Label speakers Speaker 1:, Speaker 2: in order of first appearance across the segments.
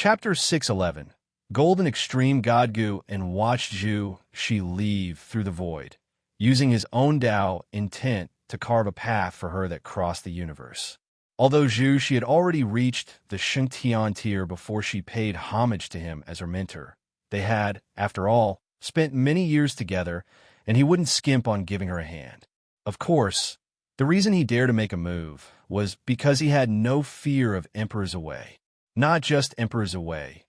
Speaker 1: Chapter 611. Golden Extreme God Gu and watched Shi leave through the void, using his own Tao intent to carve a path for her that crossed the universe. Although Shi had already reached the Xianxia tier before she paid homage to him as her mentor, they had, after all, spent many years together, and he wouldn't skimp on giving her a hand. Of course, the reason he dared to make a move was because he had no fear of Emperor's Away. Not just Emperor's Away.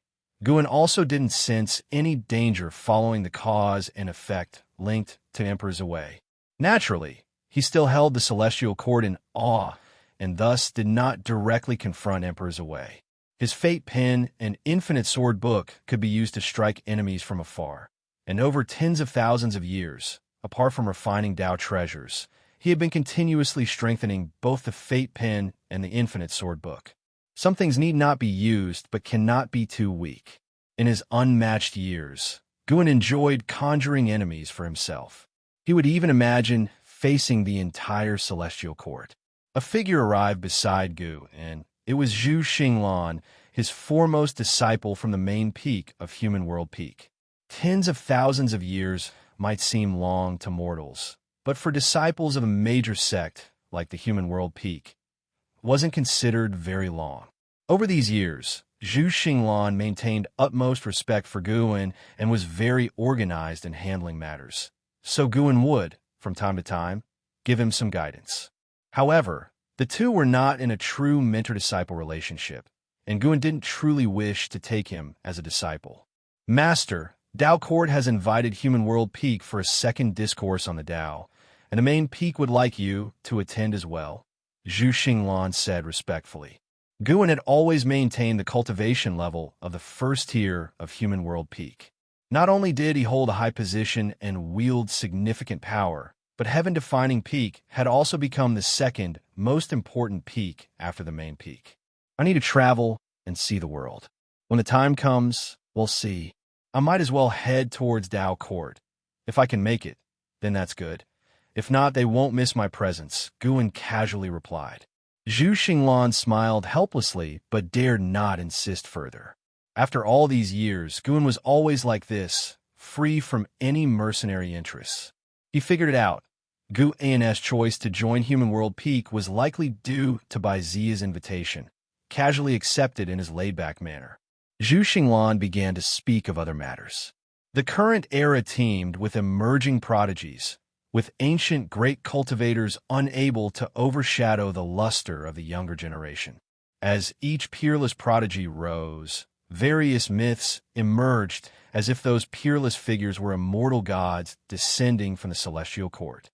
Speaker 1: Guan also didn't sense any danger following the cause and effect linked to Emperor's Away. Naturally, he still held the celestial cord in awe and thus did not directly confront Emperor's Away. His fate pen and infinite sword book could be used to strike enemies from afar. And over tens of thousands of years, apart from refining Tao treasures, he had been continuously strengthening both the fate pen and the infinite sword book. Some things need not be used, but cannot be too weak. In his unmatched years, Guan enjoyed conjuring enemies for himself. He would even imagine facing the entire celestial court. A figure arrived beside Gu, and it was Zhu Xinglan, his foremost disciple from the main peak of Human World Peak. Tens of thousands of years might seem long to mortals, but for disciples of a major sect like the Human World Peak, wasn't considered very long. Over these years, Zhu Xinglan maintained utmost respect for Guan and was very organized in handling matters. So Guan would, from time to time, give him some guidance. However, the two were not in a true mentor-disciple relationship, and Guan didn't truly wish to take him as a disciple. Master, Tao Court has invited Human World Peak for a second discourse on the Tao, and the main peak would like you to attend as well, Zhu Xinglan said respectfully. Guan had always maintained the cultivation level of the first tier of Human World Peak. Not only did he hold a high position and wield significant power, but heaven-defining peak had also become the second most important peak after the main peak. I need to travel and see the world. When the time comes, we'll see. I might as well head towards Tao Court. If I can make it, then that's good. If not, they won't miss my presence, Guan casually replied. Zhu Xinglan smiled helplessly, but dared not insist further. After all these years, Guan was always like this, free from any mercenary interests. He figured it out. Gu An's choice to join Human World Peak was likely due to Bai Zia's invitation, casually accepted in his laid-back manner. Zhu Xinglan began to speak of other matters. The current era teemed with emerging prodigies, with ancient great cultivators unable to overshadow the luster of the younger generation. As each peerless prodigy rose, various myths emerged as if those peerless figures were immortal gods descending from the celestial court.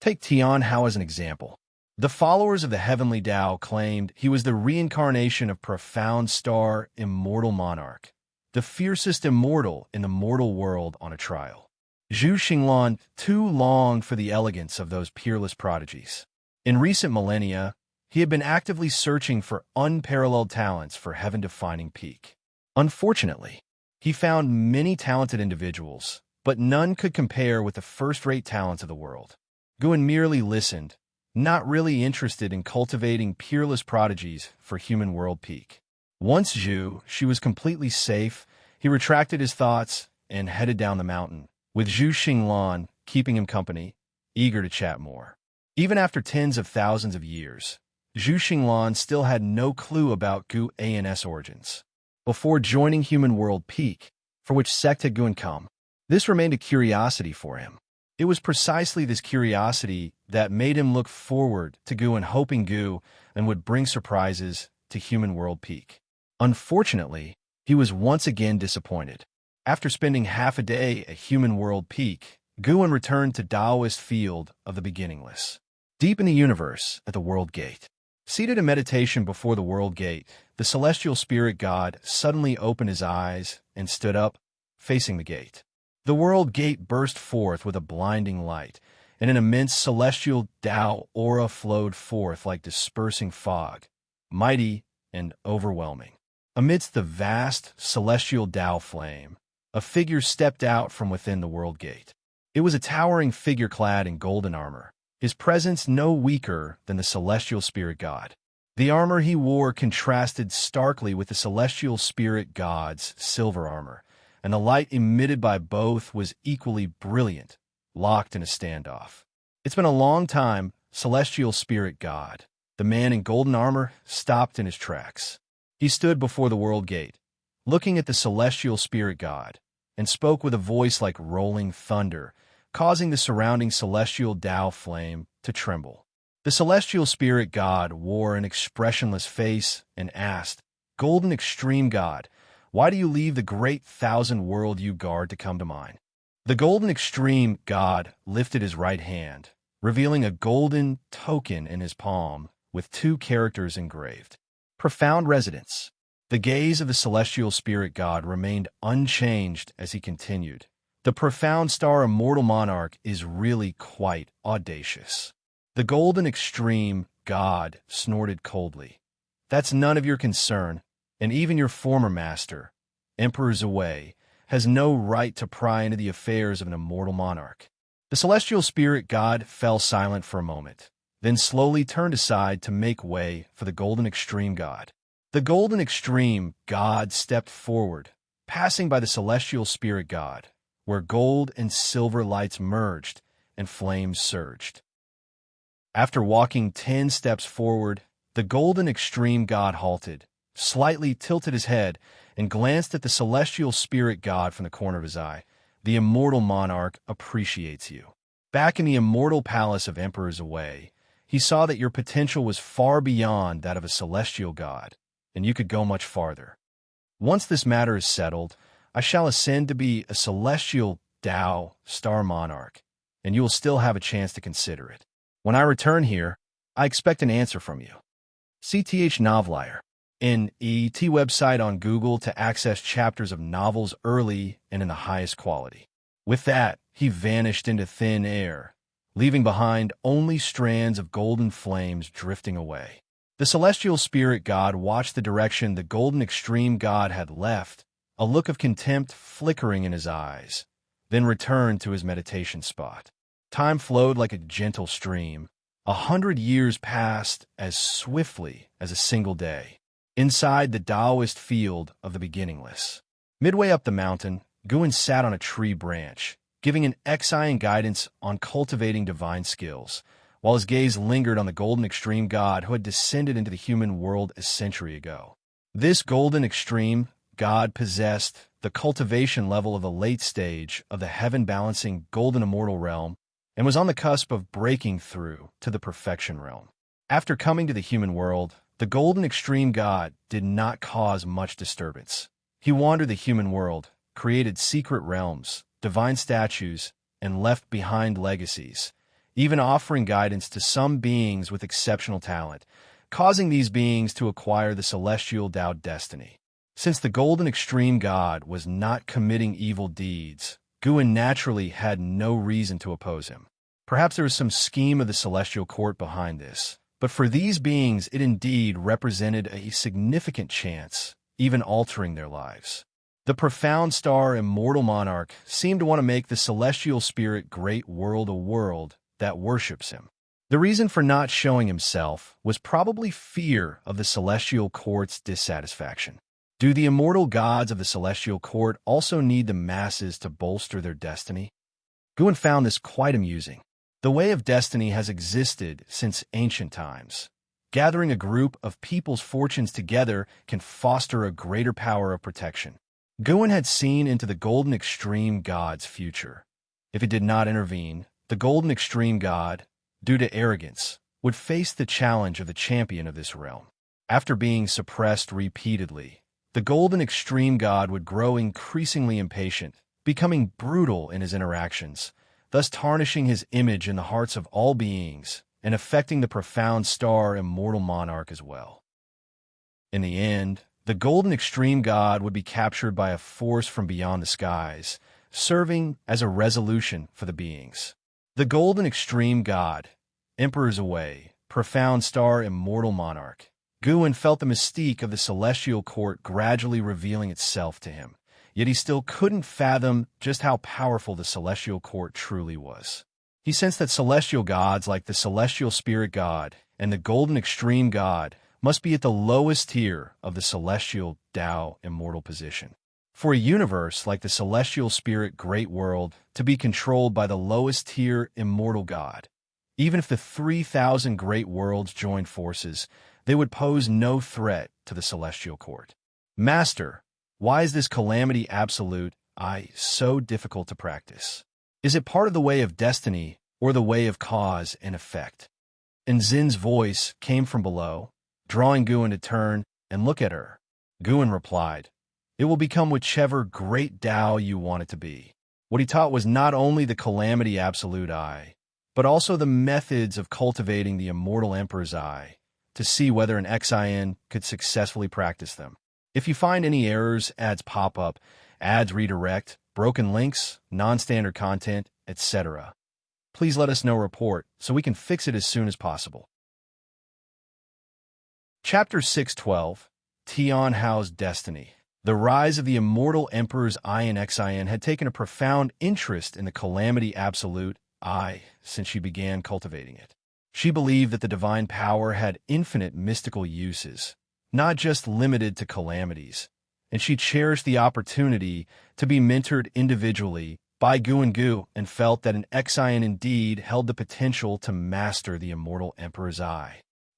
Speaker 1: Take Tian Hao as an example. The followers of the heavenly Tao claimed he was the reincarnation of profound star immortal monarch, the fiercest immortal in the mortal world on a trial. Zhu Xinglan too longed for the elegance of those peerless prodigies. In recent millennia, he had been actively searching for unparalleled talents for heaven-defining peak. Unfortunately, he found many talented individuals, but none could compare with the first-rate talents of the world. Guan merely listened, not really interested in cultivating peerless prodigies for Human World Peak. Once she was completely safe, he retracted his thoughts and headed down the mountain, with Zhu Xinglan keeping him company, eager to chat more. Even after tens of thousands of years, Zhu Xinglan still had no clue about Gu An's origins. Before joining Human World Peak, for which sect had Guan come, this remained a curiosity for him. It was precisely this curiosity that made him look forward to Guan, hoping Guan would bring surprises to Human World Peak. Unfortunately, he was once again disappointed. After spending half a day at Human World Peak, Guan returned to Taoist field of the beginningless. Deep in the universe, at the World Gate. Seated in meditation before the World Gate, the celestial spirit god suddenly opened his eyes and stood up, facing the gate. The World Gate burst forth with a blinding light, and an immense celestial Tao aura flowed forth like dispersing fog, mighty and overwhelming. Amidst the vast celestial Tao flame, a figure stepped out from within the World Gate. It was a towering figure clad in golden armor, his presence no weaker than the celestial spirit god. The armor he wore contrasted starkly with the celestial spirit god's silver armor, and the light emitted by both was equally brilliant, locked in a standoff. "It's been a long time, celestial spirit god." The man in golden armor stopped in his tracks. He stood before the world gate, looking at the celestial spirit god, and spoke with a voice like rolling thunder, causing the surrounding celestial Tao flame to tremble. The celestial spirit god wore an expressionless face and asked, "Golden extreme god, why do you leave the great thousand world you guard to come to mine?" The golden extreme god lifted his right hand, revealing a golden token in his palm with 2 characters engraved. Profound residence. The gaze of the celestial spirit god remained unchanged as he continued. "The profound star immortal monarch is really quite audacious." The golden extreme god snorted coldly. "That's none of your concern, and even your former master, Emperor Zuwei, has no right to pry into the affairs of an immortal monarch." The celestial spirit god fell silent for a moment, then slowly turned aside to make way for the golden extreme god. The golden extreme god stepped forward, passing by the celestial spirit god, where gold and silver lights merged and flames surged. After walking 10 steps forward, the golden extreme god halted, slightly tilted his head, and glanced at the celestial spirit god from the corner of his eye. "The immortal monarch appreciates you." Back in the immortal palace of Emperor Zuwei, he saw that your potential was far beyond that of a celestial god, and you could go much farther. "Once this matter is settled, I shall ascend to be a celestial Tao star monarch, and you will still have a chance to consider it. When I return here, I expect an answer from you." CTH Novelier, an ET website on Google to access chapters of novels early and in the highest quality. With that, he vanished into thin air, leaving behind only strands of golden flames drifting away. The celestial spirit god watched the direction the golden extreme god had left, a look of contempt flickering in his eyes, then returned to his meditation spot. Time flowed like a gentle stream. 100 years passed as swiftly as a single day, inside the Taoist field of the beginningless. Midway up the mountain, Guan sat on a tree branch, giving an exciting guidance on cultivating divine skills, while his gaze lingered on the golden extreme god who had descended into the human world a century ago. This golden extreme god possessed the cultivation level of the late stage of the heaven-balancing golden immortal realm, and was on the cusp of breaking through to the perfection realm. After coming to the human world, the golden extreme god did not cause much disturbance. He wandered the human world, created secret realms, divine statues, and left behind legacies, even offering guidance to some beings with exceptional talent, causing these beings to acquire the celestial Tao destiny. Since the golden extreme god was not committing evil deeds, Guan naturally had no reason to oppose him. Perhaps there was some scheme of the celestial court behind this, but for these beings it indeed represented a significant chance, even altering their lives. The profound star immortal monarch seemed to want to make the celestial spirit great world a world that worships him. The reason for not showing himself was probably fear of the celestial court's dissatisfaction. Do the immortal gods of the celestial court also need the masses to bolster their destiny? Guan found this quite amusing. The way of destiny has existed since ancient times. Gathering a group of people's fortunes together can foster a greater power of protection. Guan had seen into the golden extreme god's future. If it did not intervene, the golden extreme god, due to arrogance, would face the challenge of the champion of this realm. After being suppressed repeatedly, the golden extreme god would grow increasingly impatient, becoming brutal in his interactions, thus tarnishing his image in the hearts of all beings and affecting the profound star immortal monarch as well. In the end, the golden extreme god would be captured by a force from beyond the skies, serving as a resolution for the beings. The golden extreme god, Emperor Zuwei, profound star immortal monarch. Guan felt the mystique of the celestial court gradually revealing itself to him, yet he still couldn't fathom just how powerful the celestial court truly was. He sensed that celestial gods like the celestial spirit god and the golden extreme god must be at the lowest tier of the celestial Tao immortal position. For a universe like the celestial spirit great world to be controlled by the lowest tier immortal god, even if the 3,000 great worlds joined forces, they would pose no threat to the celestial court. Master, why is this calamity absolute so difficult to practice? Is it part of the way of destiny or the way of cause and effect? And Zin's voice came from below, drawing Guan to turn and look at her. Guan replied, "It will become whichever great Tao you want it to be." What he taught was not only the calamity absolute but also the methods of cultivating the immortal emperor's to see whether an Xian could successfully practice them. If you find any errors, ads pop up, ads redirect, broken links, non-standard content, etc., please let us know report so we can fix it as soon as possible. Chapter 612, Tian Hao's Destiny. The rise of the immortal emperor's and Xian had taken a profound interest in the calamity absolute since she began cultivating it. She believed that the divine power had infinite mystical uses, not just limited to calamities, and she cherished the opportunity to be mentored individually by Guan and felt that an Xian indeed held the potential to master the immortal emperor's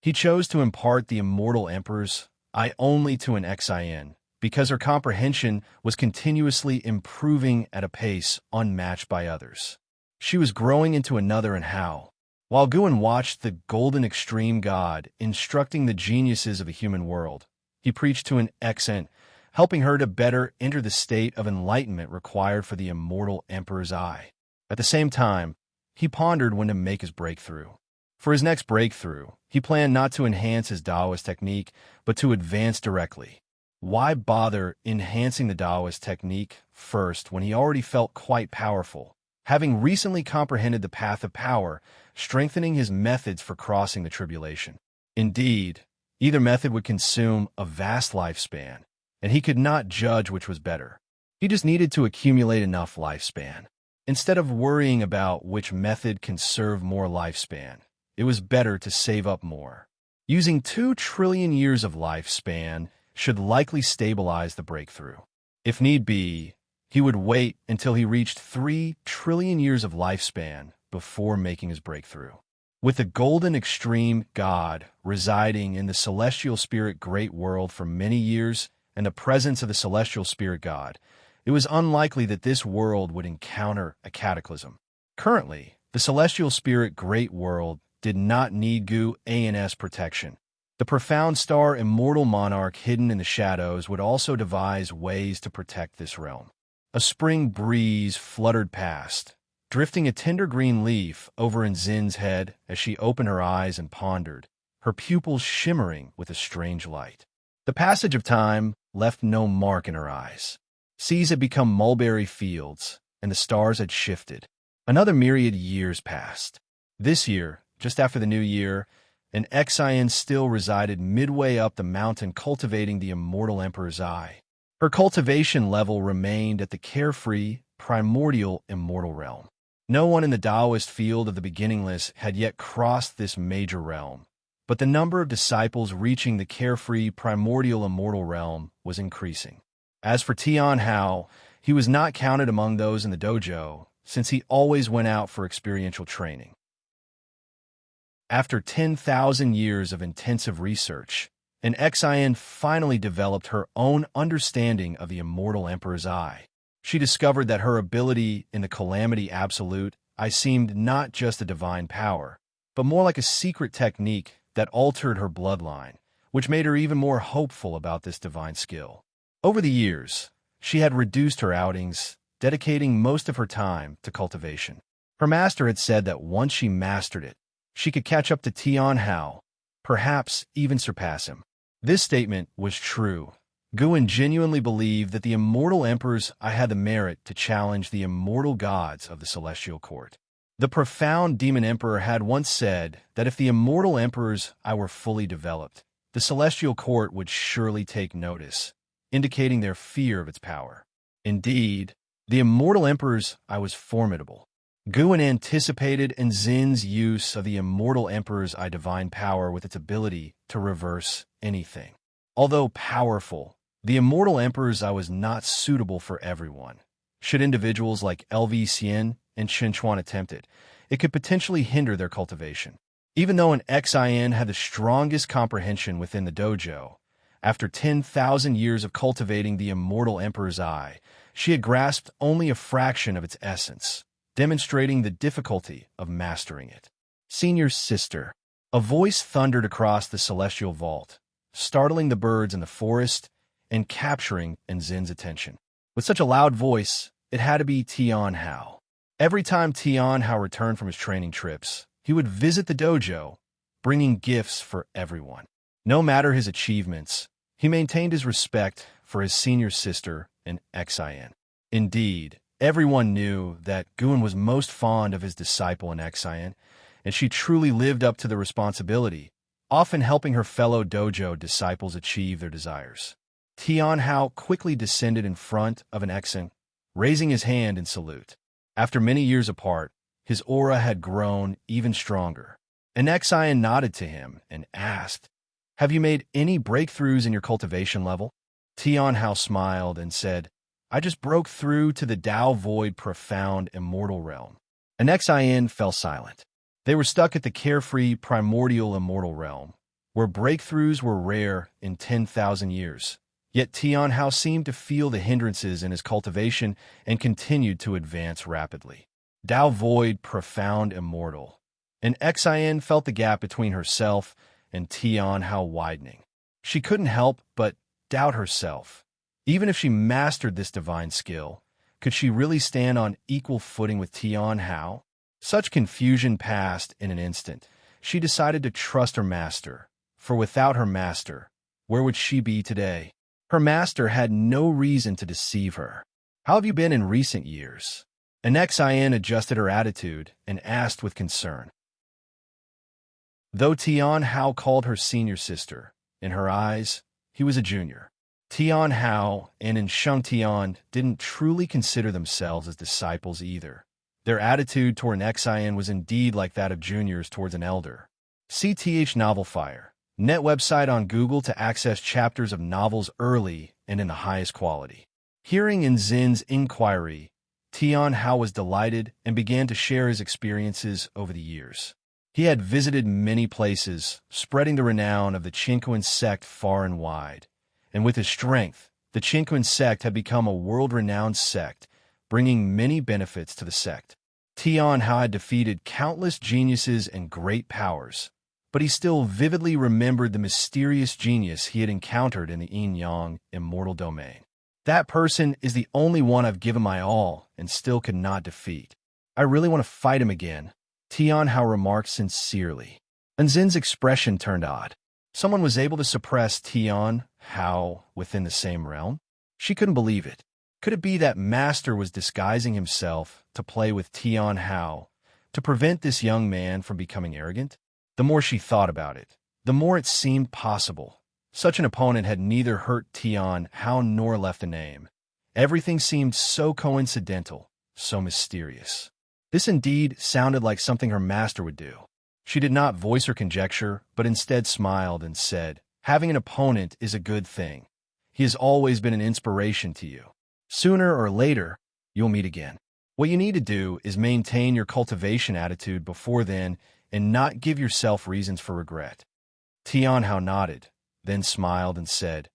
Speaker 1: He chose to impart the immortal emperor's only to an Xian because her comprehension was continuously improving at a pace unmatched by others. She was growing into another and how. While Guan watched the golden extreme god instructing the geniuses of a human world, he preached to an Xian, helping her to better enter the state of enlightenment required for the immortal emperor's At the same time, he pondered when to make his breakthrough. For his next breakthrough, he planned not to enhance his Taoist technique, but to advance directly. Why bother enhancing the Taoist technique first when he already felt quite powerful, having recently comprehended the path of power, strengthening his methods for crossing the tribulation? Indeed, either method would consume a vast lifespan, and he could not judge which was better. He just needed to accumulate enough lifespan. Instead of worrying about which method can serve more lifespan, it was better to save up more. Using 2 trillion years of lifespan should likely stabilize the breakthrough. If need be, he would wait until he reached 3 trillion years of lifespan before making his breakthrough. With the golden extreme god residing in the celestial spirit great world for many years, and the presence of the celestial spirit god, it was unlikely that this world would encounter a cataclysm. Currently, the celestial spirit great world did not need Guan's protection. The profound star immortal monarch hidden in the shadows would also devise ways to protect this realm. A spring breeze fluttered past, drifting a tender green leaf over in Zin's head as she opened her eyes and pondered, her pupils shimmering with a strange light. The passage of time left no mark in her eyes. Seas had become mulberry fields, and the stars had shifted. Another myriad years passed. This year, just after the new year, an Xian still resided midway up the mountain cultivating the immortal emperor's Her cultivation level remained at the carefree, primordial immortal realm. No one in the Taoist field of the beginningless had yet crossed this major realm, but the number of disciples reaching the carefree, primordial immortal realm was increasing. As for Tian Hao, he was not counted among those in the dojo, since he always went out for experiential training. After 10,000 years of intensive research, an Xian finally developed her own understanding of the immortal emperor's She discovered that her ability in the calamity absolute seemed not just a divine power, but more like a secret technique that altered her bloodline, which made her even more hopeful about this divine skill. Over the years, she had reduced her outings, dedicating most of her time to cultivation. Her master had said that once she mastered it, she could catch up to Tian Hao, perhaps even surpass him. This statement was true. Guan genuinely believed that the immortal emperors had the merit to challenge the immortal gods of the celestial court. The profound demon emperor had once said that if the immortal emperors were fully developed, the celestial court would surely take notice, indicating their fear of its power. Indeed, the immortal emperor's was formidable. Guan anticipated Nzin's use of the Immortal Emperor's eye divine power with its ability to reverse anything. Although powerful, the Immortal Emperor's eye was not suitable for everyone. Should individuals like LV Xian and Xianxia attempt it, it could potentially hinder their cultivation. Even though an Xin had the strongest comprehension within the dojo, after 10,000 years of cultivating the Immortal Emperor's eye, she had grasped only a fraction of its essence, demonstrating the difficulty of mastering it. Senior sister. A voice thundered across the celestial vault, startling the birds in the forest and capturing Nzin's attention. With such a loud voice, it had to be Tian Hao. Every time Tian Hao returned from his training trips, he would visit the dojo, bringing gifts for everyone. No matter his achievements, he maintained his respect for his senior sister and Xin. Indeed, everyone knew that Guan was most fond of his disciple and Xin, and she truly lived up to the responsibility, often helping her fellow dojo disciples achieve their desires. Tian Hao quickly descended in front of an Xin, raising his hand in salute. After many years apart, his aura had grown even stronger. An Xin nodded to him and asked, "Have you made any breakthroughs in your cultivation level?" Tian Hao smiled and said, "I just broke through to the Tao Void Profound Immortal Realm." An Xin fell silent. They were stuck at the carefree primordial immortal realm, where breakthroughs were rare in 10,000 years. Yet Tian Hao seemed to feel the hindrances in his cultivation and continued to advance rapidly. Tao Void Profound Immortal. And Xin felt the gap between herself and Tian Hao widening. She couldn't help but doubt herself. Even if she mastered this divine skill, could she really stand on equal footing with Tian Hao? Such confusion passed in an instant. She decided to trust her master, for without her master, where would she be today? Her master had no reason to deceive her. "How have you been in recent years?" An Xin adjusted her attitude and asked with concern. Though Tian Hao called her senior sister, in her eyes, he was a junior. Tian Hao and Xianxia didn't truly consider themselves as disciples either. Their attitude toward an Xin was indeed like that of juniors towards an elder. CTH Novel Fire, net website on Google to access chapters of novels early and in the highest quality. Hearing Nzin's inquiry, Tian Hao was delighted and began to share his experiences over the years. He had visited many places, spreading the renown of the Qinquan sect far and wide. And with his strength, the Qinquan sect had become a world-renowned sect, bringing many benefits to the sect. Tian Hao had defeated countless geniuses and great powers, but he still vividly remembered the mysterious genius he had encountered in the Yin-Yang immortal domain. "That person is the only one I've given my all and still could not defeat. I really want to fight him again," Tian Hao remarked sincerely. Nzin's expression turned odd. Someone was able to suppress Tian Hao within the same realm? She couldn't believe it. Could it be that Master was disguising himself to play with Tian Hao, to prevent this young man from becoming arrogant? The more she thought about it, the more it seemed possible. Such an opponent had neither hurt Tian Hao nor left a name. Everything seemed so coincidental, so mysterious. This indeed sounded like something her master would do. She did not voice her conjecture, but instead smiled and said, "Having an opponent is a good thing. He has always been an inspiration to you. Sooner or later, you'll meet again. What you need to do is maintain your cultivation attitude before then and not give yourself reasons for regret." Tian Hao nodded, then smiled and said,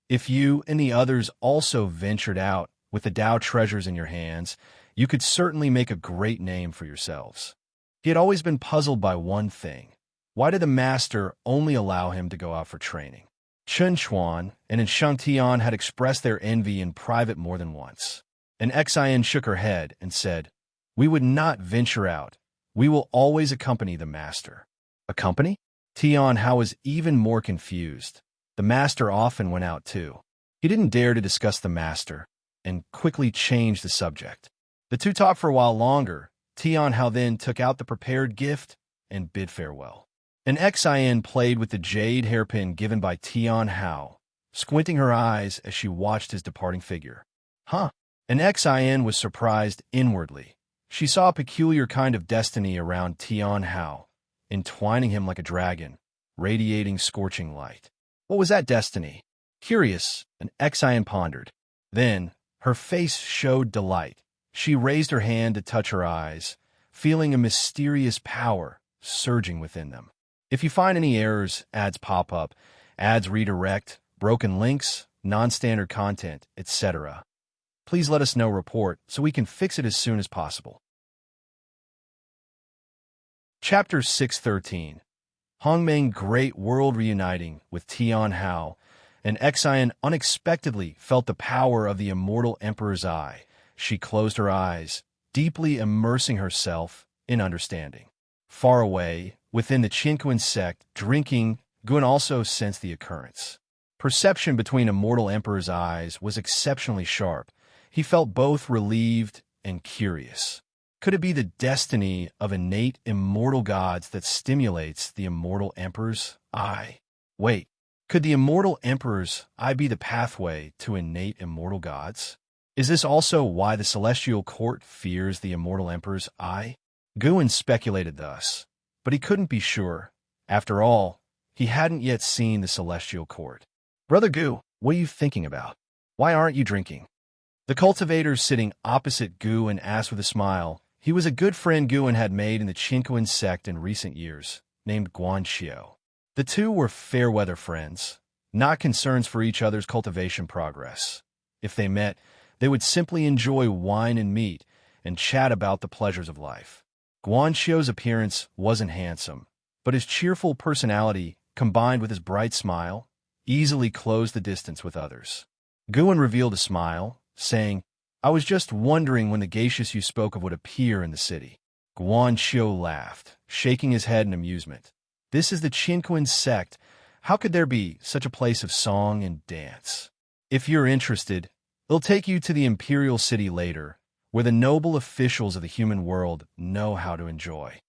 Speaker 1: "If you and the others also ventured out with the Tao treasures in your hands, you could certainly make a great name for yourselves." He had always been puzzled by one thing. Why did the master only allow him to go out for training? Chen Chuan and Xianxia had expressed their envy in private more than once. And Xin shook her head and said, "We would not venture out. We will always accompany the master." Accompany? Tian Hao was even more confused. The master often went out too. He didn't dare to discuss the master, and quickly changed the subject. The two talked for a while longer. Tian Hao then took out the prepared gift and bid farewell. An Xin played with the jade hairpin given by Tian Hao, squinting her eyes as she watched his departing figure. An Xin was surprised inwardly. She saw a peculiar kind of destiny around Tian Hao, entwining him like a dragon, radiating scorching light. What was that destiny? Curious, an Xian pondered. Then, her face showed delight. She raised her hand to touch her eyes, feeling a mysterious power surging within them. If you find any errors, ads pop up, ads redirect, broken links, non-standard content, etc., please let us know. Report so we can fix it as soon as possible. Chapter 613. Hongmeng Great World Reuniting with Tian Hao, and Xian unexpectedly felt the power of the immortal emperor's eye. She closed her eyes, deeply immersing herself in understanding. Far away, within the Qinquan sect, drinking, Guan also sensed the occurrence. Perception between immortal emperor's eyes was exceptionally sharp. He felt both relieved and curious. Could it be the destiny of innate immortal gods that stimulates the immortal emperor's eye? Wait, could the immortal emperor's eye be the pathway to innate immortal gods? Is this also why the celestial court fears the immortal emperor's eye? Guan speculated thus, but he couldn't be sure. After all, he hadn't yet seen the celestial court. Brother Gu, what are you thinking about? Why aren't you drinking? The cultivator sitting opposite Guan asked with a smile. He was a good friend Guan had made in the Qinquan sect in recent years, named Xianxia. The two were fair-weather friends, not concerns for each other's cultivation progress. If they met, they would simply enjoy wine and meat and chat about the pleasures of life. Xiao's appearance wasn't handsome, but his cheerful personality, combined with his bright smile, easily closed the distance with others. Guan revealed a smile, saying, I was just wondering when the geishas you spoke of would appear in the city. Xiao laughed, shaking his head in amusement. This is the Qinquan sect. How could there be such a place of song and dance? If you're interested, it'll take you to the imperial city later, where the noble officials of the human world know how to enjoy.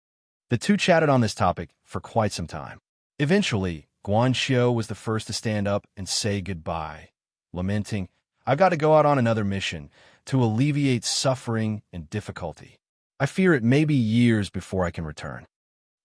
Speaker 1: The two chatted on this topic for quite some time. Eventually, Xiao was the first to stand up and say goodbye, lamenting, I've got to go out on another mission to alleviate suffering and difficulty. I fear it may be years before I can return.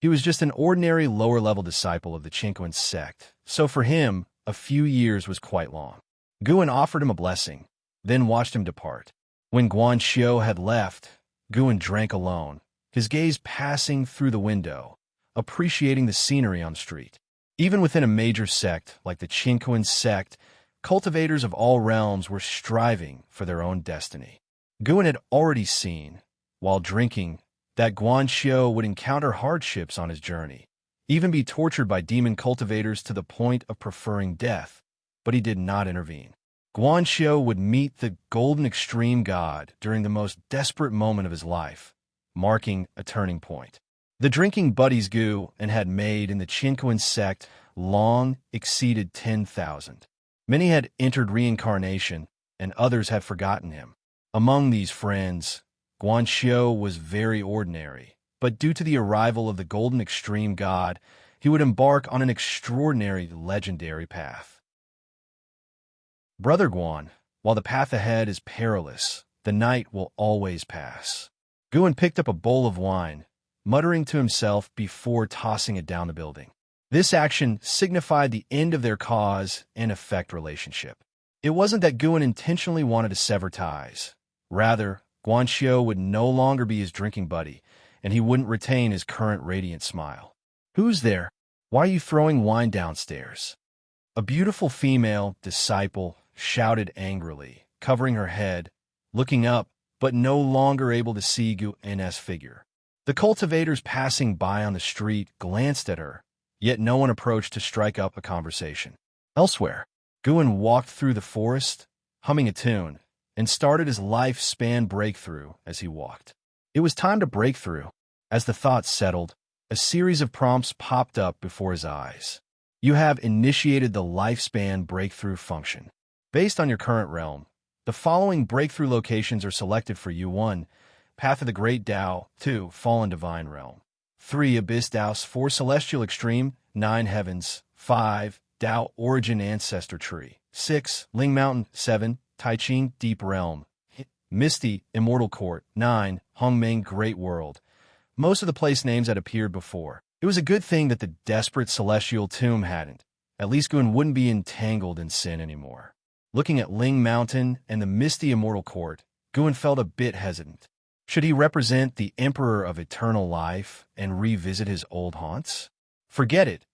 Speaker 1: He was just an ordinary lower-level disciple of the Qinquan sect, so for him, a few years was quite long. Guan offered him a blessing, then watched him depart. When Xiao had left, Guan drank alone, his gaze passing through the window, appreciating the scenery on the street. Even within a major sect like the Qinquan sect, cultivators of all realms were striving for their own destiny. Guan had already seen, while drinking, that Xiao would encounter hardships on his journey, even be tortured by demon cultivators to the point of preferring death, but he did not intervene. Xiao would meet the Golden Extreme God during the most desperate moment of his life, marking a turning point. The drinking buddies Gu and had made in the Qinquan sect long exceeded 10,000. Many had entered reincarnation, and others had forgotten him. Among these friends, Xiao was very ordinary, but due to the arrival of the Golden Extreme God, he would embark on an extraordinary legendary path. Brother Guan, while the path ahead is perilous, the night will always pass. Guan picked up a bowl of wine, muttering to himself before tossing it down the building. This action signified the end of their cause and effect relationship. It wasn't that Guan intentionally wanted to sever ties. Rather, Xiao would no longer be his drinking buddy, and he wouldn't retain his current radiant smile. Who's there? Why are you throwing wine downstairs? A beautiful female disciple shouted angrily, covering her head, looking up, but no longer able to see Guan's figure. The cultivators passing by on the street glanced at her, yet no one approached to strike up a conversation. Elsewhere, Guan walked through the forest, humming a tune, and started his lifespan breakthrough as he walked. It was time to break through. As the thoughts settled, a series of prompts popped up before his eyes. You have initiated the lifespan breakthrough function. Based on your current realm, the following breakthrough locations are selected for you. 1. Path of the Great Tao. 2. Fallen Divine Realm. 3. Abyss Taos. 4. Celestial Extreme. 9. Heavens. 5. Tao Origin Ancestor Tree. 6. Ling Mountain. 7. Taiching Deep Realm. Misty, Immortal Court. 9. Hongmeng Great World. Most of the place names had appeared before. It was a good thing that the desperate celestial tomb hadn't. At least Gun wouldn't be entangled in sin anymore. Looking at Ling Mountain and the misty Immortal Court, Gun felt a bit hesitant. Should he represent the Emperor of Eternal Life and revisit his old haunts? Forget it.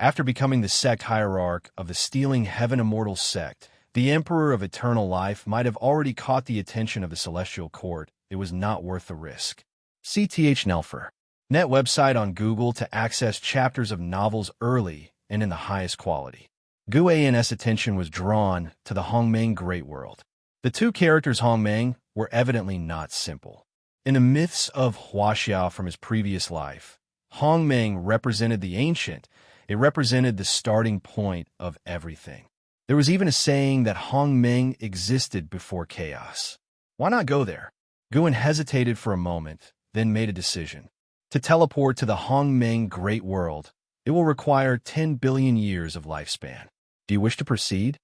Speaker 1: After becoming the sect hierarch of the Stealing Heaven Immortal sect, the Emperor of Eternal Life might have already caught the attention of the Celestial Court. It was not worth the risk. CTH Nelfer. Net website on Google to access chapters of novels early and in the highest quality. Gu An's attention was drawn to the Hongmeng Great World. The two characters Hongmeng were evidently not simple. In the myths of Wuxia from his previous life, Hongmeng represented the ancient. It represented the starting point of everything. There was even a saying that Hongmeng existed before chaos. Why not go there? Guan hesitated for a moment, then made a decision. To teleport to the Hongmeng Great World, it will require 10 billion years of lifespan. Do you wish to proceed?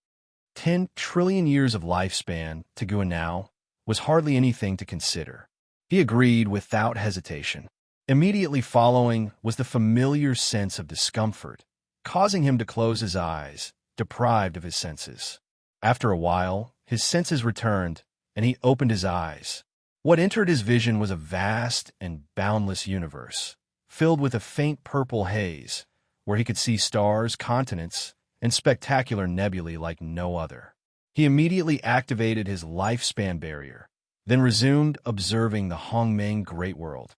Speaker 1: 10 trillion years of lifespan to Guan now was hardly anything to consider. He agreed without hesitation. Immediately following was the familiar sense of discomfort, causing him to close his eyes, deprived of his senses. After a while, his senses returned, and he opened his eyes. What entered his vision was a vast and boundless universe, filled with a faint purple haze, where he could see stars, continents, and spectacular nebulae like no other. He immediately activated his lifespan barrier, then resumed observing the Hongmeng Great World.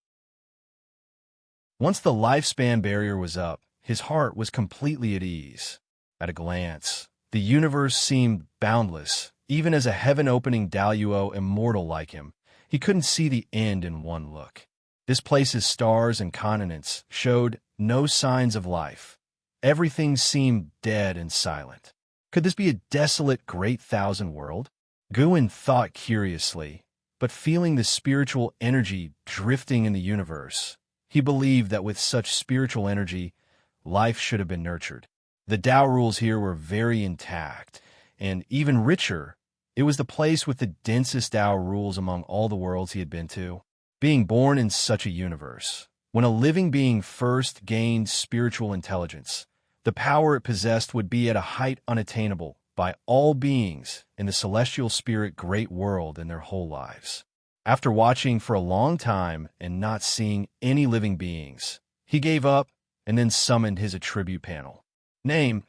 Speaker 1: Once the lifespan barrier was up, his heart was completely at ease. At a glance, the universe seemed boundless. Even as a heaven-opening Daluo immortal like him, he couldn't see the end in one look. This place's stars and continents showed no signs of life. Everything seemed dead and silent. Could this be a desolate great thousand world? Guan thought curiously, but feeling the spiritual energy drifting in the universe, he believed that with such spiritual energy, life should have been nurtured. The Tao rules here were very intact, and even richer, it was the place with the densest Tao rules among all the worlds he had been to. Being born in such a universe, when a living being first gained spiritual intelligence, the power it possessed would be at a height unattainable by all beings in the celestial spirit great world in their whole lives. After watching for a long time and not seeing any living beings, he gave up and then summoned his attribute panel. Name,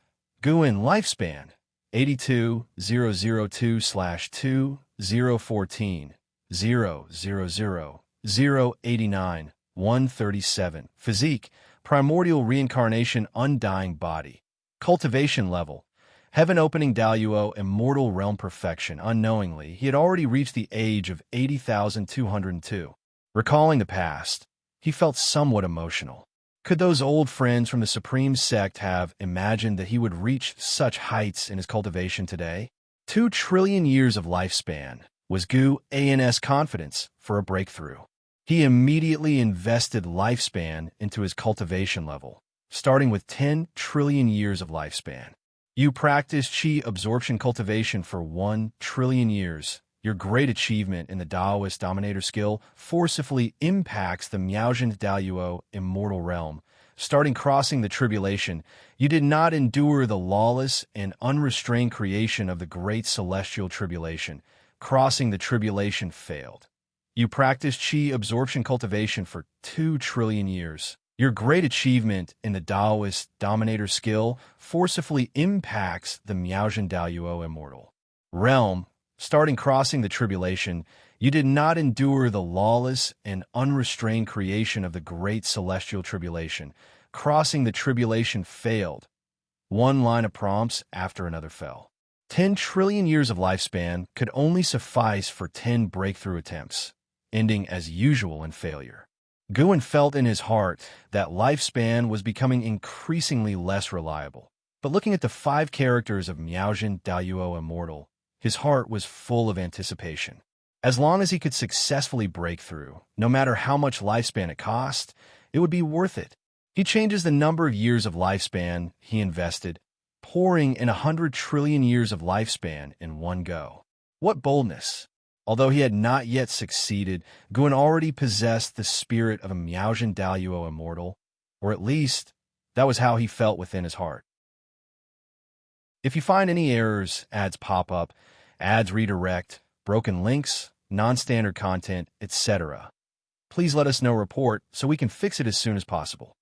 Speaker 1: Guan Lifespan, 82002/2014 000 137. Physique, primordial reincarnation, undying body. Cultivation level, heaven-opening Daluo, immortal realm perfection. Unknowingly, he had already reached the age of 80,202. Recalling the past, he felt somewhat emotional. Could those old friends from the Supreme Sect have imagined that he would reach such heights in his cultivation today? 2 trillion years of lifespan was Gu An's confidence for a breakthrough. He immediately invested lifespan into his cultivation level, starting with 10 trillion years of lifespan. You practiced Qi absorption cultivation for 1 trillion years. Your great achievement in the Taoist Dominator skill forcibly impacts the Miaozhen Daluo immortal realm. Starting crossing the tribulation, you did not endure the lawless and unrestrained creation of the great celestial tribulation. Crossing the tribulation failed. You practiced Qi absorption cultivation for 2 trillion years. Your great achievement in the Taoist Dominator skill forcibly impacts the Miaozhen Daluo immortal realm. Starting crossing the tribulation, you did not endure the lawless and unrestrained creation of the great celestial tribulation. Crossing the tribulation failed. One line of prompts after another fell. 10 trillion years of lifespan could only suffice for 10 breakthrough attempts, ending as usual in failure. Guan felt in his heart that lifespan was becoming increasingly less reliable. But looking at the 5 characters of Miaozhen Daluo Immortal, his heart was full of anticipation. As long as he could successfully break through, no matter how much lifespan it cost, it would be worth it. He changes the number of years of lifespan he invested, pouring in 100 trillion years of lifespan in one go. What boldness! Although he had not yet succeeded, Guan already possessed the spirit of a Miaozhen Daoyuo immortal, or at least, that was how he felt within his heart. If you find any errors, ads pop up, ads redirect, broken links, non-standard content, etc., please let us know report so we can fix it as soon as possible.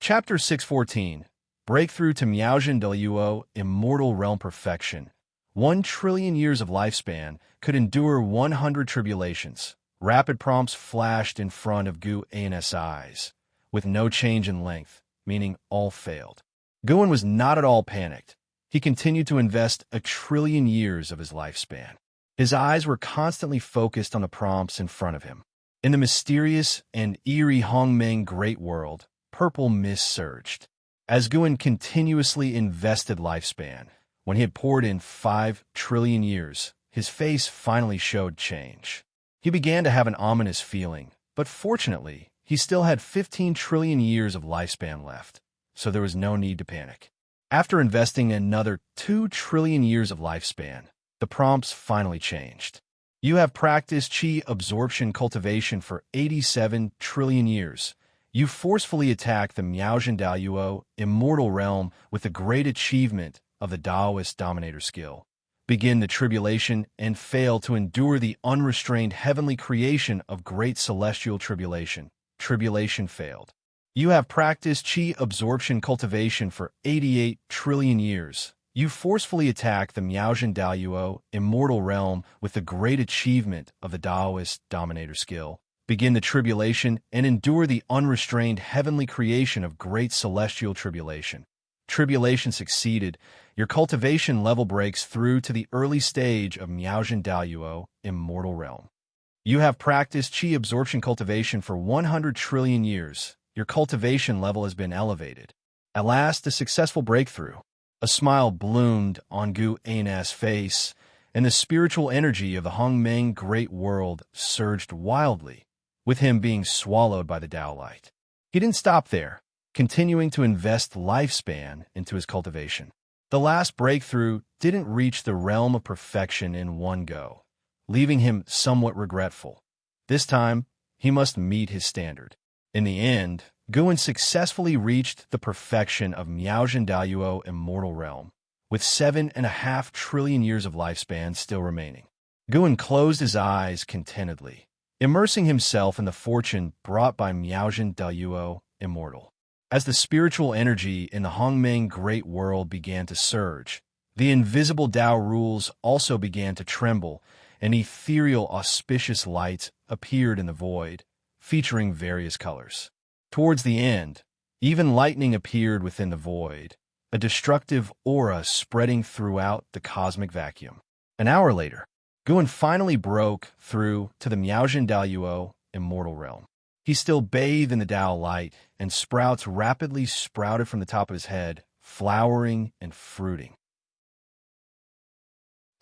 Speaker 1: Chapter 614, Breakthrough to Miaozhen Daoyuo Immortal Realm Perfection. 1 trillion years of lifespan could endure 100 tribulations. Rapid prompts flashed in front of Gu An's eyes, with no change in length, meaning all failed. Guan was not at all panicked. He continued to invest 1 trillion years of his lifespan. His eyes were constantly focused on the prompts in front of him. In the mysterious and eerie Hongmeng Great World, purple mist surged. As Guan continuously invested lifespan, when he had poured in 5 trillion years, his face finally showed change. He began to have an ominous feeling, but fortunately, he still had 15 trillion years of lifespan left, so there was no need to panic. After investing another 2 trillion years of lifespan, the prompts finally changed. You have practiced Qi absorption cultivation for 87 trillion years. You forcefully attack the Miaozhen Daoyuo immortal realm with the great achievement of the Taoist dominator skill. Begin the tribulation and fail to endure the unrestrained heavenly creation of great celestial tribulation. Tribulation failed. You have practiced Qi absorption cultivation for 88 trillion years. You forcefully attack the Miaozhen Daoyuo immortal realm with the great achievement of the Taoist dominator skill. Begin the tribulation and endure the unrestrained heavenly creation of great celestial tribulation. Tribulation succeeded. Your cultivation level breaks through to the early stage of Miaozhen Daoyuo immortal realm. You have practiced Qi absorption cultivation for 100 trillion years. Your cultivation level has been elevated. At last, a successful breakthrough. A smile bloomed on Gu An's face, and the spiritual energy of the Hongmeng Great World surged wildly, with him being swallowed by the Tao light. He didn't stop there, continuing to invest lifespan into his cultivation. The last breakthrough didn't reach the realm of perfection in one go, leaving him somewhat regretful. This time, he must meet his standard. In the end, Guan successfully reached the perfection of Miaozhen Daoyuo immortal realm, with 7.5 trillion years of lifespan still remaining. Guan closed his eyes contentedly, immersing himself in the fortune brought by Miaozhen Daoyuo immortal. As the spiritual energy in the Hongmeng Great World began to surge, the invisible Tao rules also began to tremble, and ethereal auspicious lights appeared in the void, featuring various colors. Towards the end, even lightning appeared within the void, a destructive aura spreading throughout the cosmic vacuum. An hour later, Guan finally broke through to the Miaozhen Daoyuo immortal realm. He still bathed in the Tao light, and sprouts rapidly sprouted from the top of his head, flowering and fruiting.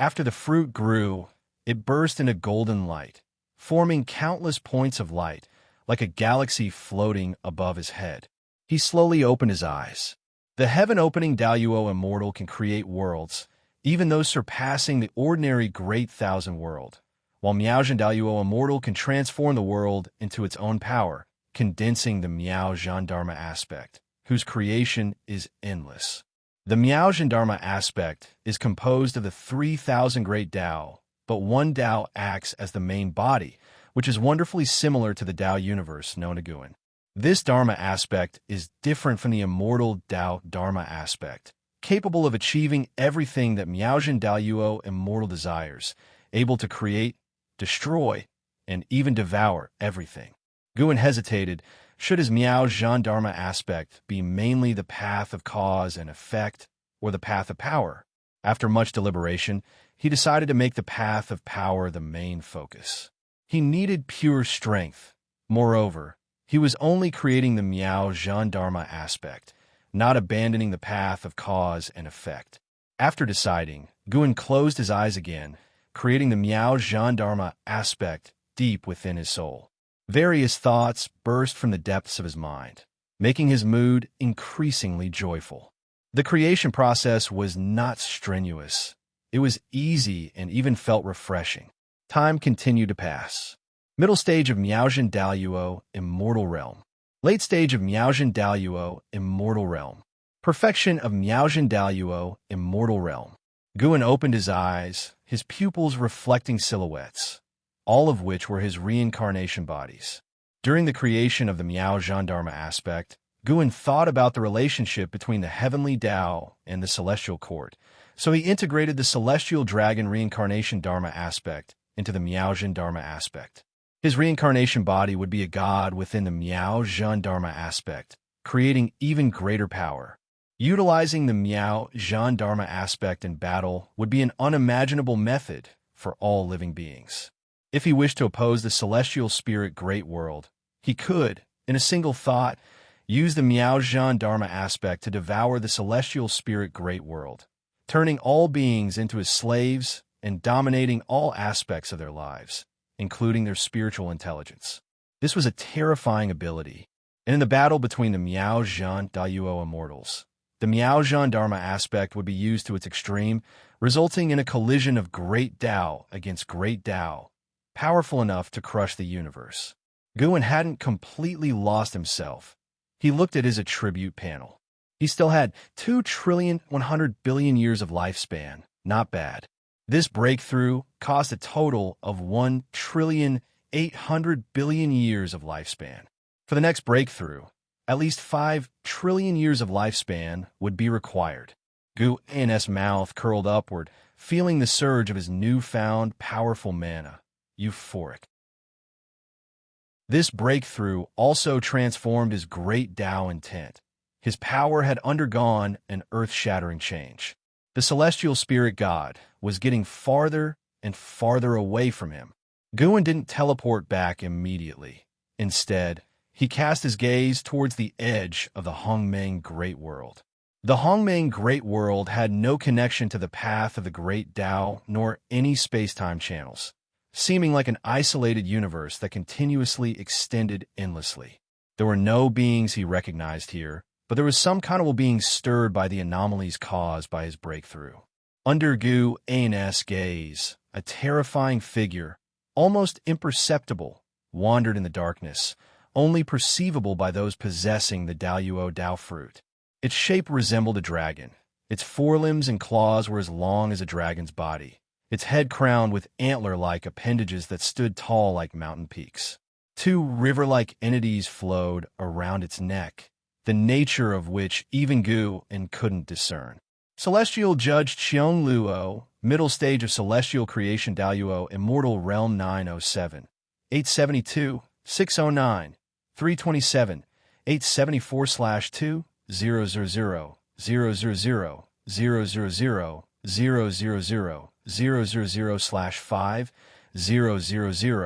Speaker 1: After the fruit grew, it burst into golden light, forming countless points of light, like a galaxy floating above his head. He slowly opened his eyes. The heaven-opening Daoyuo immortal can create worlds, even those surpassing the ordinary Great Thousand World, while Miaozhen Daoyuo immortal can transform the world into its own power, condensing the Miaozhen Dharma aspect, whose creation is endless. The Miaozhen Dharma aspect is composed of the 3,000 great Tao, but one Tao acts as the main body, which is wonderfully similar to the Tao universe known to Guan. This Dharma aspect is different from the immortal Tao Dharma aspect, capable of achieving everything that Miaozhen Daoyuo immortal desires, able to create, destroy, and even devour everything. Guan hesitated. Should his Miaozhen Dharma aspect be mainly the path of cause and effect, or the path of power? After much deliberation, he decided to make the path of power the main focus. He needed pure strength. Moreover, he was only creating the Miaozhen Dharma aspect, not abandoning the path of cause and effect. After deciding, Guan closed his eyes again, creating the Miaozhen Dharma aspect deep within his soul. Various thoughts burst from the depths of his mind, making his mood increasingly joyful. The creation process was not strenuous. It was easy and even felt refreshing. Time continued to pass. Middle stage of Miaotian Daluo, Immortal Realm. Late stage of Miaotian Daluo, Immortal Realm. Perfection of Miaotian Daluo, Immortal Realm. Guan opened his eyes, his pupils reflecting silhouettes, all of which were his reincarnation bodies. During the creation of the Miao Zhan aspect, Guan thought about the relationship between the heavenly Tao and the celestial court, so he integrated the celestial dragon reincarnation Dharma aspect into the Miao Zhan Dharma aspect. His reincarnation body would be a god within the Miao Zhan Dharma aspect, creating even greater power. Utilizing the Miao Zhan Dharma aspect in battle would be an unimaginable method for all living beings. If he wished to oppose the celestial spirit great world, he could, in a single thought, use the Miao Zhan Dharma aspect to devour the celestial spirit great world, turning all beings into his slaves and dominating all aspects of their lives, including their spiritual intelligence. This was a terrifying ability, and in the battle between the Miao Zhan Daluo immortals, the Miao Zhan Dharma aspect would be used to its extreme, resulting in a collision of great Tao against great Tao, powerful enough to crush the universe. Guan hadn't completely lost himself. He looked at his attribute panel. He still had 2,100,000,000,000 years of lifespan. Not bad. This breakthrough caused a total of 1,800,000,000,000 years of lifespan. For the next breakthrough, at least 5 trillion years of lifespan would be required. Guan's mouth curled upward, feeling the surge of his newfound powerful mana. Euphoric. This breakthrough also transformed his great Tao intent. His power had undergone an earth-shattering change. The celestial spirit god was getting farther and farther away from him. Guan didn't teleport back immediately. Instead, he cast his gaze towards the edge of the Hongmeng Great World. The Hongmeng Great World had no connection to the path of the Great Tao nor any space-time channels, seeming like an isolated universe that continuously extended endlessly. There were no beings he recognized here, but there was some kind of being stirred by the anomalies caused by his breakthrough. Under Guan's gaze, a terrifying figure, almost imperceptible, wandered in the darkness, only perceivable by those possessing the Daluo Dao fruit. Its shape resembled a dragon. Its forelimbs and claws were as long as a dragon's body, its head crowned with antler-like appendages that stood tall like mountain peaks. 2 river-like entities flowed around its neck, the nature of which even Guan couldn't discern. Celestial Judge Qiong Luo, middle stage of Celestial Creation Daluo, Immortal Realm 907, 872, 609, 327, 874/2, 000, 000, 000, 000, 000, 000/5, 000,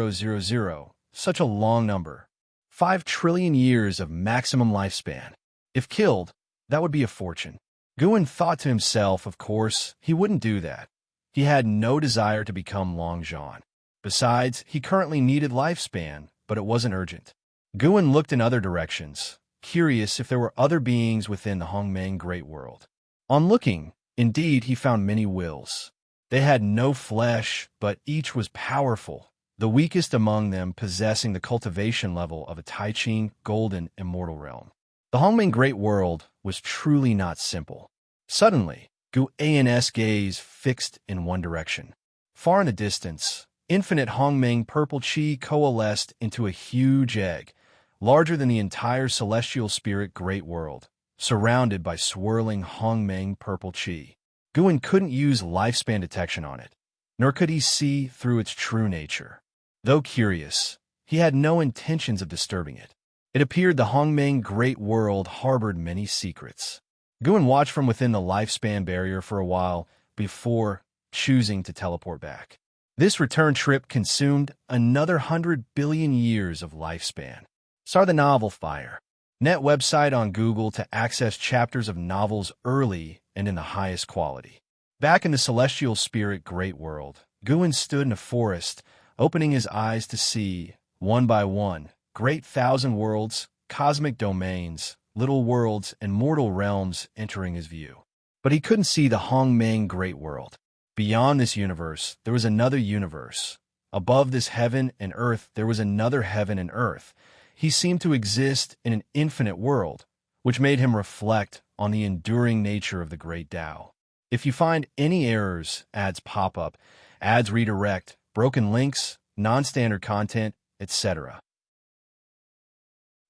Speaker 1: 000, 000, such a long number. 5 trillion years of maximum lifespan. If killed, that would be a fortune. Guan thought to himself, of course, he wouldn't do that. He had no desire to become Long Zhan. Besides, he currently needed lifespan, but it wasn't urgent. Guan looked in other directions, curious if there were other beings within the Hongmeng Great World. On looking, indeed, he found many wills. They had no flesh, but each was powerful, the weakest among them possessing the cultivation level of a Taiqing Golden Immortal Realm. The Hongmeng Great World was truly not simple. Suddenly, Guan's gaze fixed in one direction. Far in the distance, infinite Hongmeng purple qi coalesced into a huge egg, larger than the entire celestial spirit great world, surrounded by swirling Hongmeng purple qi. Guan couldn't use lifespan detection on it, nor could he see through its true nature. Though curious, he had no intentions of disturbing it. It appeared the Hongmeng Great World harbored many secrets. Guan watched from within the lifespan barrier for a while before choosing to teleport back. This return trip consumed another 100 billion years of lifespan. Saw the novel Fire. Net website on Google to access chapters of novels early and in the highest quality. Back in the celestial spirit great world, Guan stood in a forest, opening his eyes to see, one by one, great thousand worlds, cosmic domains, little worlds, and mortal realms entering his view. But he couldn't see the Hongmeng Great World. Beyond this universe, there was another universe. Above this heaven and earth, there was another heaven and earth. He seemed to exist in an infinite world, which made him reflect on the enduring nature of the great Tao. If you find any errors, ads pop up, ads redirect, broken links, non-standard content, etc.,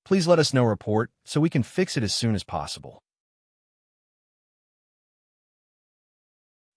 Speaker 1: please let us know report so we can fix it as soon as possible.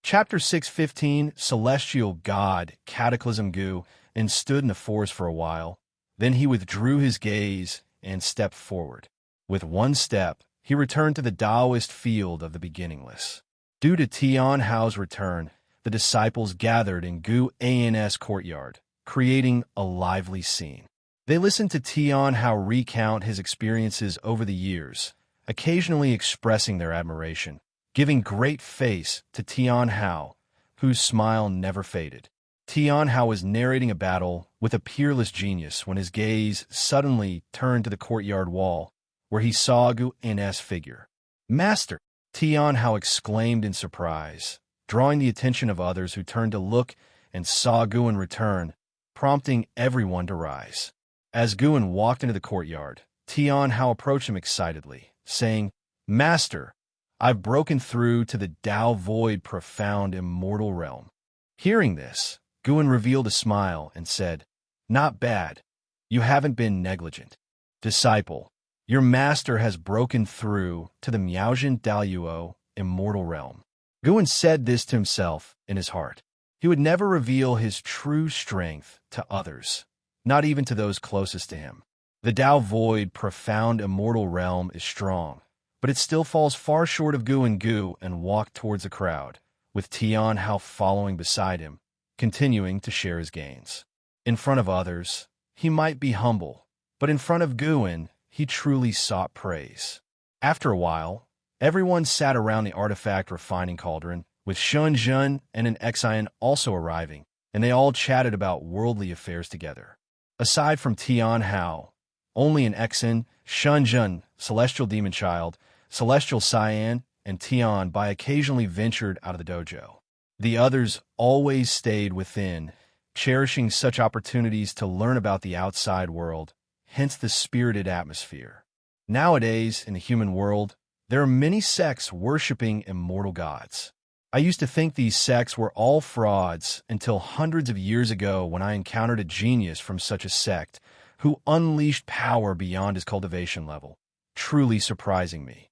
Speaker 1: Chapter 6:15, Celestial God, Cataclysm Gu, and stood in the forest for a while. Then he withdrew his gaze and stepped forward. With one step, he returned to the Taoist field of the beginningless. Due to Tian Hao's return, the disciples gathered in Gu An's courtyard, creating a lively scene. They listened to Tian Hao recount his experiences over the years, occasionally expressing their admiration, giving great face to Tian Hao, whose smile never faded. Tian Hao was narrating a battle with a peerless genius when his gaze suddenly turned to the courtyard wall, where he saw Gu An's figure. "Master!" Tian Hao exclaimed in surprise, drawing the attention of others who turned to look and saw Guan return, prompting everyone to rise. As Guan walked into the courtyard, Tian Hao approached him excitedly, saying, "Master, I've broken through to the Tao Void profound immortal realm." Hearing this, Guan revealed a smile and said, "Not bad. You haven't been negligent. Disciple, your master has broken through to the Miaozhen Daoyuo immortal realm." Guan said this to himself in his heart. He would never reveal his true strength to others, not even to those closest to him. The Tao Void profound immortal realm is strong, but it still falls far short of Gu and walked towards the crowd, with Tian Hao following beside him, continuing to share his gains. In front of others, he might be humble, but in front of Guan, he truly sought praise. After a while, everyone sat around the artifact refining cauldron, with Xianxia and an Xian also arriving, and they all chatted about worldly affairs together. Aside from Tian Hao, only an Xian, Xianxia, Celestial Demon Child, Celestial Cyan, and Tian Bai occasionally ventured out of the dojo. The others always stayed within, cherishing such opportunities to learn about the outside world, hence the spirited atmosphere. Nowadays, in the human world, there are many sects worshipping immortal gods. I used to think these sects were all frauds until hundreds of years ago when I encountered a genius from such a sect who unleashed power beyond his cultivation level, truly surprising me.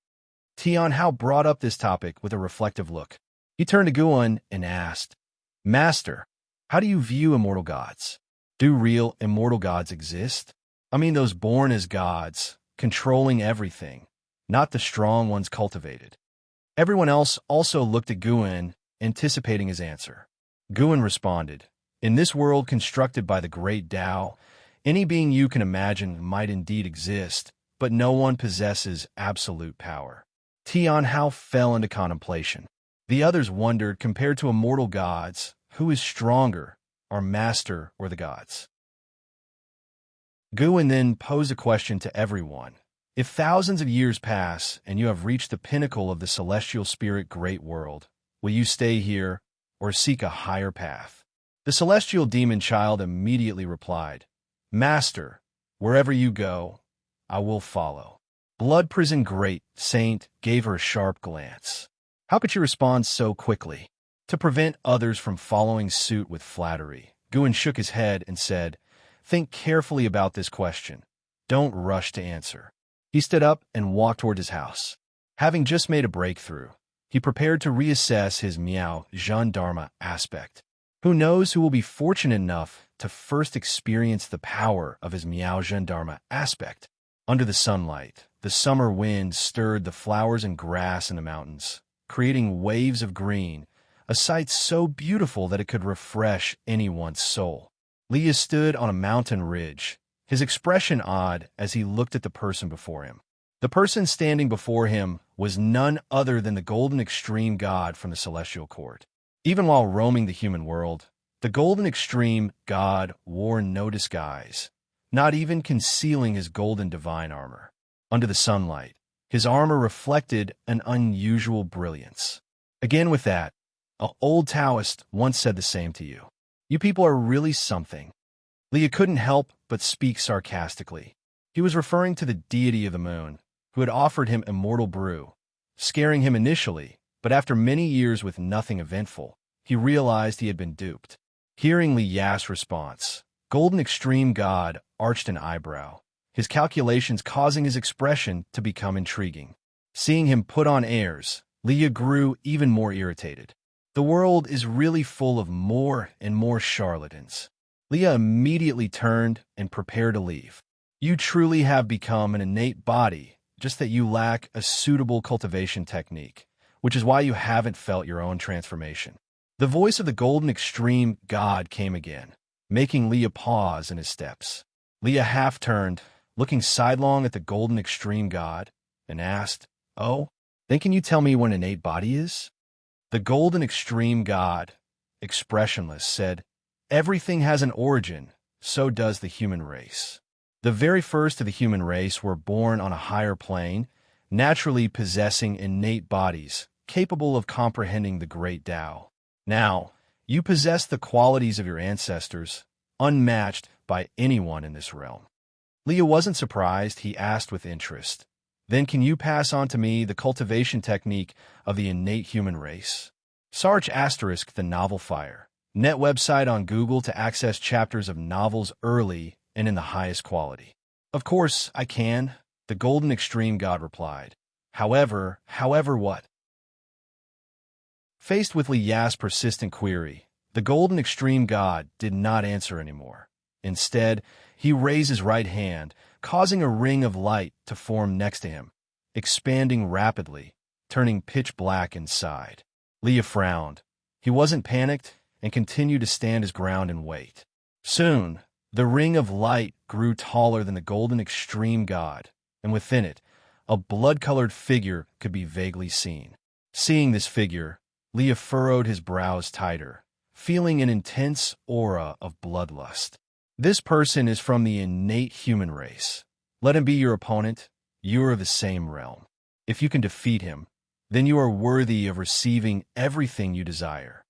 Speaker 1: Tian Hao brought up this topic with a reflective look. He turned to Guan and asked, "Master, how do you view immortal gods? Do real immortal gods exist? I mean those born as gods, controlling everything, not the strong ones cultivated." Everyone else also looked at Guan, anticipating his answer. Guan responded, "In this world constructed by the great Tao, any being you can imagine might indeed exist, but no one possesses absolute power." Tian Hao fell into contemplation. The others wondered, compared to immortal gods, who is stronger, our master or the gods? Guan then posed a question to everyone. If thousands of years pass and you have reached the pinnacle of the celestial spirit great world, will you stay here or seek a higher path? The celestial demon child immediately replied, "Master, wherever you go, I will follow." Blood Prison Great Saint gave her a sharp glance. How could she respond so quickly? To prevent others from following suit with flattery, Guan shook his head and said, "Think carefully about this question. Don't rush to answer." He stood up and walked toward his house. Having just made a breakthrough, he prepared to reassess his Miao Zhen Dharma aspect. Who knows who will be fortunate enough to first experience the power of his Miao Zhen Dharma aspect? Under the sunlight, the summer wind stirred the flowers and grass in the mountains, creating waves of green, a sight so beautiful that it could refresh anyone's soul. Leah stood on a mountain ridge, his expression odd as he looked at the person before him. The person standing before him was none other than the Golden Extreme God from the Celestial Court. Even while roaming the human world, the Golden Extreme God wore no disguise, not even concealing his golden divine armor. Under the sunlight, His armor reflected an unusual brilliance. Again with that, an old Taoist once said the same to you. You people are really something. Leah couldn't help but speak sarcastically. He was referring to the deity of the moon, who had offered him immortal brew, scaring him initially, but after many years with nothing eventful, he realized he had been duped. Hearing Li Ya's response, Golden Extreme God arched an eyebrow, his calculations causing his expression to become intriguing. Seeing him put on airs, Leah grew even more irritated. The world is really full of more and more charlatans. Leah immediately turned and prepared to leave. You truly have become an innate body, just that you lack a suitable cultivation technique, which is why you haven't felt your own transformation. The voice of the Golden Extreme God came again, making Leah pause in his steps. Leah half turned, looking sidelong at the Golden Extreme God, and asked, "Oh, then can you tell me what an innate body is?" The Golden Extreme God, expressionless, said, "Everything has an origin, so does the human race. The very first of the human race were born on a higher plane, naturally possessing innate bodies, capable of comprehending the great Tao. Now, you possess the qualities of your ancestors, unmatched by anyone in this realm." Leah wasn't surprised. He asked with interest, "Then can you pass on to me the cultivation technique of the innate human race?" Search * the novel Fire. Net website on Google to access chapters of novels early and in the highest quality. "Of course, I can," the Golden Extreme God replied. However what? Faced with Li Ya's persistent query, the Golden Extreme God did not answer anymore. Instead, he raised his right hand, causing a ring of light to form next to him, expanding rapidly, turning pitch black inside. Leah frowned. He wasn't panicked and continued to stand his ground and wait. Soon, the ring of light grew taller than the Golden Extreme God, and within it, a blood-colored figure could be vaguely seen. Seeing this figure, Leah furrowed his brows tighter, feeling an intense aura of bloodlust. This person is from the innate human race. Let him be your opponent. You are of the same realm. If you can defeat him, then you are worthy of receiving everything you desire.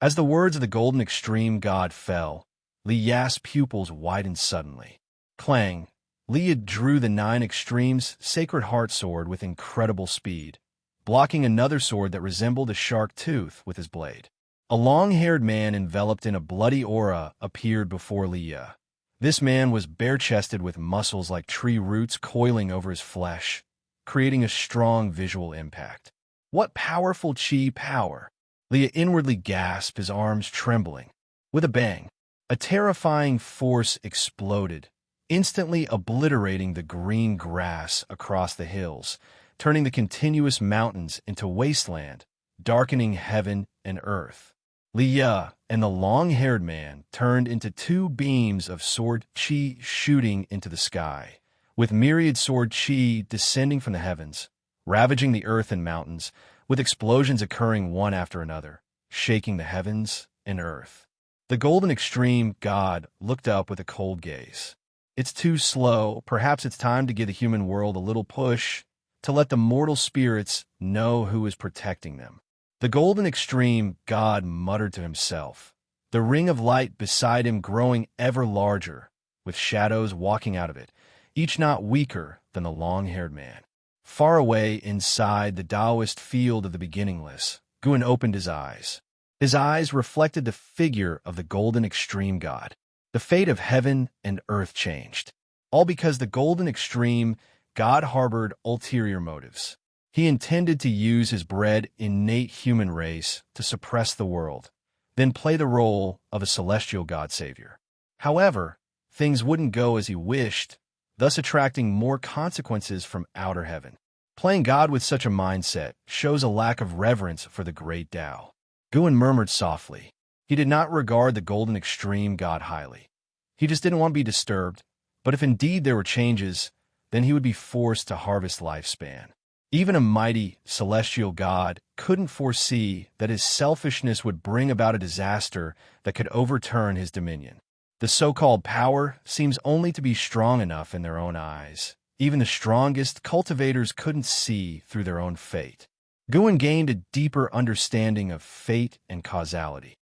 Speaker 1: As the words of the Golden Extreme God fell, Li Ya's pupils widened suddenly. Clang! Leah drew the 9 Extremes Sacred Heart Sword with incredible speed, blocking another sword that resembled a shark tooth with his blade. A long-haired man enveloped in a bloody aura appeared before Leah. This man was bare-chested with muscles like tree roots coiling over his flesh, creating a strong visual impact. What powerful chi power! Leah inwardly gasped, his arms trembling. With a bang, a terrifying force exploded, instantly obliterating the green grass across the hills, turning the continuous mountains into wasteland, darkening heaven and earth. Leah and the long-haired man turned into 2 beams of sword chi shooting into the sky, with myriad sword chi descending from the heavens, ravaging the earth and mountains, with explosions occurring one after another, shaking the heavens and earth. The Golden Extreme God looked up with a cold gaze. It's too slow. Perhaps it's time to give the human world a little push to let the mortal spirits know who is protecting them. The Golden Extreme God muttered to himself, the ring of light beside him growing ever larger, with shadows walking out of it, each not weaker than the long-haired man. Far away inside the Taoist field of the beginningless, Guan opened his eyes. His eyes reflected the figure of the Golden Extreme God. The fate of heaven and earth changed, all because the Golden Extreme God harbored ulterior motives. He intended to use his bred innate human race to suppress the world, then play the role of a celestial God-savior. However, things wouldn't go as he wished, thus attracting more consequences from outer heaven. Playing God with such a mindset shows a lack of reverence for the great Tao. Guan murmured softly. He did not regard the Golden Extreme God highly. He just didn't want to be disturbed, but if indeed there were changes, then he would be forced to harvest lifespan. Even a mighty celestial God couldn't foresee that his selfishness would bring about a disaster that could overturn his dominion. The so-called power seems only to be strong enough in their own eyes, even the strongest cultivators couldn't see through their own fate. Guan gained a deeper understanding of fate and causality.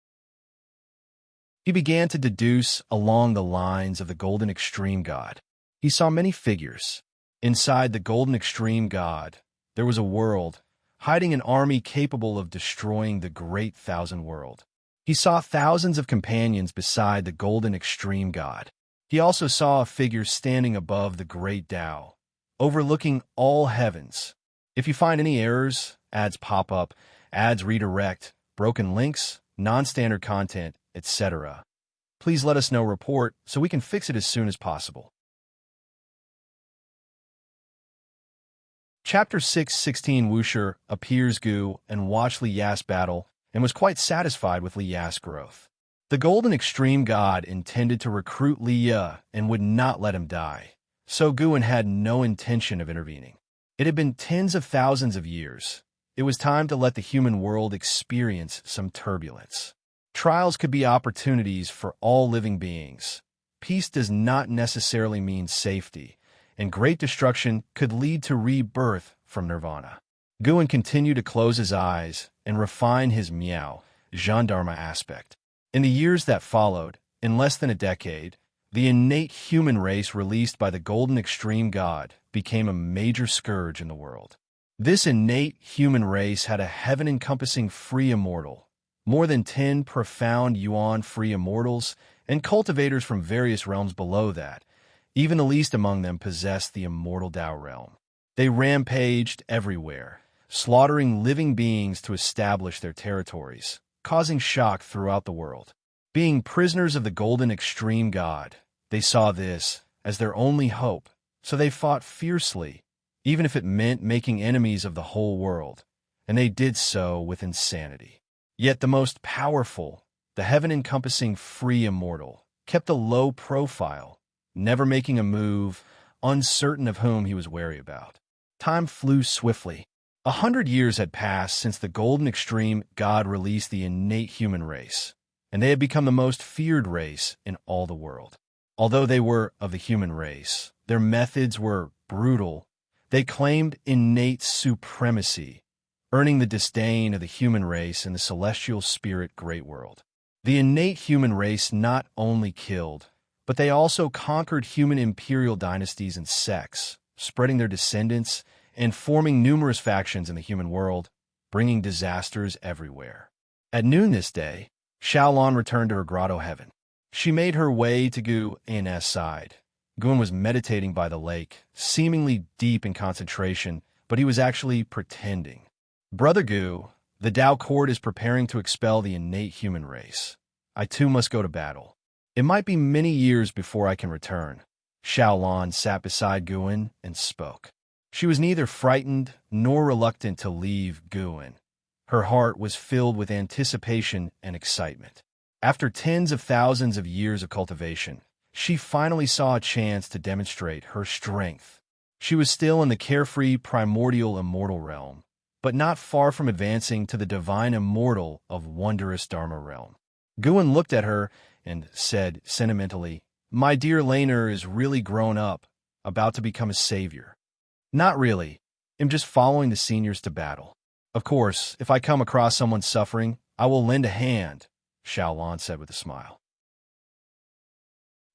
Speaker 1: He began to deduce along the lines of the Golden Extreme God. He saw many figures. Inside the Golden Extreme God, there was a world, hiding an army capable of destroying the Great Thousand World. He saw thousands of companions beside the Golden Extreme God. He also saw a figure standing above the Great Tao, overlooking all heavens. If you find any errors, ads pop up, ads redirect, broken links, non-standard content, etc., please let us know. Report so we can fix it as soon as possible. Chapter 6:16 Wuxia appears Gu and watched Li Ya's battle and was quite satisfied with Li Ya's growth. The Golden Extreme God intended to recruit Li Ya and would not let him die, so Guan had no intention of intervening. It had been tens of thousands of years. It was time to let the human world experience some turbulence. Trials could be opportunities for all living beings. Peace does not necessarily mean safety, and great destruction could lead to rebirth from nirvana. Guan continued to close his eyes and refine his miao, gendarme aspect. In the years that followed, in less than a decade, the innate human race released by the Golden Extreme God became a major scourge in the world. This innate human race had a heaven-encompassing free immortal, more than 10 profound yuan-free immortals, and cultivators from various realms below that. Even the least among them possessed the immortal Tao realm. They rampaged everywhere, slaughtering living beings to establish their territories, causing shock throughout the world. Being prisoners of the Golden Extreme God, they saw this as their only hope, so they fought fiercely, even if it meant making enemies of the whole world, and they did so with insanity. Yet the most powerful, the heaven-encompassing free immortal, kept a low profile, never making a move, uncertain of whom he was wary about. Time flew swiftly. 100 years had passed since the Golden Extreme God released the innate human race, and they had become the most feared race in all the world. Although they were of the human race, their methods were brutal. They claimed innate supremacy, earning the disdain of the human race in the celestial spirit great world. The innate human race not only killed, but they also conquered human imperial dynasties and sects, spreading their descendants and forming numerous factions in the human world, bringing disasters everywhere. At noon this day, Xiaolan returned to her grotto heaven. She made her way to Guan's side. Guan was meditating by the lake, seemingly deep in concentration, but he was actually pretending. Brother Gu, the Tao court is preparing to expel the innate human race. I too must go to battle. It might be many years before I can return. Xiaolan sat beside Guan and spoke. She was neither frightened nor reluctant to leave Guan. Her heart was filled with anticipation and excitement. After tens of thousands of years of cultivation, she finally saw a chance to demonstrate her strength. She was still in the carefree primordial immortal realm, but not far from advancing to the divine immortal of wondrous Dharma realm. Guan looked at her and said sentimentally, "My dear Laner is really grown up, about to become a savior." "Not really. I'm just following the seniors to battle. Of course, if I come across someone suffering, I will lend a hand," Xiaolan said with a smile.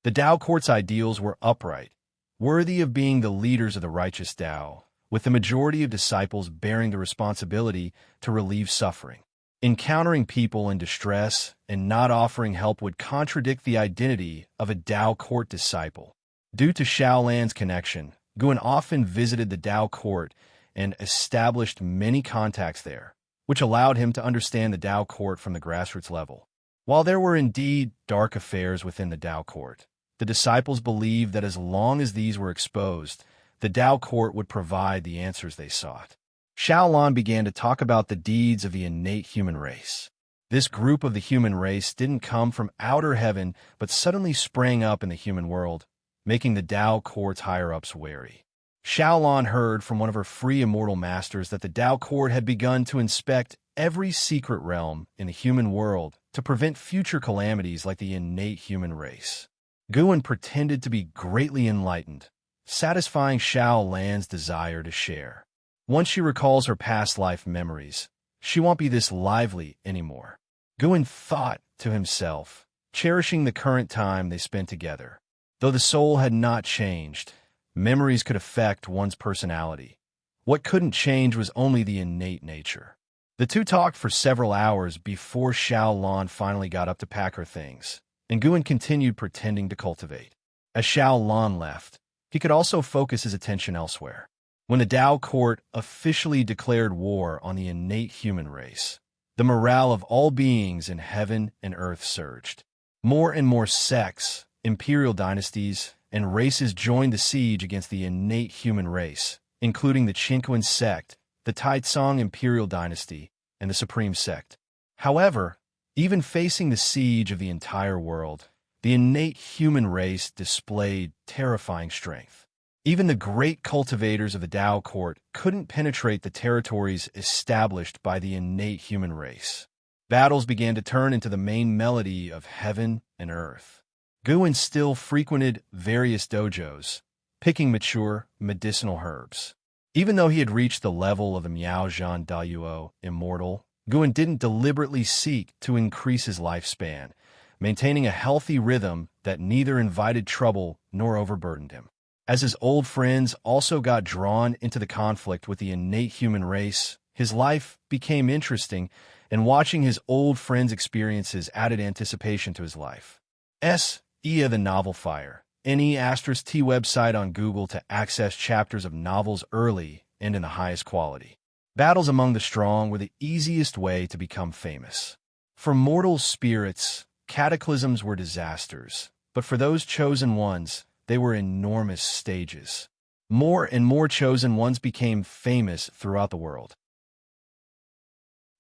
Speaker 1: The Tao court's ideals were upright, worthy of being the leaders of the righteous Tao, with the majority of disciples bearing the responsibility to relieve suffering. Encountering people in distress and not offering help would contradict the identity of a Tao court disciple. Due to Xiaolan's connection, Guan often visited the Tao court and established many contacts there, which allowed him to understand the Tao court from the grassroots level. While there were indeed dark affairs within the Tao court, the disciples believed that as long as these were exposed, the Tao court would provide the answers they sought. Xiaolan began to talk about the deeds of the innate human race. This group of the human race didn't come from outer heaven, but suddenly sprang up in the human world, making the Tao court's higher-ups wary. Xiaolan heard from one of her free immortal masters that the Tao court had begun to inspect every secret realm in the human world to prevent future calamities like the innate human race. Guan pretended to be greatly enlightened, satisfying Xiao Lan's desire to share. Once she recalls her past life memories, she won't be this lively anymore. Guan thought to himself, cherishing the current time they spent together. Though the soul had not changed, memories could affect one's personality. What couldn't change was only the innate nature. The two talked for several hours before Xiao Lan finally got up to pack her things, and Guan continued pretending to cultivate. As Xiao Lan left, he could also focus his attention elsewhere. When the Tao court officially declared war on the innate human race, the morale of all beings in heaven and earth surged. More and more sects, imperial dynasties, and races joined the siege against the innate human race, including the Qinquan sect, the Taizong imperial dynasty, and the Supreme sect. However, even facing the siege of the entire world, the innate human race displayed terrifying strength. Even the great cultivators of the Tao court couldn't penetrate the territories established by the innate human race. Battles began to turn into the main melody of heaven and earth. Guan still frequented various dojos, picking mature medicinal herbs. Even though he had reached the level of the Miaozhan Dayuo immortal, Guan didn't deliberately seek to increase his lifespan, maintaining a healthy rhythm that neither invited trouble nor overburdened him. As his old friends also got drawn into the conflict with the innate human race, his life became interesting, and watching his old friends' experiences added anticipation to his life. Ia the Novel Fire, NE*T website on Google to access chapters of novels early and in the highest quality. Battles among the strong were the easiest way to become famous. For mortal spirits, cataclysms were disasters, but for those chosen ones, they were enormous stages. More and more chosen ones became famous throughout the world.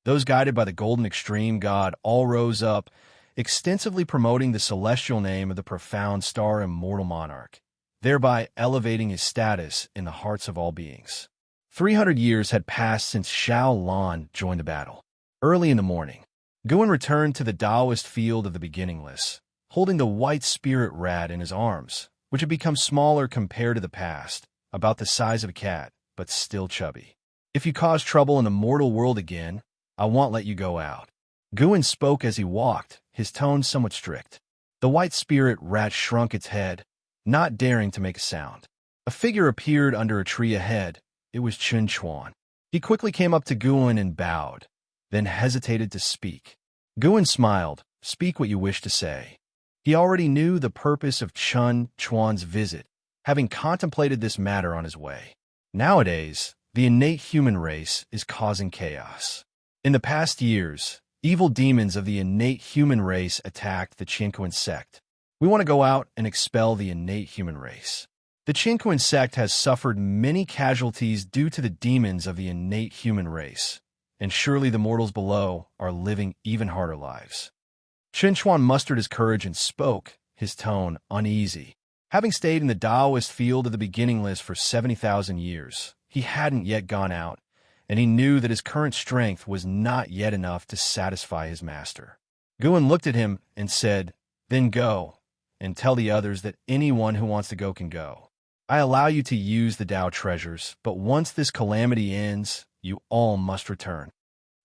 Speaker 1: Those guided by the golden extreme god all rose up, extensively promoting the celestial name of the profound star immortal monarch, thereby elevating his status in the hearts of all beings. 300 years had passed since Xiao Lan joined the battle. Early in the morning, Guan returned to the Taoist field of the beginningless, holding the white spirit rat in his arms, which had become smaller compared to the past, about the size of a cat, but still chubby. If you cause trouble in the mortal world again, I won't let you go out. Guan spoke as he walked, his tone somewhat strict. The white spirit rat shrunk its head, not daring to make a sound. A figure appeared under a tree ahead. It was Qianxia. He quickly came up to Guan and bowed, then hesitated to speak. Guan smiled. Speak what you wish to say. He already knew the purpose of Qianxia's visit, having contemplated this matter on his way. Nowadays, the innate human race is causing chaos. In the past years, evil demons of the innate human race attacked the Qinquan sect. We want to go out and expel the innate human race. The Qinquan sect has suffered many casualties due to the demons of the innate human race, and surely the mortals below are living even harder lives. Qianxia mustered his courage and spoke, his tone uneasy. Having stayed in the Taoist field of the beginningless for 70,000 years, he hadn't yet gone out, and he knew that his current strength was not yet enough to satisfy his master. Guan looked at him and said, "Then go, and tell the others that anyone who wants to go can go. I allow you to use the Tao treasures, but once this calamity ends, you all must return."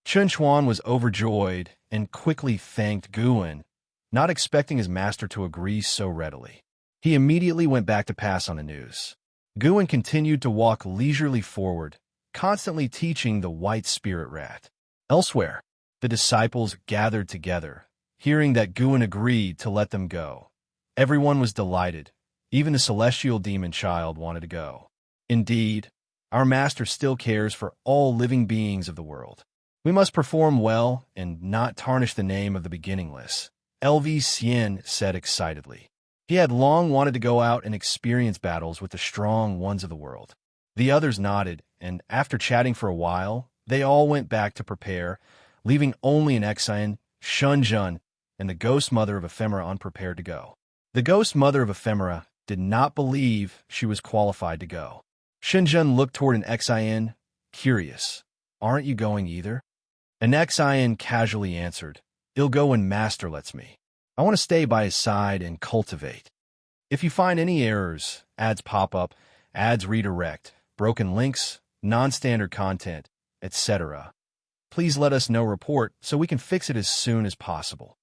Speaker 1: Qianxia was overjoyed and quickly thanked Guan, not expecting his master to agree so readily. He immediately went back to pass on the news. Guan continued to walk leisurely forward, constantly teaching the white spirit rat. Elsewhere, the disciples gathered together, hearing that Guan agreed to let them go. Everyone was delighted. Even the celestial demon child wanted to go. Indeed, our master still cares for all living beings of the world. We must perform well and not tarnish the name of the beginningless, LV Xian said excitedly. He had long wanted to go out and experience battles with the strong ones of the world. The others nodded, and after chatting for a while, they all went back to prepare, leaving only an Xian, Shenzhen, and the ghost mother of Ephemera unprepared to go. The ghost mother of Ephemera did not believe she was qualified to go. Shenzhen looked toward an Xian, curious. "Aren't you going either?" An Xian casually answered, "He'll go when Master lets me. I want to stay by his side and cultivate. If you find any errors," ads pop up, ads redirect, broken links, non-standard content, etc. Please let us know report so we can fix it as soon as possible.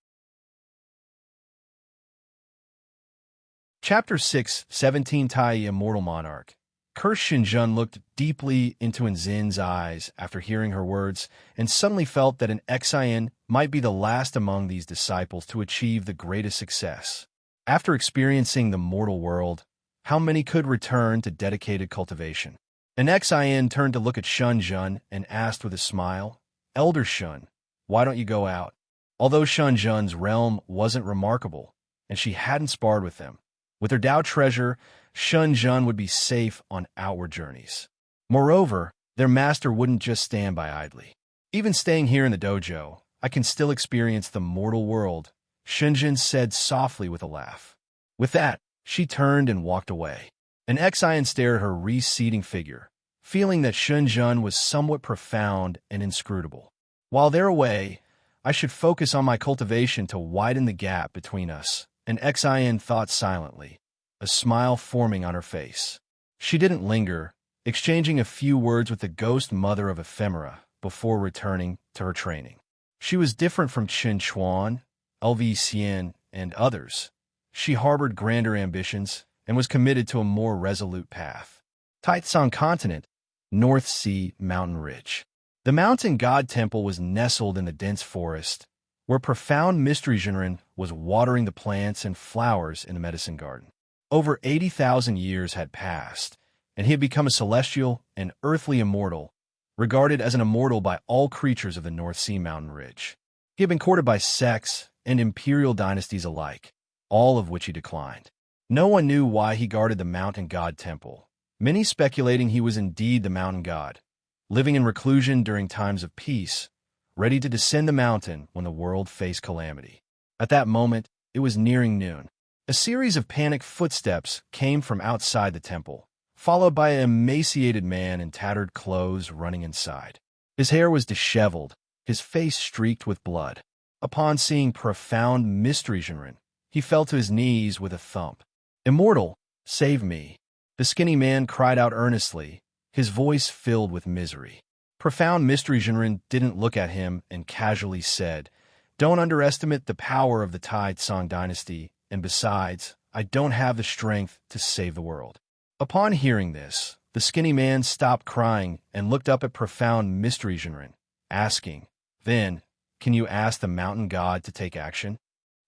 Speaker 1: Chapter 6, 17 Tai Immortal Monarch. Cursed Xinjun looked deeply into Nzin's eyes after hearing her words and suddenly felt that an Xian might be the last among these disciples to achieve the greatest success. After experiencing the mortal world, how many could return to dedicated cultivation? An Xian turned to look at Xinjun and asked with a smile, "Elder Xun, why don't you go out?" Although Xinjun's realm wasn't remarkable, and she hadn't sparred with them, with her Dao treasure, Xinjun would be safe on outward journeys. Moreover, their master wouldn't just stand by idly. Even staying here in the dojo, I can still experience the mortal world, Xinjun said softly with a laugh. With that, she turned and walked away. An Xian stared at her receding figure, feeling that Xinjun was somewhat profound and inscrutable. While they're away, I should focus on my cultivation to widen the gap between us, an Xian thought silently, a smile forming on her face. She didn't linger, exchanging a few words with the ghost mother of ephemera before returning to her training. She was different from Qin Chuan, LV Xian, and others. She harbored grander ambitions and was committed to a more resolute path. Taitsong Continent, North Sea Mountain Ridge. The mountain god temple was nestled in the dense forest, where profound mystery Zhenren was watering the plants and flowers in the medicine garden. Over 80,000 years had passed, and he had become a celestial and earthly immortal, regarded as an immortal by all creatures of the North Sea Mountain Ridge. He had been courted by sects and imperial dynasties alike, all of which he declined. No one knew why he guarded the mountain god temple, many speculating he was indeed the mountain god, living in reclusion during times of peace, ready to descend the mountain when the world faced calamity. At that moment, it was nearing noon. A series of panicked footsteps came from outside the temple, followed by an emaciated man in tattered clothes running inside. His hair was disheveled, his face streaked with blood. Upon seeing profound mystery Zhenren, he fell to his knees with a thump. "Immortal, save me!" The skinny man cried out earnestly, his voice filled with misery. Profound mystery Zhenren didn't look at him and casually said, "Don't underestimate the power of the Tai Tsong dynasty, and besides, I don't have the strength to save the world." Upon hearing this, the skinny man stopped crying and looked up at profound mystery Zhenren, asking, "Then, can you ask the mountain god to take action?"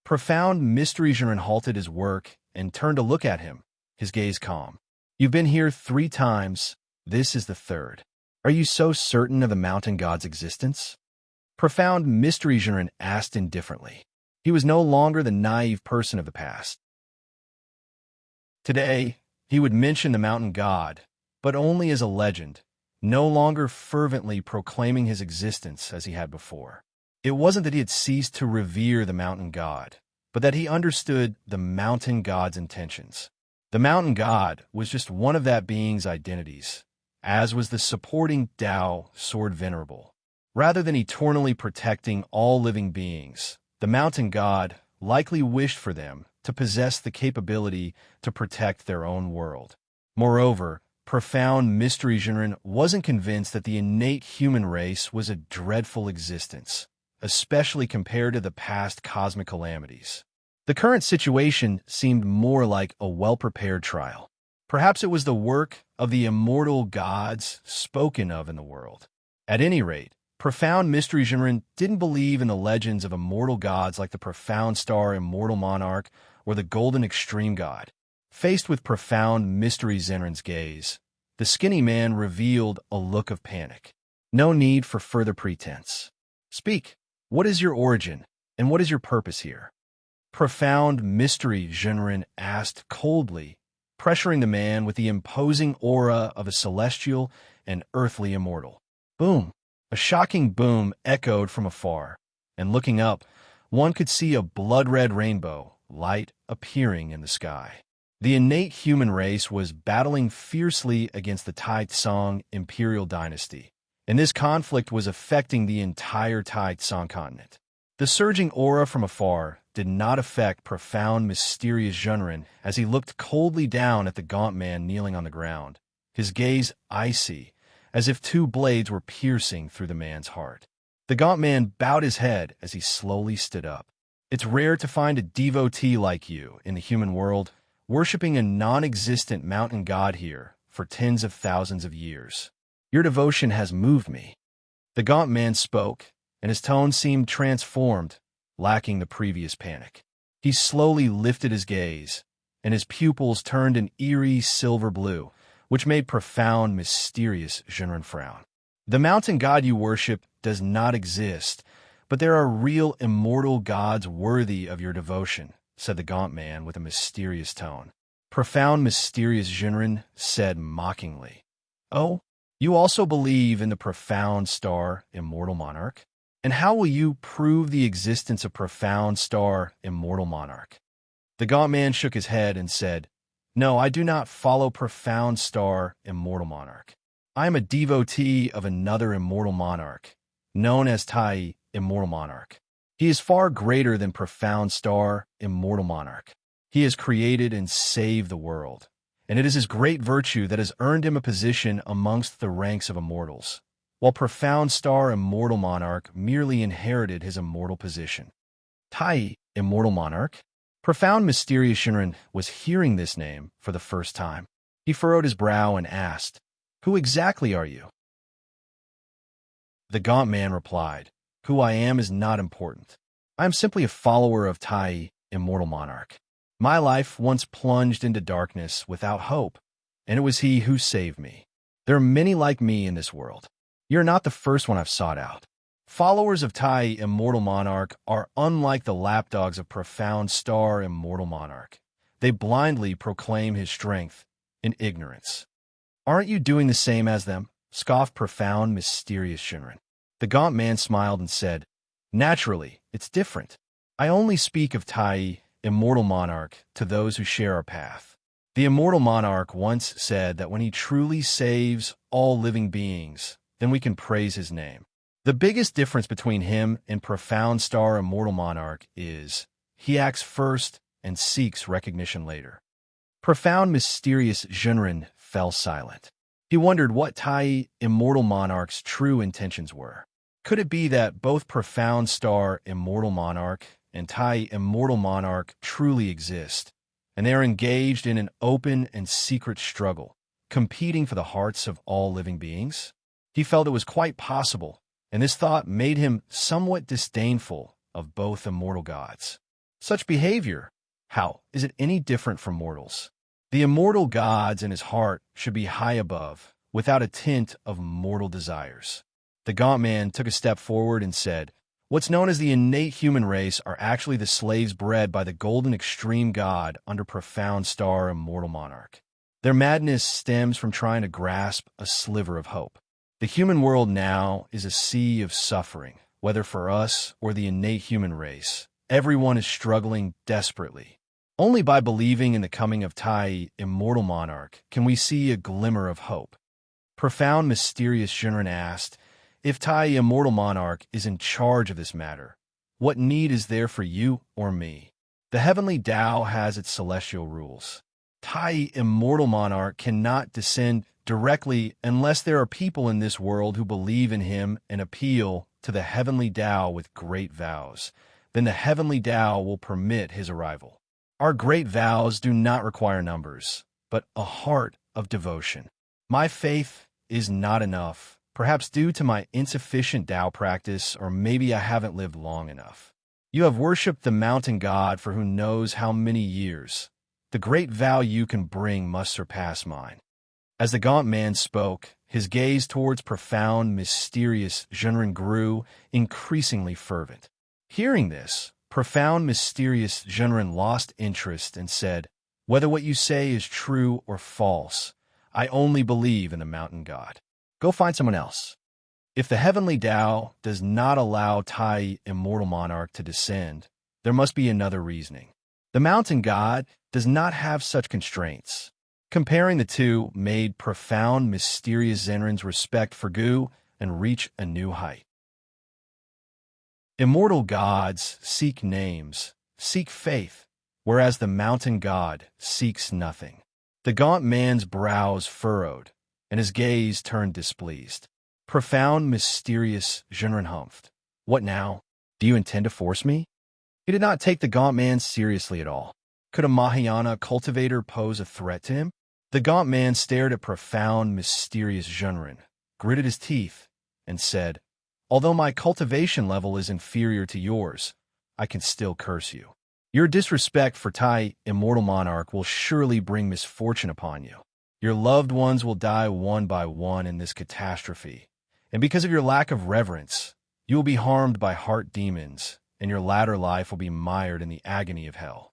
Speaker 1: Profound mystery Zhenren halted his work and turned to look at him, his gaze calm. "You've been here 3 times, this is the 3rd. Are you so certain of the mountain god's existence?" Profound mystery Zhenren asked indifferently. He was no longer the naive person of the past. Today, he would mention the mountain god, but only as a legend, no longer fervently proclaiming his existence as he had before. It wasn't that he had ceased to revere the mountain god, but that he understood the mountain god's intentions. The mountain god was just one of that being's identities, as was the supporting Tao sword venerable. Rather than eternally protecting all living beings, the mountain god likely wished for them to possess the capability to protect their own world. Moreover, profound mystery Zhenren wasn't convinced that the innate human race was a dreadful existence, especially compared to the past cosmic calamities. The current situation seemed more like a well-prepared trial. Perhaps it was the work of the immortal gods spoken of in the world. At any rate, profound mystery Zhenren didn't believe in the legends of immortal gods like the profound star immortal monarch or the golden extreme god. Faced with profound mystery Zhenren's gaze, the skinny man revealed a look of panic. "No need for further pretense. Speak, what is your origin, and what is your purpose here?" Profound mystery Zhenren asked coldly, pressuring the man with the imposing aura of a celestial and earthly immortal. Boom! A shocking boom echoed from afar, and looking up, one could see a blood-red rainbow light appearing in the sky. The innate human race was battling fiercely against the Tai Tsong imperial dynasty, and this conflict was affecting the entire Tai Tsong continent. The surging aura from afar did not affect profound, mysterious Zhenren as he looked coldly down at the gaunt man kneeling on the ground, his gaze icy, as if two blades were piercing through the man's heart. The gaunt man bowed his head as he slowly stood up. It's rare to find a devotee like you in the human world, worshipping a non-existent mountain god here for tens of thousands of years. Your devotion has moved me. The gaunt man spoke, and his tone seemed transformed, lacking the previous panic. He slowly lifted his gaze, and his pupils turned an eerie silver blue, which made profound, mysterious Zhenren frown. The mountain god you worship does not exist, but there are real immortal gods worthy of your devotion, said the gaunt man with a mysterious tone. Profound, mysterious Zhenren said mockingly, "Oh, you also believe in the profound star, immortal monarch? And how will you prove the existence of profound star, immortal monarch?" The gaunt man shook his head and said, "No, I do not follow profound star, immortal monarch. I am a devotee of another immortal monarch, known as Tai, immortal monarch. He is far greater than profound star, immortal monarch. He has created and saved the world, and it is his great virtue that has earned him a position amongst the ranks of immortals, while profound star, immortal monarch merely inherited his immortal position." Tai, immortal monarch? Profound, mysterious Zhenren was hearing this name for the first time. He furrowed his brow and asked, "Who exactly are you?" The gaunt man replied, "Who I am is not important. I am simply a follower of Tai, immortal monarch. My life once plunged into darkness without hope, and it was he who saved me. There are many like me in this world. You're not the first one I've sought out. Followers of Tai, immortal monarch, are unlike the lapdogs of profound star, immortal monarch. They blindly proclaim his strength in ignorance." "Aren't you doing the same as them?" scoffed profound, mysterious Zhenren. The gaunt man smiled and said, "Naturally, it's different. I only speak of Tai, immortal monarch, to those who share our path. The immortal monarch once said that when he truly saves all living beings, then we can praise his name. The biggest difference between him and profound star, immortal monarch is he acts first and seeks recognition later." Profound, mysterious Zhenren fell silent. He wondered what Tai, immortal monarch's true intentions were. Could it be that both profound star, immortal monarch, and Tai, immortal monarch truly exist, and they are engaged in an open and secret struggle, competing for the hearts of all living beings? He felt it was quite possible, and this thought made him somewhat disdainful of both immortal gods. Such behavior, how is it any different from mortals? The immortal gods in his heart should be high above, without a tint of mortal desires. The gaunt man took a step forward and said, "What's known as the innate human race are actually the slaves bred by the golden extreme god under profound star, immortal monarch. Their madness stems from trying to grasp a sliver of hope. The human world now is a sea of suffering, whether for us or the innate human race. Everyone is struggling desperately. Only by believing in the coming of Tai, immortal monarch, can we see a glimmer of hope." Profound, mysterious Zhenren asked, "If Tai, immortal monarch, is in charge of this matter, what need is there for you or me? The heavenly Tao has its celestial rules. Tai, immortal monarch, cannot descend directly unless there are people in this world who believe in him and appeal to the heavenly Tao with great vows. Then the heavenly Tao will permit his arrival. Our great vows do not require numbers, but a heart of devotion. My faith is not enough, perhaps due to my insufficient Tao practice, or maybe I haven't lived long enough. You have worshipped the mountain god for who knows how many years. The great vow you can bring must surpass mine." As the gaunt man spoke, his gaze towards profound, mysterious Zhenren grew increasingly fervent. Hearing this, profound, mysterious Zhenren lost interest and said, "Whether what you say is true or false, I only believe in the mountain god. Go find someone else. If the heavenly Tao does not allow Tai, immortal monarch, to descend, there must be another reasoning. The mountain god does not have such constraints." Comparing the two made profound, mysterious Zhenren's respect for Gu and reach a new height. "Immortal gods seek names," seek faith, whereas the mountain god seeks nothing. The gaunt man's brows furrowed, and his gaze turned displeased. Profound, mysterious Zhenren humphed. What now? Do you intend to force me? He did not take the gaunt man seriously at all. Could a Mahayana cultivator pose a threat to him? The gaunt man stared at profound, mysterious Zhenren, gritted his teeth, and said, "Although my cultivation level is inferior to yours, I can still curse you. Your disrespect for Tai, immortal monarch, will surely bring misfortune upon you. Your loved ones will die one by one in this catastrophe, and because of your lack of reverence, you will be harmed by heart demons, and your latter life will be mired in the agony of hell."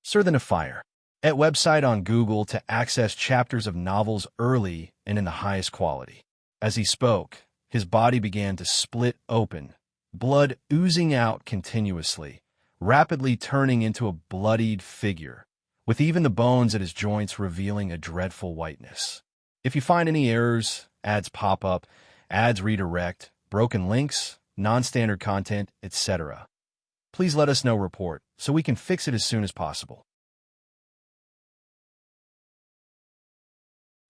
Speaker 1: Sir the Fire. At website on Google to access chapters of novels early and in the highest quality. As he spoke, his body began to split open, blood oozing out continuously, rapidly turning into a bloodied figure, with even the bones at his joints revealing a dreadful whiteness. If you find any errors, ads pop up, ads redirect, broken links, non-standard content, etc., please let us know. Report so we can fix it as soon as possible.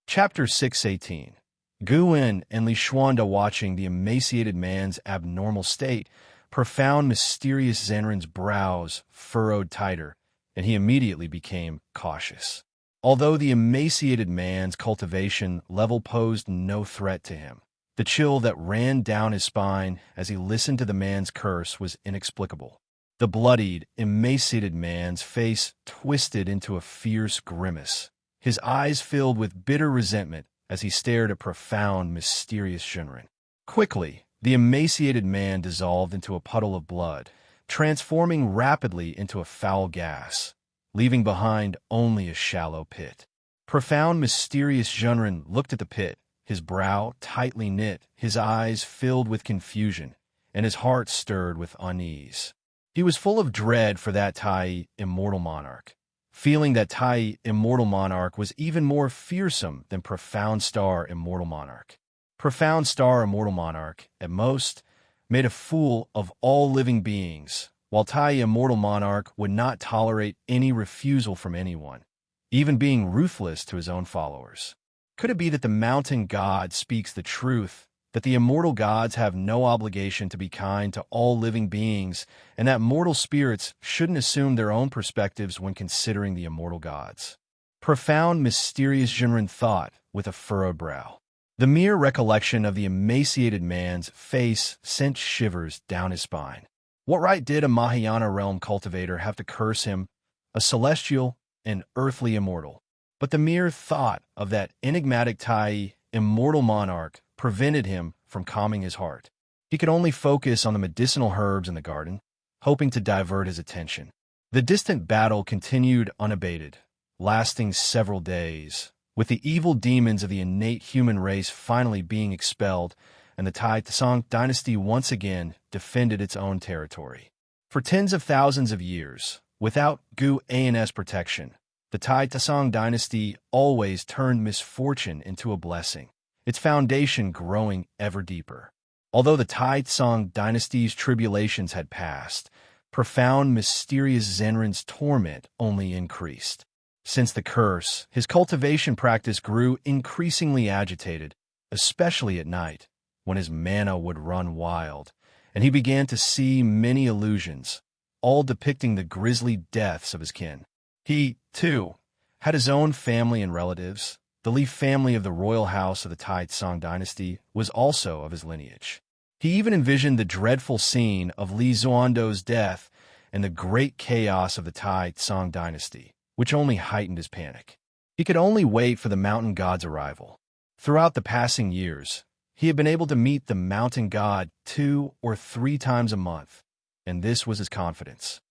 Speaker 1: Chapter 618. Gu Wen and Li Xuanda, watching the emaciated man's abnormal state, profound, mysterious Zhenren's brows furrowed tighter, and he immediately became cautious. Although the emaciated man's cultivation level posed no threat to him, the chill that ran down his spine as he listened to the man's curse was inexplicable. The bloodied, emaciated man's face twisted into a fierce grimace, his eyes filled with bitter resentment as he stared at profound, mysterious Zhenren. Quickly, the emaciated man dissolved into a puddle of blood, transforming rapidly into a foul gas, leaving behind only a shallow pit. Profound, mysterious Zhenren looked at the pit, his brow tightly knit, his eyes filled with confusion, and his heart stirred with unease. He was full of dread for that Tai, immortal monarch, feeling that Tai, immortal monarch, was even more fearsome than Profound Star, immortal monarch. Profound Star, immortal monarch, at most, made a fool of all living beings, while Tai, immortal monarch, would not tolerate any refusal from anyone, even being ruthless to his own followers. Could it be that the mountain god speaks the truth, that the immortal gods have no obligation to be kind to all living beings, and that mortal spirits shouldn't assume their own perspectives when considering the immortal gods? Profound, mysterious Zhenren thought with a furrowed brow. The mere recollection of the emaciated man's face sent shivers down his spine. What right did a Mahayana realm cultivator have to curse him, a celestial and earthly immortal? But the mere thought of that enigmatic Tai, immortal monarch, prevented him from calming his heart. He could only focus on the medicinal herbs in the garden, hoping to divert his attention. The distant battle continued unabated, lasting several days, with the evil demons of the innate human race finally being expelled, and the Tai Tsang dynasty once again defended its own territory. For tens of thousands of years, without Gu An's protection, the Tai Tsang dynasty always turned misfortune into a blessing, its foundation growing ever deeper. Although the Tai Tsang dynasty's tribulations had passed, profound, mysterious Zhenren's torment only increased. Since the curse, his cultivation practice grew increasingly agitated, especially at night, when his mana would run wild, and he began to see many illusions, all depicting the grisly deaths of his kin. He, too, had his own family and relatives. The Li family of the royal house of the Tai Tsang dynasty was also of his lineage. He even envisioned the dreadful scene of Li Xuando's death and the great chaos of the Tai Tsang dynasty, which only heightened his panic. He could only wait for the mountain god's arrival. Throughout the passing years, he had been able to meet the mountain god 2 or 3 times a month, and this was his confidence.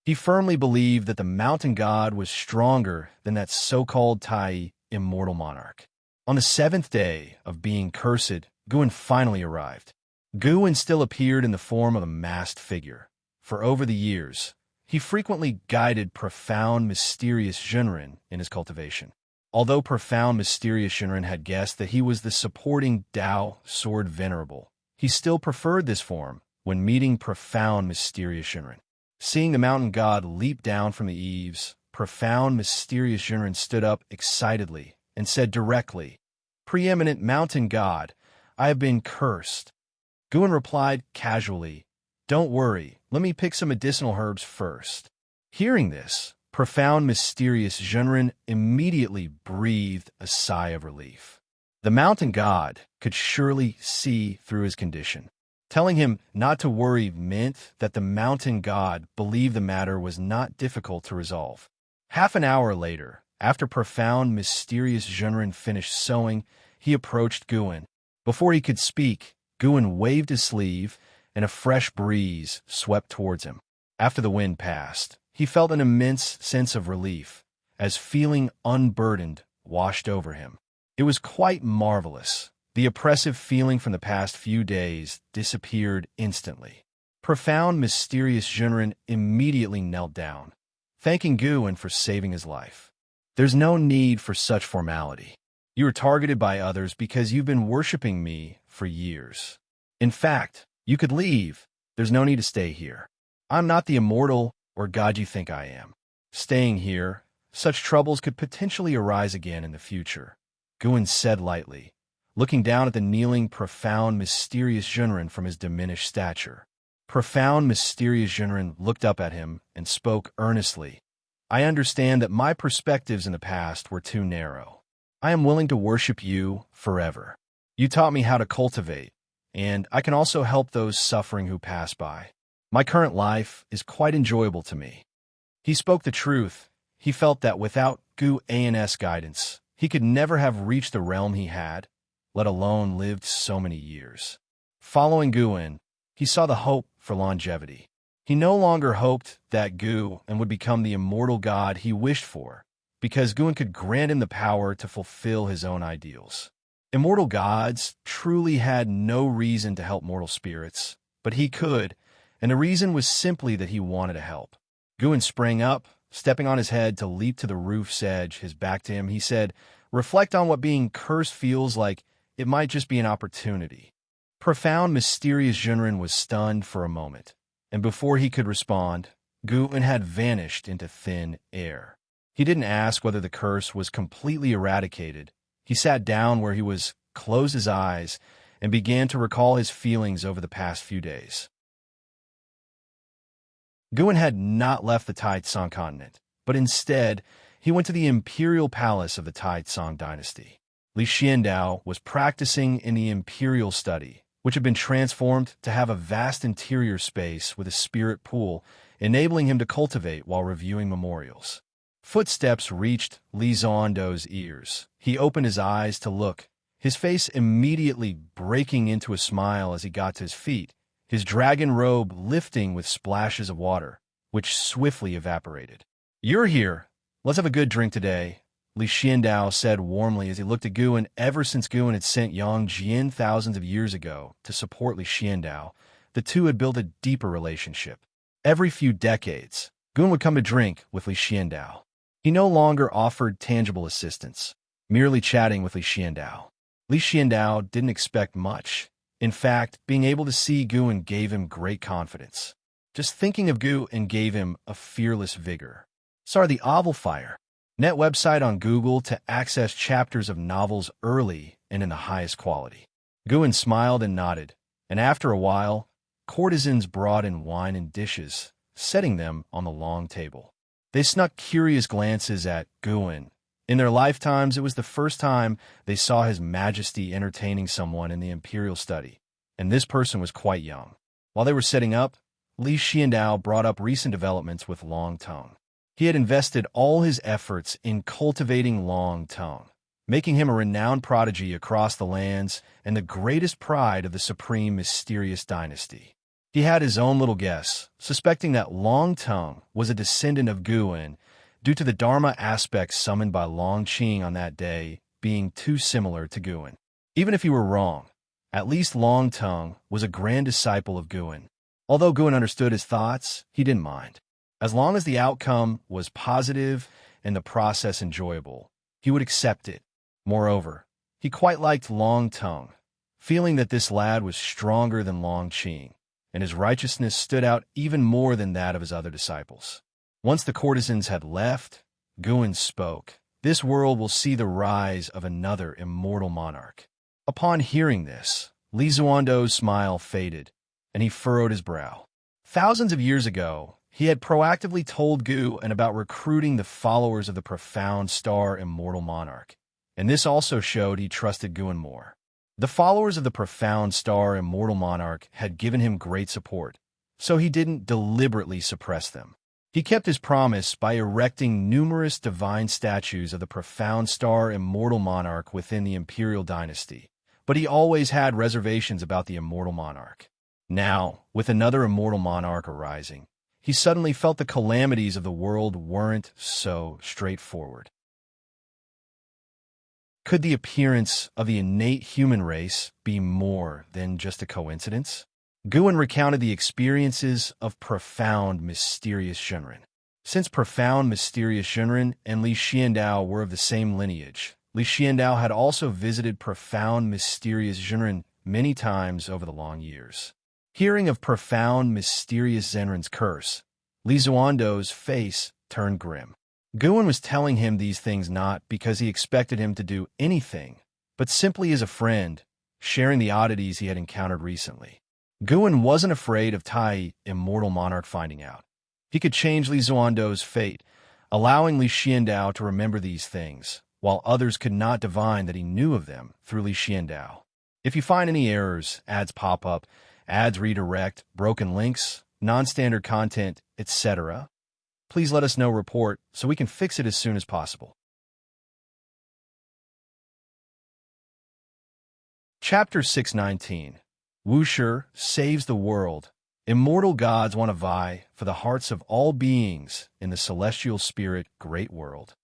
Speaker 1: He firmly believed that the mountain god was stronger than that so-called Tai, immortal monarch. On the 7th day of being cursed, Gu Wen finally arrived. Gu Wen still appeared in the form of a masked figure. For over the years, he frequently guided profound, mysterious Zhenren in his cultivation. Although profound, mysterious Zhenren had guessed that he was the supporting Dao sword venerable, he still preferred this form when meeting profound, mysterious Shinran. Seeing the mountain god leap down from the eaves, profound, mysterious Shinran stood up excitedly and said directly, "Preeminent mountain god, I have been cursed." Guan replied casually, "Don't worry, let me pick some medicinal herbs first." Hearing this, profound, mysterious Shinran immediately breathed a sigh of relief. The mountain god could surely see through his condition. Telling him not to worry meant that the mountain god believed the matter was not difficult to resolve. Half an hour later, after profound, mysterious Shinran finished sewing, he approached Guan. Before he could speak, Guan waved his sleeve, and a fresh breeze swept towards him. After the wind passed, he felt an immense sense of relief, as feeling unburdened washed over him. It was quite marvelous. The oppressive feeling from the past few days disappeared instantly. Profound, mysterious Shinran immediately knelt down, thanking Guan for saving his life. "There's no need for such formality. You are targeted by others because you've been worshipping me for years. In fact, you could leave. There's no need to stay here. I'm not the immortal or god you think I am. Staying here, such troubles could potentially arise again in the future," Guan said lightly, looking down at the kneeling, profound, mysterious Shinran from his diminished stature. Profound, mysterious Shinran looked up at him and spoke earnestly. "I understand that my perspectives in the past were too narrow. I am willing to worship you forever. You taught me how to cultivate, and I can also help those suffering who pass by. My current life is quite enjoyable to me." He spoke the truth. He felt that without Guan's guidance, he could never have reached the realm he had, let alone lived so many years. Following Guan, he saw the hope for longevity. He no longer hoped that Guan would become the immortal god he wished for, because Guan could grant him the power to fulfill his own ideals. Immortal gods truly had no reason to help mortal spirits, but he could, and the reason was simply that he wanted to help. Guan sprang up, stepping on his head to leap to the roof's edge, his back to him. He said, "Reflect on what being cursed feels like. It might just be an opportunity." Profound, mysterious Shinran was stunned for a moment, and before he could respond, Guan had vanished into thin air. He didn't ask whether the curse was completely eradicated. He sat down where he was, closed his eyes, and began to recall his feelings over the past few days. Guan had not left the Taitsong continent, but instead, he went to the imperial palace of the Taitsong dynasty. Li Xiandao was practicing in the imperial study, which had been transformed to have a vast interior space with a spirit pool, enabling him to cultivate while reviewing memorials. Footsteps reached Li Xiandao's ears. He opened his eyes to look, his face immediately breaking into a smile as he got to his feet, his dragon robe lifting with splashes of water, which swiftly evaporated. "You're here. Let's have a good drink today," Li Xiandao said warmly as he looked at Guan. Ever since Guan had sent Yang Jian thousands of years ago to support Li Xiandao, the two had built a deeper relationship. Every few decades, Guan would come to drink with Li Xiandao. He no longer offered tangible assistance, merely chatting with Li Xiandao. Li Xiandao didn't expect much. In fact, being able to see Guan gave him great confidence. Just thinking of Guan gave him a fearless vigor. Sorry, the Oval Fire. Net website on Google to access chapters of novels early and in the highest quality. Guan smiled and nodded, and after a while, courtesans brought in wine and dishes, setting them on the long table. They snuck curious glances at Guan. In their lifetimes, it was the first time they saw His Majesty entertaining someone in the imperial study, and this person was quite young. While they were setting up, Li Xiandao brought up recent developments with Long Tongue. He had invested all his efforts in cultivating Long Tongue, making him a renowned prodigy across the lands and the greatest pride of the supreme mysterious dynasty. He had his own little guess, suspecting that Long Tongue was a descendant of Guan due to the Dharma aspects summoned by Long Qing on that day being too similar to Guan. Even if he were wrong, at least Long Tongue was a grand disciple of Guan. Although Guan understood his thoughts, he didn't mind. As long as the outcome was positive and the process enjoyable, he would accept it. Moreover, he quite liked Long Tongue, feeling that this lad was stronger than Long Qing, and his righteousness stood out even more than that of his other disciples. Once the courtesans had left, Guan spoke. This world will see the rise of another immortal monarch. Upon hearing this, Li Zuando's smile faded, and he furrowed his brow. Thousands of years ago, he had proactively told Guan about recruiting the followers of the profound star immortal monarch, and this also showed he trusted Guan more. The followers of the profound star immortal monarch had given him great support, so he didn't deliberately suppress them. He kept his promise by erecting numerous divine statues of the profound star immortal monarch within the imperial dynasty, but he always had reservations about the immortal monarch. Now, with another immortal monarch arising, he suddenly felt the calamities of the world weren't so straightforward. Could the appearance of the innate human race be more than just a coincidence? Guan recounted the experiences of profound, mysterious Shenren. Since profound, mysterious Shenren and Li Xiandao were of the same lineage, Li Xiandao had also visited profound, mysterious Shenren many times over the long years. Hearing of profound, mysterious Zenren's curse, Li Zuando's face turned grim. Guan was telling him these things not because he expected him to do anything, but simply as a friend, sharing the oddities he had encountered recently. Guan wasn't afraid of Tai, immortal monarch, finding out. He could change Li Zuando's fate, allowing Li Xiandao to remember these things, while others could not divine that he knew of them through Li Xiandao. If you find any errors, ads pop up, ads redirect, broken links, non-standard content, etc., please let us know. Report so we can fix it as soon as possible. Chapter 619. Wuxia saves the world. Immortal gods want to vie for the hearts of all beings in the celestial spirit great world.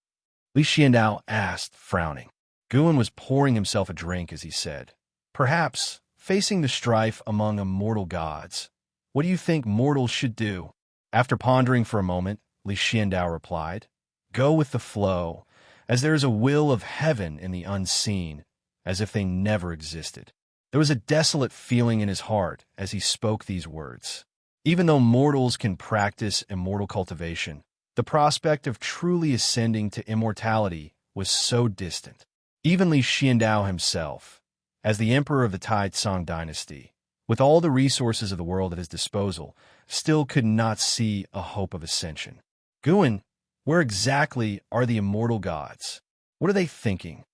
Speaker 1: Li Xiandao asked, frowning. Guan was pouring himself a drink as he said, perhaps, facing the strife among immortal gods, what do you think mortals should do? After pondering for a moment, Li Xiandao replied, go with the flow, as there is a will of heaven in the unseen, as if they never existed. There was a desolate feeling in his heart as he spoke these words. Even though mortals can practice immortal cultivation, the prospect of truly ascending to immortality was so distant. Even Li Xiandao himself, as the emperor of the Tai Tsang dynasty, with all the resources of the world at his disposal, still could not see a hope of ascension. Guan, where exactly are the immortal gods? What are they thinking?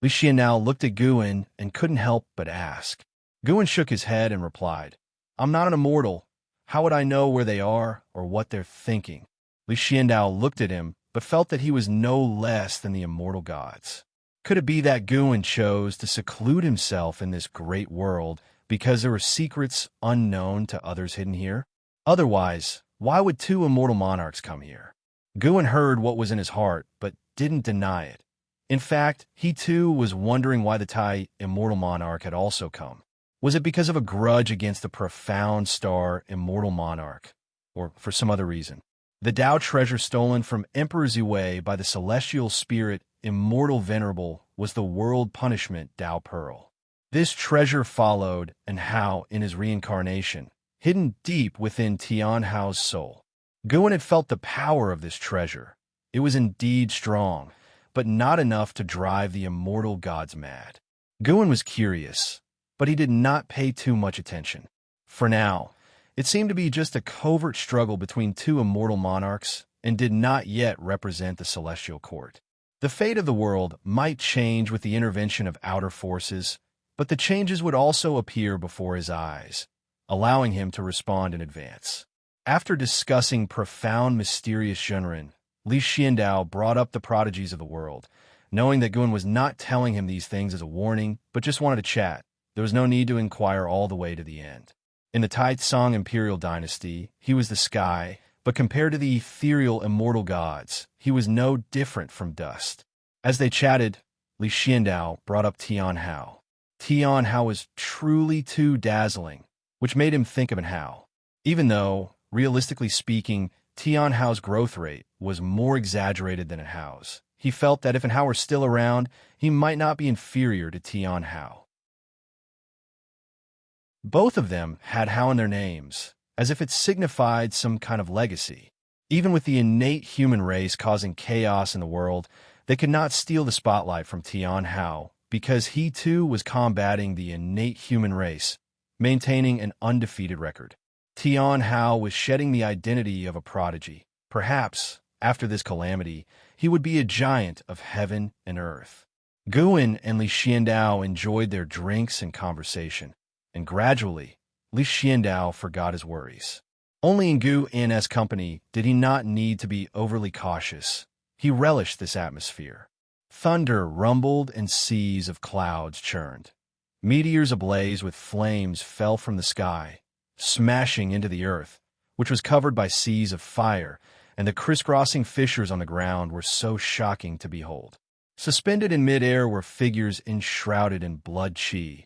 Speaker 1: Li Xiandao looked at Guan and couldn't help but ask. Guan shook his head and replied, I'm not an immortal. How would I know where they are or what they're thinking? Li Xiandao looked at him, but felt that he was no less than the immortal gods. Could it be that Guan chose to seclude himself in this great world because there were secrets unknown to others hidden here? Otherwise, why would two immortal monarchs come here? Guan heard what was in his heart, but didn't deny it. In fact, he too was wondering why the Tai immortal monarch had also come. Was it because of a grudge against the profound star immortal monarch, or for some other reason? The Tao treasure stolen from Emperor Ziwei by the celestial spirit immortal venerable was the world punishment Tao pearl. This treasure followed and Hao in his reincarnation, hidden deep within Tian Hao's soul. Guan had felt the power of this treasure. It was indeed strong, but not enough to drive the immortal gods mad. Guan was curious, but he did not pay too much attention. For now, it seemed to be just a covert struggle between two immortal monarchs and did not yet represent the celestial court. The fate of the world might change with the intervention of outer forces, but the changes would also appear before his eyes, allowing him to respond in advance. After discussing profound, mysterious Shenren, Li Xiandao brought up the prodigies of the world, knowing that Guan was not telling him these things as a warning, but just wanted to chat. There was no need to inquire all the way to the end. In the Tai Tsang imperial dynasty, he was the sky, but compared to the ethereal immortal gods, he was no different from dust. As they chatted, Li Xiandao brought up Tian Hao. Tian Hao was truly too dazzling, which made him think of an Hao. Even though, realistically speaking, Tian Hao's growth rate was more exaggerated than an Hao's, he felt that if an Hao were still around, he might not be inferior to Tian Hao. Both of them had Hao in their names, as if it signified some kind of legacy. Even with the innate human race causing chaos in the world, they could not steal the spotlight from Tian Hao, because he too was combating the innate human race, maintaining an undefeated record. Tian Hao was shedding the identity of a prodigy. Perhaps, after this calamity, he would be a giant of heaven and earth. Guan and Li Xiandao enjoyed their drinks and conversation, and gradually, Li Xiandao forgot his worries. Only in Guan's company did he not need to be overly cautious. He relished this atmosphere. Thunder rumbled and seas of clouds churned. Meteors ablaze with flames fell from the sky, smashing into the earth, which was covered by seas of fire, and the crisscrossing fissures on the ground were so shocking to behold. Suspended in midair were figures enshrouded in blood qi,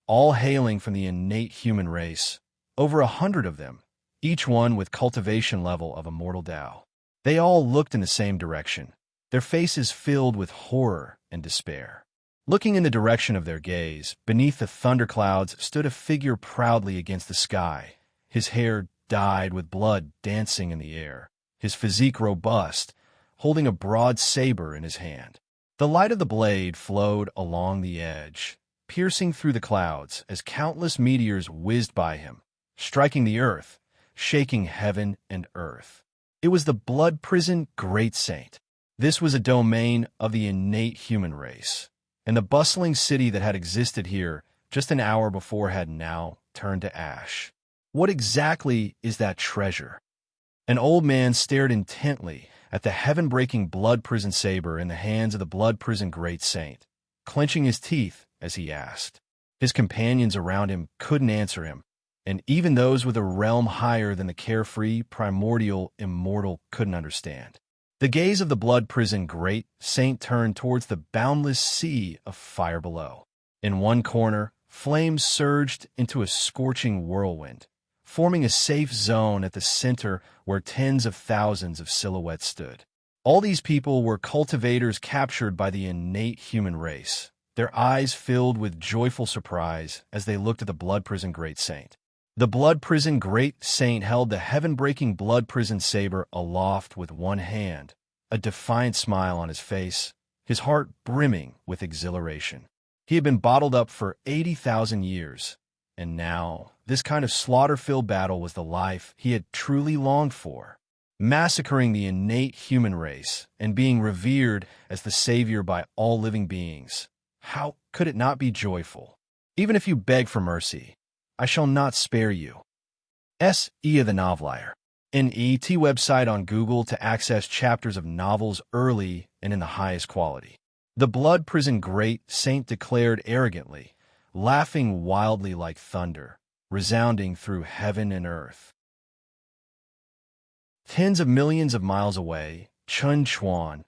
Speaker 1: all hailing from the innate human race, over 100 of them, each one with cultivation level of immortal Tao. They all looked in the same direction, their faces filled with horror and despair. Looking in the direction of their gaze, beneath the thunderclouds stood a figure proudly against the sky, his hair dyed with blood dancing in the air, his physique robust, holding a broad saber in his hand. The light of the blade flowed along the edge, piercing through the clouds as countless meteors whizzed by him, striking the earth, shaking heaven and earth. It was the blood prison great saint. This was a domain of the innate human race, and the bustling city that had existed here just an hour before had now turned to ash. What exactly is that treasure? An old man stared intently at the heaven-breaking blood prison saber in the hands of the blood prison great saint, clenching his teeth as he asked. His companions around him couldn't answer him, and even those with a realm higher than the carefree, primordial, immortal couldn't understand. The gaze of the blood prison great saint turned towards the boundless sea of fire below. In one corner, flames surged into a scorching whirlwind, forming a safe zone at the center where tens of thousands of silhouettes stood. All these people were cultivators captured by the innate human race, their eyes filled with joyful surprise as they looked at the blood prison great saint. The blood prison great saint held the heaven-breaking blood prison saber aloft with one hand, a defiant smile on his face, his heart brimming with exhilaration. He had been bottled up for 80,000 years, and now this kind of slaughter-filled battle was the life he had truly longed for. Massacring the innate human race and being revered as the savior by all living beings. How could it not be joyful? Even if you beg for mercy, I shall not spare you. S.E. the Novelier. N.E.T. website on Google to access chapters of novels early and in the highest quality. The blood prison great saint declared arrogantly, laughing wildly like thunder, resounding through heaven and earth. Tens of millions of miles away, Chun Chuan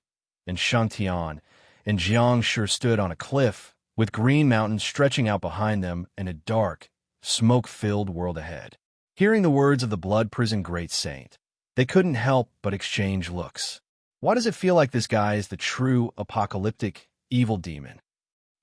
Speaker 1: and Xianxia and Xianxia stood on a cliff, with green mountains stretching out behind them and a dark, smoke-filled world ahead. Hearing the words of the blood prison great saint, they couldn't help but exchange looks. Why does it feel like this guy is the true apocalyptic evil demon?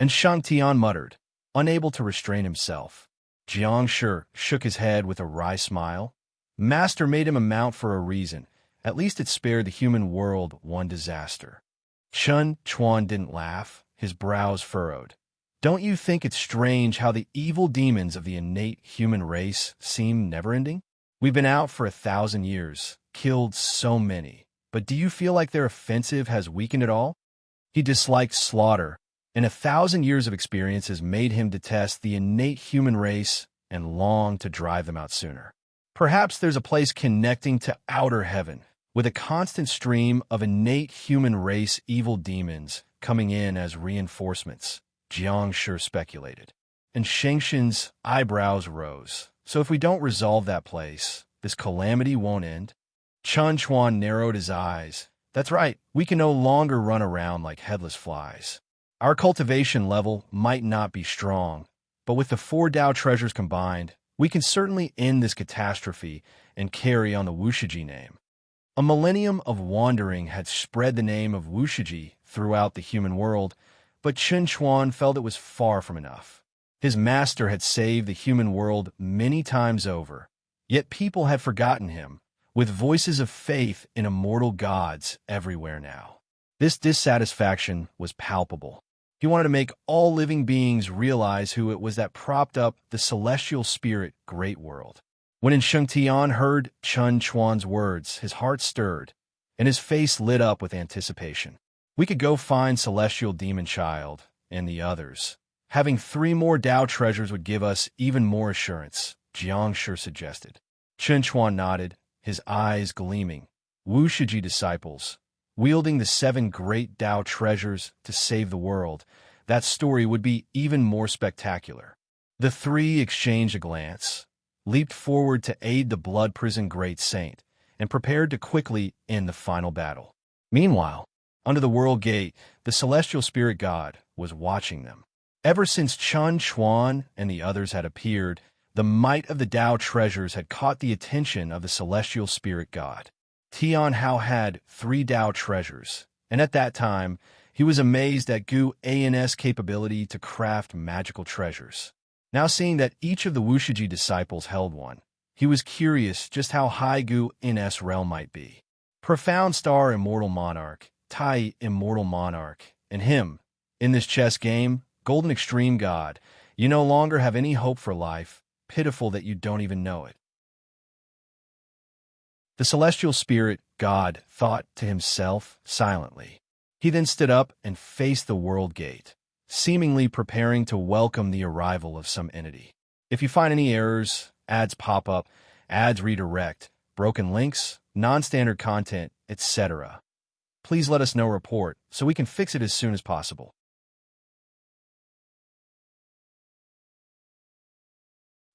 Speaker 1: And Xianxia muttered, unable to restrain himself. Xianxia shook his head with a wry smile. Master made him a mount for a reason. At least it spared the human world one disaster. Chun Chuan didn't laugh, his brows furrowed. Don't you think it's strange how the evil demons of the innate human race seem never-ending? We've been out for 1,000 years, killed so many, but do you feel like their offensive has weakened at all? He disliked slaughter, and 1,000 years of experience has made him detest the innate human race and long to drive them out sooner. Perhaps there's a place connecting to outer heaven, with a constant stream of innate human race evil demons coming in as reinforcements, Xianxia speculated. And Shengxin's eyebrows rose. So if we don't resolve that place, this calamity won't end? Chun Chuan narrowed his eyes. That's right, we can no longer run around like headless flies. Our cultivation level might not be strong, but with the 4 Tao treasures combined, we can certainly end this catastrophe and carry on the Wuxia name. A millennium of wandering had spread the name of Wuxia throughout the human world, but Chun Chuan felt it was far from enough. His master had saved the human world many times over, yet people had forgotten him, with voices of faith in immortal gods everywhere now. This dissatisfaction was palpable. He wanted to make all living beings realize who it was that propped up the celestial spirit great world. When Xianxia heard Chun Chuan's words, his heart stirred, and his face lit up with anticipation. We could go find Celestial Demon Child and the others. Having 3 more Tao treasures would give us even more assurance, Xianxia suggested. Chun Chuan nodded, his eyes gleaming. Wuxia disciples, wielding the 7 great Tao treasures to save the world. That story would be even more spectacular. The 3 exchanged a glance, leaped forward to aid the blood prison great saint, and prepared to quickly end the final battle. Meanwhile, under the world gate, the celestial spirit god was watching them. Ever since Chun Chuan and the others had appeared, the might of the Tao treasures had caught the attention of the celestial spirit god. Tian Hao had 3 Tao treasures, and at that time, he was amazed at Gu An's capability to craft magical treasures. Now seeing that each of the Wuxia disciples held one, he was curious just how high Gu An's realm might be. Profound Star Immortal Monarch, Tai Immortal Monarch, and him. In this chess game, Golden Extreme God, you no longer have any hope for life, pitiful that you don't even know it. The celestial spirit, God, thought to himself silently. He then stood up and faced the world gate, seemingly preparing to welcome the arrival of some entity. If you find any errors, ads pop up, ads redirect, broken links, non-standard content, etc., please let us know report so we can fix it as soon as possible.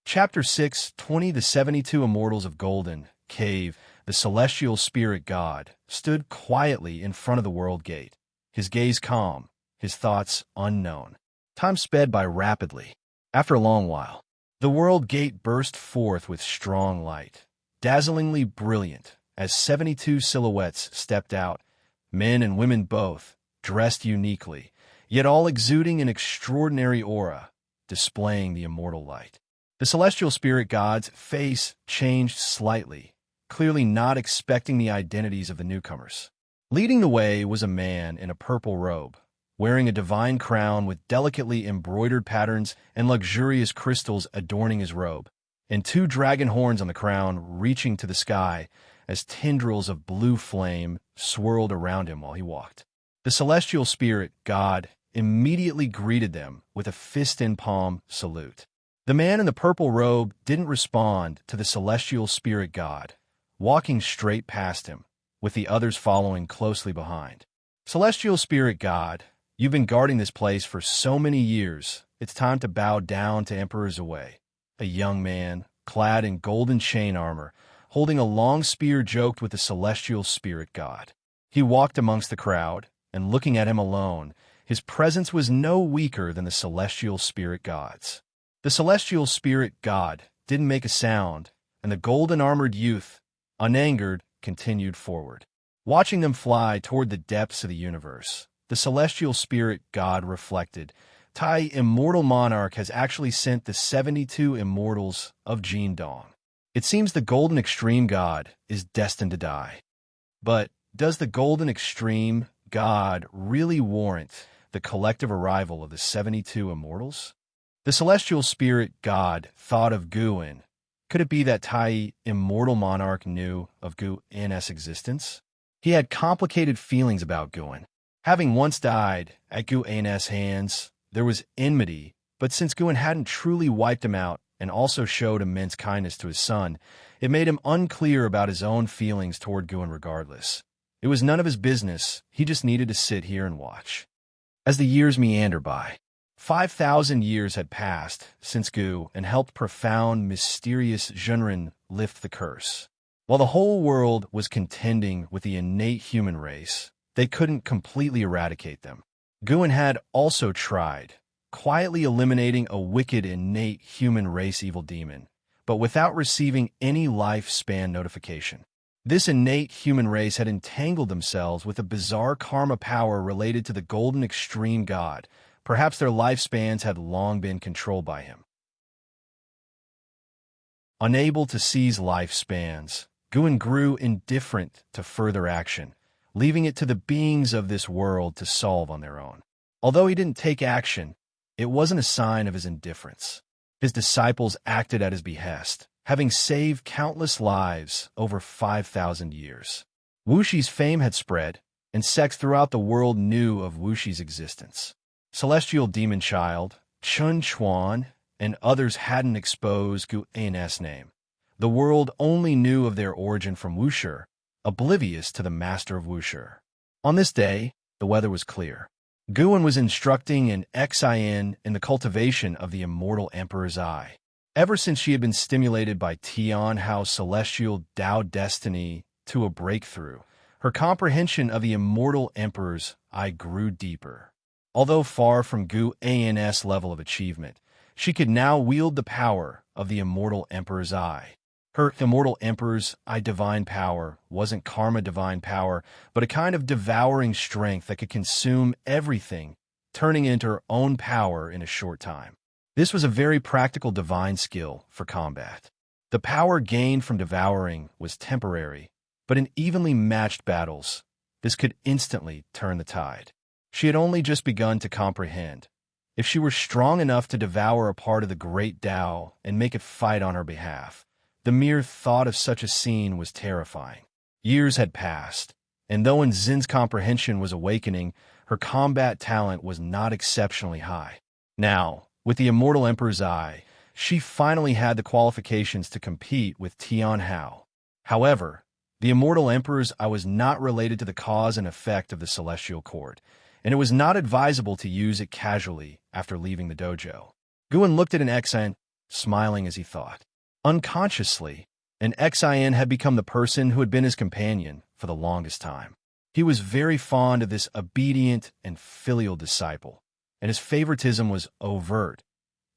Speaker 1: Chapter 6, 20 The 72 Immortals of Golden Cave. The celestial spirit god stood quietly in front of the world gate, his gaze calm, his thoughts unknown. Time sped by rapidly. After a long while, the world gate burst forth with strong light, dazzlingly brilliant, as 72 silhouettes stepped out, men and women both, dressed uniquely, yet all exuding an extraordinary aura, displaying the immortal light. The celestial spirit god's face changed slightly, clearly not expecting the identities of the newcomers. Leading the way was a man in a purple robe, wearing a divine crown with delicately embroidered patterns and luxurious crystals adorning his robe, and 2 dragon horns on the crown reaching to the sky as tendrils of blue flame swirled around him while he walked. The celestial spirit god immediately greeted them with a fist-in-palm salute. The man in the purple robe didn't respond to the celestial spirit god, walking straight past him, with the others following closely behind. Celestial spirit god, you've been guarding this place for so many years, it's time to bow down to Emperor Zui. A young man, clad in golden chain armor, holding a long spear, joked with the celestial spirit god. He walked amongst the crowd, and looking at him alone, his presence was no weaker than the celestial spirit god's. The celestial spirit god didn't make a sound, and the golden-armored youth, unangered, continued forward. Watching them fly toward the depths of the universe, the celestial spirit god reflected, Tai Immortal Monarch has actually sent the 72 immortals of Jindong. It seems the Golden Extreme God is destined to die. But does the Golden Extreme God really warrant the collective arrival of the 72 immortals? The celestial spirit god thought of Guin. Could it be that Tai Immortal Monarch knew of Guin's existence? He had complicated feelings about Guin. Having once died at Guin's hands, there was enmity, but since Guin hadn't truly wiped him out and also showed immense kindness to his son, it made him unclear about his own feelings toward Guin regardless. It was none of his business, he just needed to sit here and watch. As the years meander by, 5,000 years had passed since Gu and helped profound, mysterious Zhenren lift the curse. While the whole world was contending with the innate human race, they couldn't completely eradicate them. Guin had also tried, quietly eliminating a wicked innate human race evil demon, but without receiving any lifespan notification. This innate human race had entangled themselves with a bizarre karma power related to the Golden Extreme God, Perhaps their lifespans had long been controlled by him. Unable to seize lifespans, Guan grew indifferent to further action, leaving it to the beings of this world to solve on their own. Although he didn't take action, it wasn't a sign of his indifference. His disciples acted at his behest, having saved countless lives over 5,000 years. Wuxi's fame had spread, and sects throughout the world knew of Wuxi's existence. Celestial Demon Child, Chun Chuan, and others hadn't exposed Guan's name. The world only knew of their origin from Wuxia, oblivious to the master of Wuxia. On this day, the weather was clear. Guan was instructing an Xian in the cultivation of the Immortal Emperor's Eye. Ever since she had been stimulated by Tianhao's celestial Tao destiny to a breakthrough, her comprehension of the Immortal Emperor's Eye grew deeper. Although far from Guan's level of achievement, she could now wield the power of the Immortal Emperor's Eye. Her Immortal Emperor's Eye divine power wasn't karma divine power, but a kind of devouring strength that could consume everything, turning into her own power in a short time. This was a very practical divine skill for combat. The power gained from devouring was temporary, but in evenly matched battles, this could instantly turn the tide. She had only just begun to comprehend. If she were strong enough to devour a part of the great Tao and make it fight on her behalf, the mere thought of such a scene was terrifying. Years had passed, and though Zin's comprehension was awakening, her combat talent was not exceptionally high. Now, with the Immortal Emperor's Eye, she finally had the qualifications to compete with Tianhao. However, the Immortal Emperor's Eye was not related to the cause and effect of the Celestial Court, and it was not advisable to use it casually after leaving the dojo. Guan looked at an Xian, smiling as he thought. Unconsciously, an Xian had become the person who had been his companion for the longest time. He was very fond of this obedient and filial disciple, and his favoritism was overt.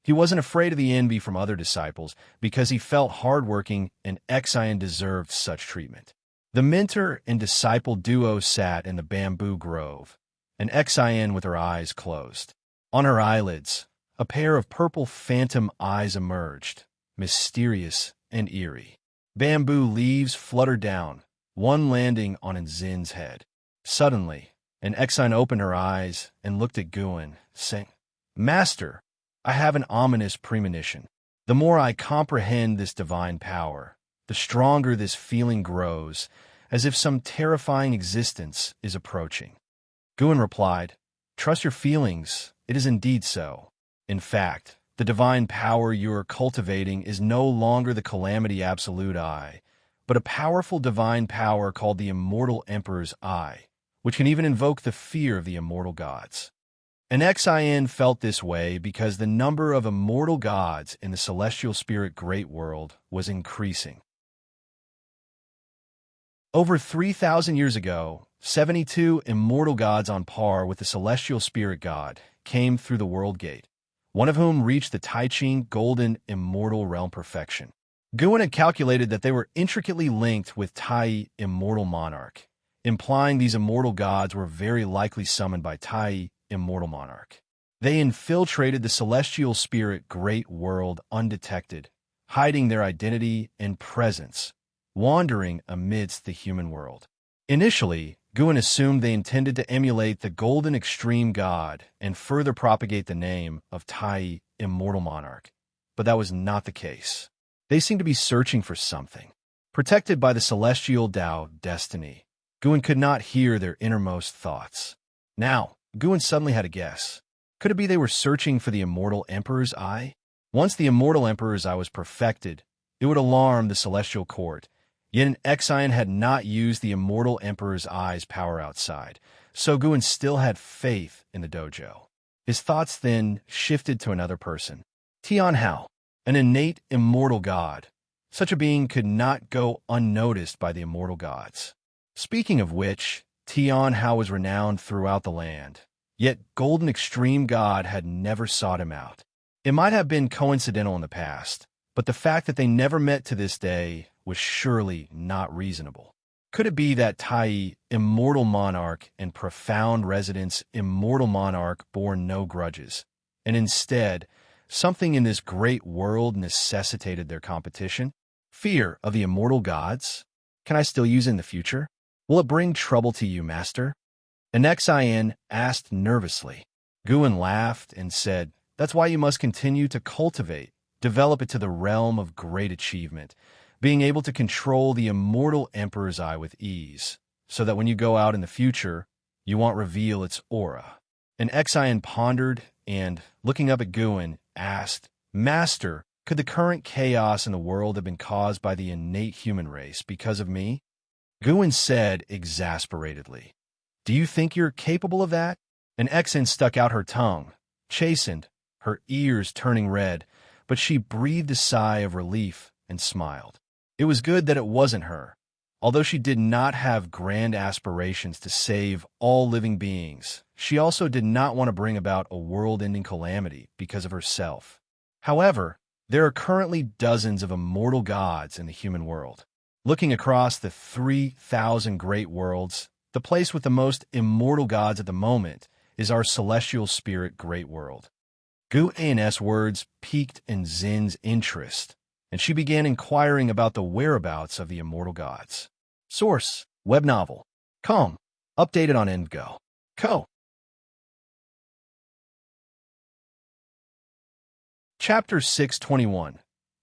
Speaker 1: He wasn't afraid of the envy from other disciples because he felt hardworking and Xian deserved such treatment. The mentor and disciple duo sat in the bamboo grove, an Xian with her eyes closed. On her eyelids, a pair of purple phantom eyes emerged, mysterious and eerie. Bamboo leaves fluttered down, one landing on Zin's head. Suddenly, an Xian opened her eyes and looked at Guan, saying, "Master, I have an ominous premonition. The more I comprehend this divine power, the stronger this feeling grows, as if some terrifying existence is approaching." Guan replied, "Trust your feelings, it is indeed so. In fact, the divine power you are cultivating is no longer the Calamity Absolute Eye, but a powerful divine power called the Immortal Emperor's Eye, which can even invoke the fear of the immortal gods." An Xian felt this way because the number of immortal gods in the celestial spirit great world was increasing. Over 3,000 years ago, 72 immortal gods on par with the celestial spirit god came through the world gate, one of whom reached the Taiqing golden immortal realm perfection. Guan had calculated that they were intricately linked with Tai immortal monarch, implying these immortal gods were very likely summoned by Tai immortal monarch. They infiltrated the celestial spirit great world undetected, hiding their identity and presence, wandering amidst the human world. Initially, Guan assumed they intended to emulate the golden extreme god and further propagate the name of Tai immortal monarch, but that was not the case. They seemed to be searching for something. Protected by the celestial Tao destiny, Guan could not hear their innermost thoughts. Now, Guan suddenly had a guess. Could it be they were searching for the Immortal Emperor's Eye? Once the Immortal Emperor's Eye was perfected, it would alarm the celestial court. Yet an Xian had not used the Immortal Emperor's Eye's power outside, so Guan still had faith in the dojo. His thoughts then shifted to another person. Tianhao, an innate immortal god. Such a being could not go unnoticed by the immortal gods. Speaking of which, Tianhao was renowned throughout the land, yet Golden Extreme God had never sought him out. It might have been coincidental in the past, but the fact that they never met to this day was surely not reasonable. Could it be that Tai, immortal monarch and profound residence, immortal monarch bore no grudges, and instead, something in this great world necessitated their competition? Fear of the immortal gods? Can I still use it in the future? Will it bring trouble to you, master? An Xian asked nervously. Guan laughed and said, "That's why you must continue to cultivate, develop it to the realm of great achievement, being able to control the immortal emperor's eye with ease, so that when you go out in the future, you won't reveal its aura." An Xian pondered and, looking up at Guan, asked, "Master, could the current chaos in the world have been caused by the innate human race because of me?" Guan said exasperatedly, "Do you think you're capable of that?" An Xian stuck out her tongue, chastened, her ears turning red, but she breathed a sigh of relief and smiled. It was good that it wasn't her. Although she did not have grand aspirations to save all living beings, she also did not want to bring about a world-ending calamity because of herself. However, there are currently dozens of immortal gods in the human world. Looking across the 3,000 great worlds, the place with the most immortal gods at the moment is our celestial spirit great world. Gu An's words piqued in Zin's interest, and she began inquiring about the whereabouts of the immortal gods. Source: web novel. Com. Updated on Endgo. Co. Chapter 621.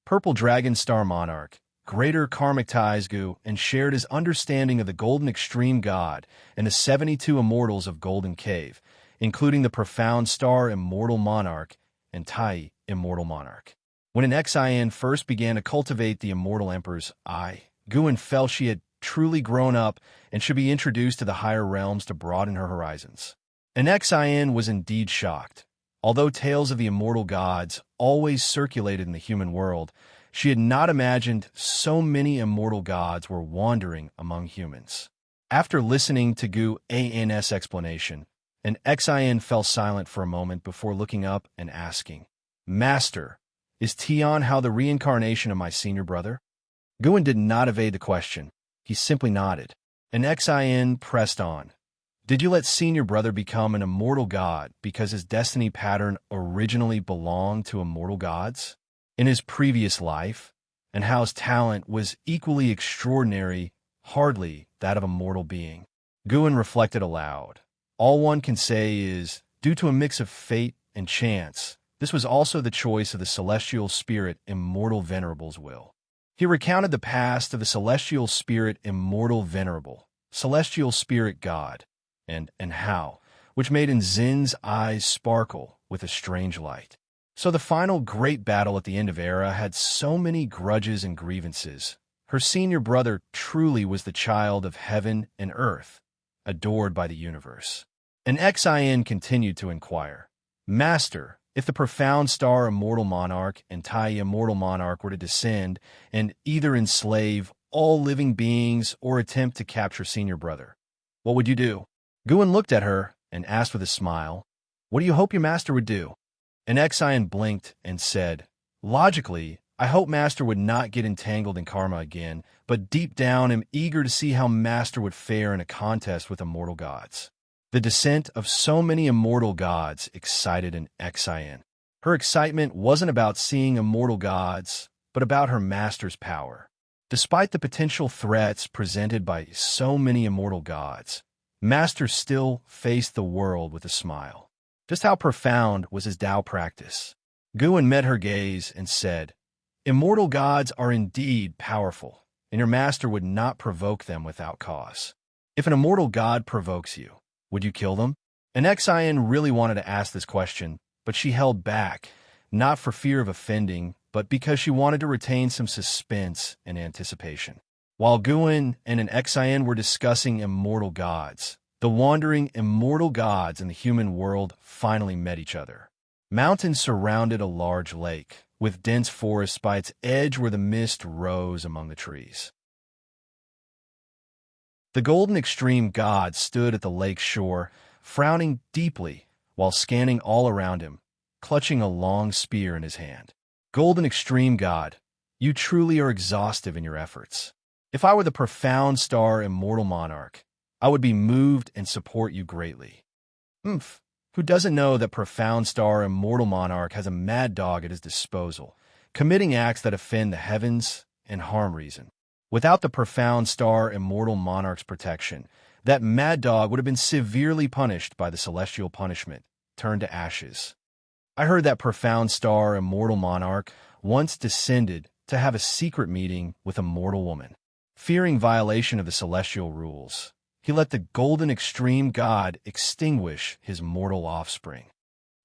Speaker 1: Purple Dragon Star Monarch, greater karmic ties Gu and shared his understanding of the Golden Extreme God and the 72 immortals of Golden Cave, including the profound star Immortal Monarch and Tai, Immortal Monarch. When an Xian first began to cultivate the Immortal Emperor's eye, Guan felt she had truly grown up and should be introduced to the higher realms to broaden her horizons. An Xian was indeed shocked. Although tales of the immortal gods always circulated in the human world, she had not imagined so many immortal gods were wandering among humans. After listening to Gu An's explanation, an Xian fell silent for a moment before looking up and asking, "Master, is Tian Hao the reincarnation of my senior brother?" Guan did not evade the question. He simply nodded. An Xian pressed on. "Did you let senior brother become an immortal god because his destiny pattern originally belonged to immortal gods in his previous life, and Hao's talent was equally extraordinary, hardly that of a mortal being?" Guan reflected aloud. All one can say is, due to a mix of fate and chance, this was also the choice of the celestial spirit Immortal Venerable's will. He recounted the past of the celestial spirit Immortal Venerable, celestial spirit god, and Hao, which made Zin's eyes sparkle with a strange light. So the final great battle at the end of Era had so many grudges and grievances. Her senior brother truly was the child of heaven and earth, adored by the universe. An Xian continued to inquire, "Master, if the profound star Immortal Monarch and Tai Immortal Monarch were to descend and either enslave all living beings or attempt to capture senior brother, what would you do?" Guan looked at her and asked with a smile, "What do you hope your master would do?" An Xian blinked and said, "Logically, I hope master would not get entangled in karma again, but deep down am eager to see how master would fare in a contest with immortal gods." The descent of so many immortal gods excited an Xian. Her excitement wasn't about seeing immortal gods, but about her master's power. Despite the potential threats presented by so many immortal gods, Master still faced the world with a smile. Just how profound was his Tao practice? Guan met her gaze and said, "Immortal gods are indeed powerful, and your master would not provoke them without cause. If an immortal god provokes you, would you kill them?" An Xian really wanted to ask this question, but she held back, not for fear of offending, but because she wanted to retain some suspense and anticipation. While Guan and an Xian were discussing immortal gods, the wandering immortal gods in the human world finally met each other. Mountains surrounded a large lake, with dense forests by its edge where the mist rose among the trees. The Golden Extreme God stood at the lake's shore, frowning deeply while scanning all around him, clutching a long spear in his hand. "Golden Extreme God, you truly are exhaustive in your efforts. If I were the profound star immortal monarch, I would be moved and support you greatly. Oomph. Who doesn't know that profound star immortal monarch has a mad dog at his disposal, committing acts that offend the heavens and harm reason? Without the profound star immortal monarch's protection, that mad dog would have been severely punished by the celestial punishment, turned to ashes. I heard that profound star immortal monarch once descended to have a secret meeting with a mortal woman. Fearing violation of the celestial rules, he let the golden extreme god extinguish his mortal offspring.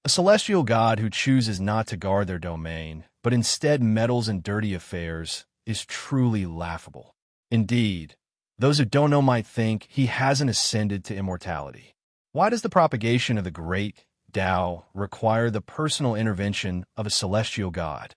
Speaker 1: A celestial god who chooses not to guard their domain, but instead meddles in dirty affairs, is truly laughable. Indeed, those who don't know might think he hasn't ascended to immortality. Why does the propagation of the great Tao require the personal intervention of a celestial god?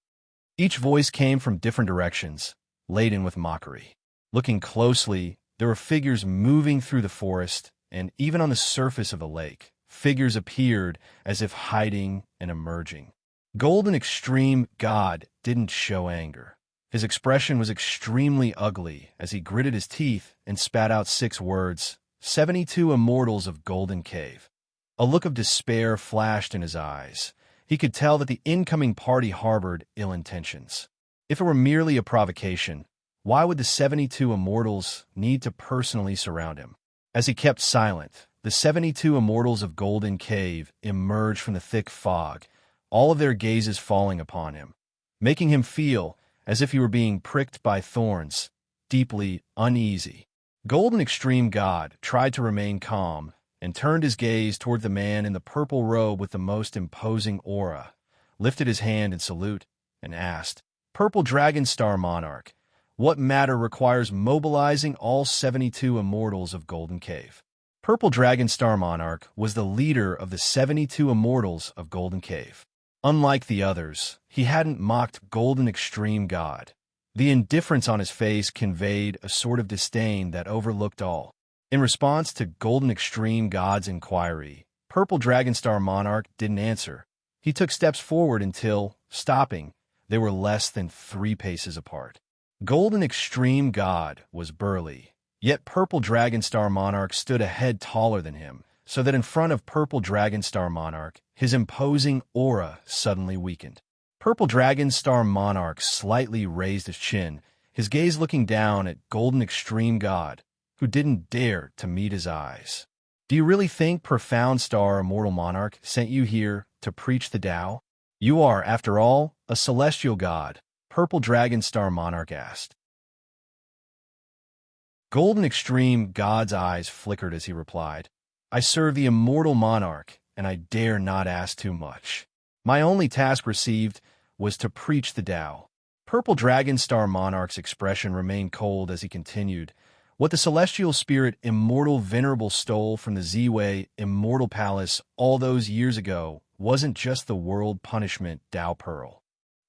Speaker 1: Each voice came from different directions, laden with mockery. Looking closely, there were figures moving through the forest, and even on the surface of the lake, figures appeared as if hiding and emerging. Golden Extreme God didn't show anger. His expression was extremely ugly as he gritted his teeth and spat out 6 words, 72 immortals of Golden Cave. A look of despair flashed in his eyes. He could tell that the incoming party harbored ill intentions. If it were merely a provocation, why would the 72 immortals need to personally surround him? As he kept silent, the 72 immortals of Golden Cave emerged from the thick fog, all of their gazes falling upon him, making him feel as if he were being pricked by thorns, deeply uneasy. Golden Extreme God tried to remain calm and turned his gaze toward the man in the purple robe with the most imposing aura, lifted his hand in salute, and asked, "Purple Dragon Star Monarch, what matter requires mobilizing all 72 immortals of Golden Cave?" Purple Dragon Star Monarch was the leader of the 72 immortals of Golden Cave. Unlike the others, he hadn't mocked Golden Extreme God. The indifference on his face conveyed a sort of disdain that overlooked all. In response to Golden Extreme God's inquiry, Purple Dragonstar Monarch didn't answer. He took steps forward until, stopping, they were less than 3 paces apart. Golden Extreme God was burly, yet Purple Dragonstar Monarch stood a head taller than him, so that in front of Purple Dragonstar Monarch, his imposing aura suddenly weakened. Purple Dragonstar Monarch slightly raised his chin, his gaze looking down at Golden Extreme God, who didn't dare to meet his eyes. "Do you really think Profound Star Immortal Monarch sent you here to preach the Tao? You are, after all, a celestial god," Purple Dragonstar Monarch asked. Golden Extreme God's eyes flickered as he replied, "I serve the Immortal Monarch, and I dare not ask too much. My only task received was to preach the Tao." Purple Dragonstar Monarch's expression remained cold as he continued, "What the celestial spirit Immortal Venerable stole from the Ziwei Immortal Palace all those years ago wasn't just the world punishment Tao Pearl."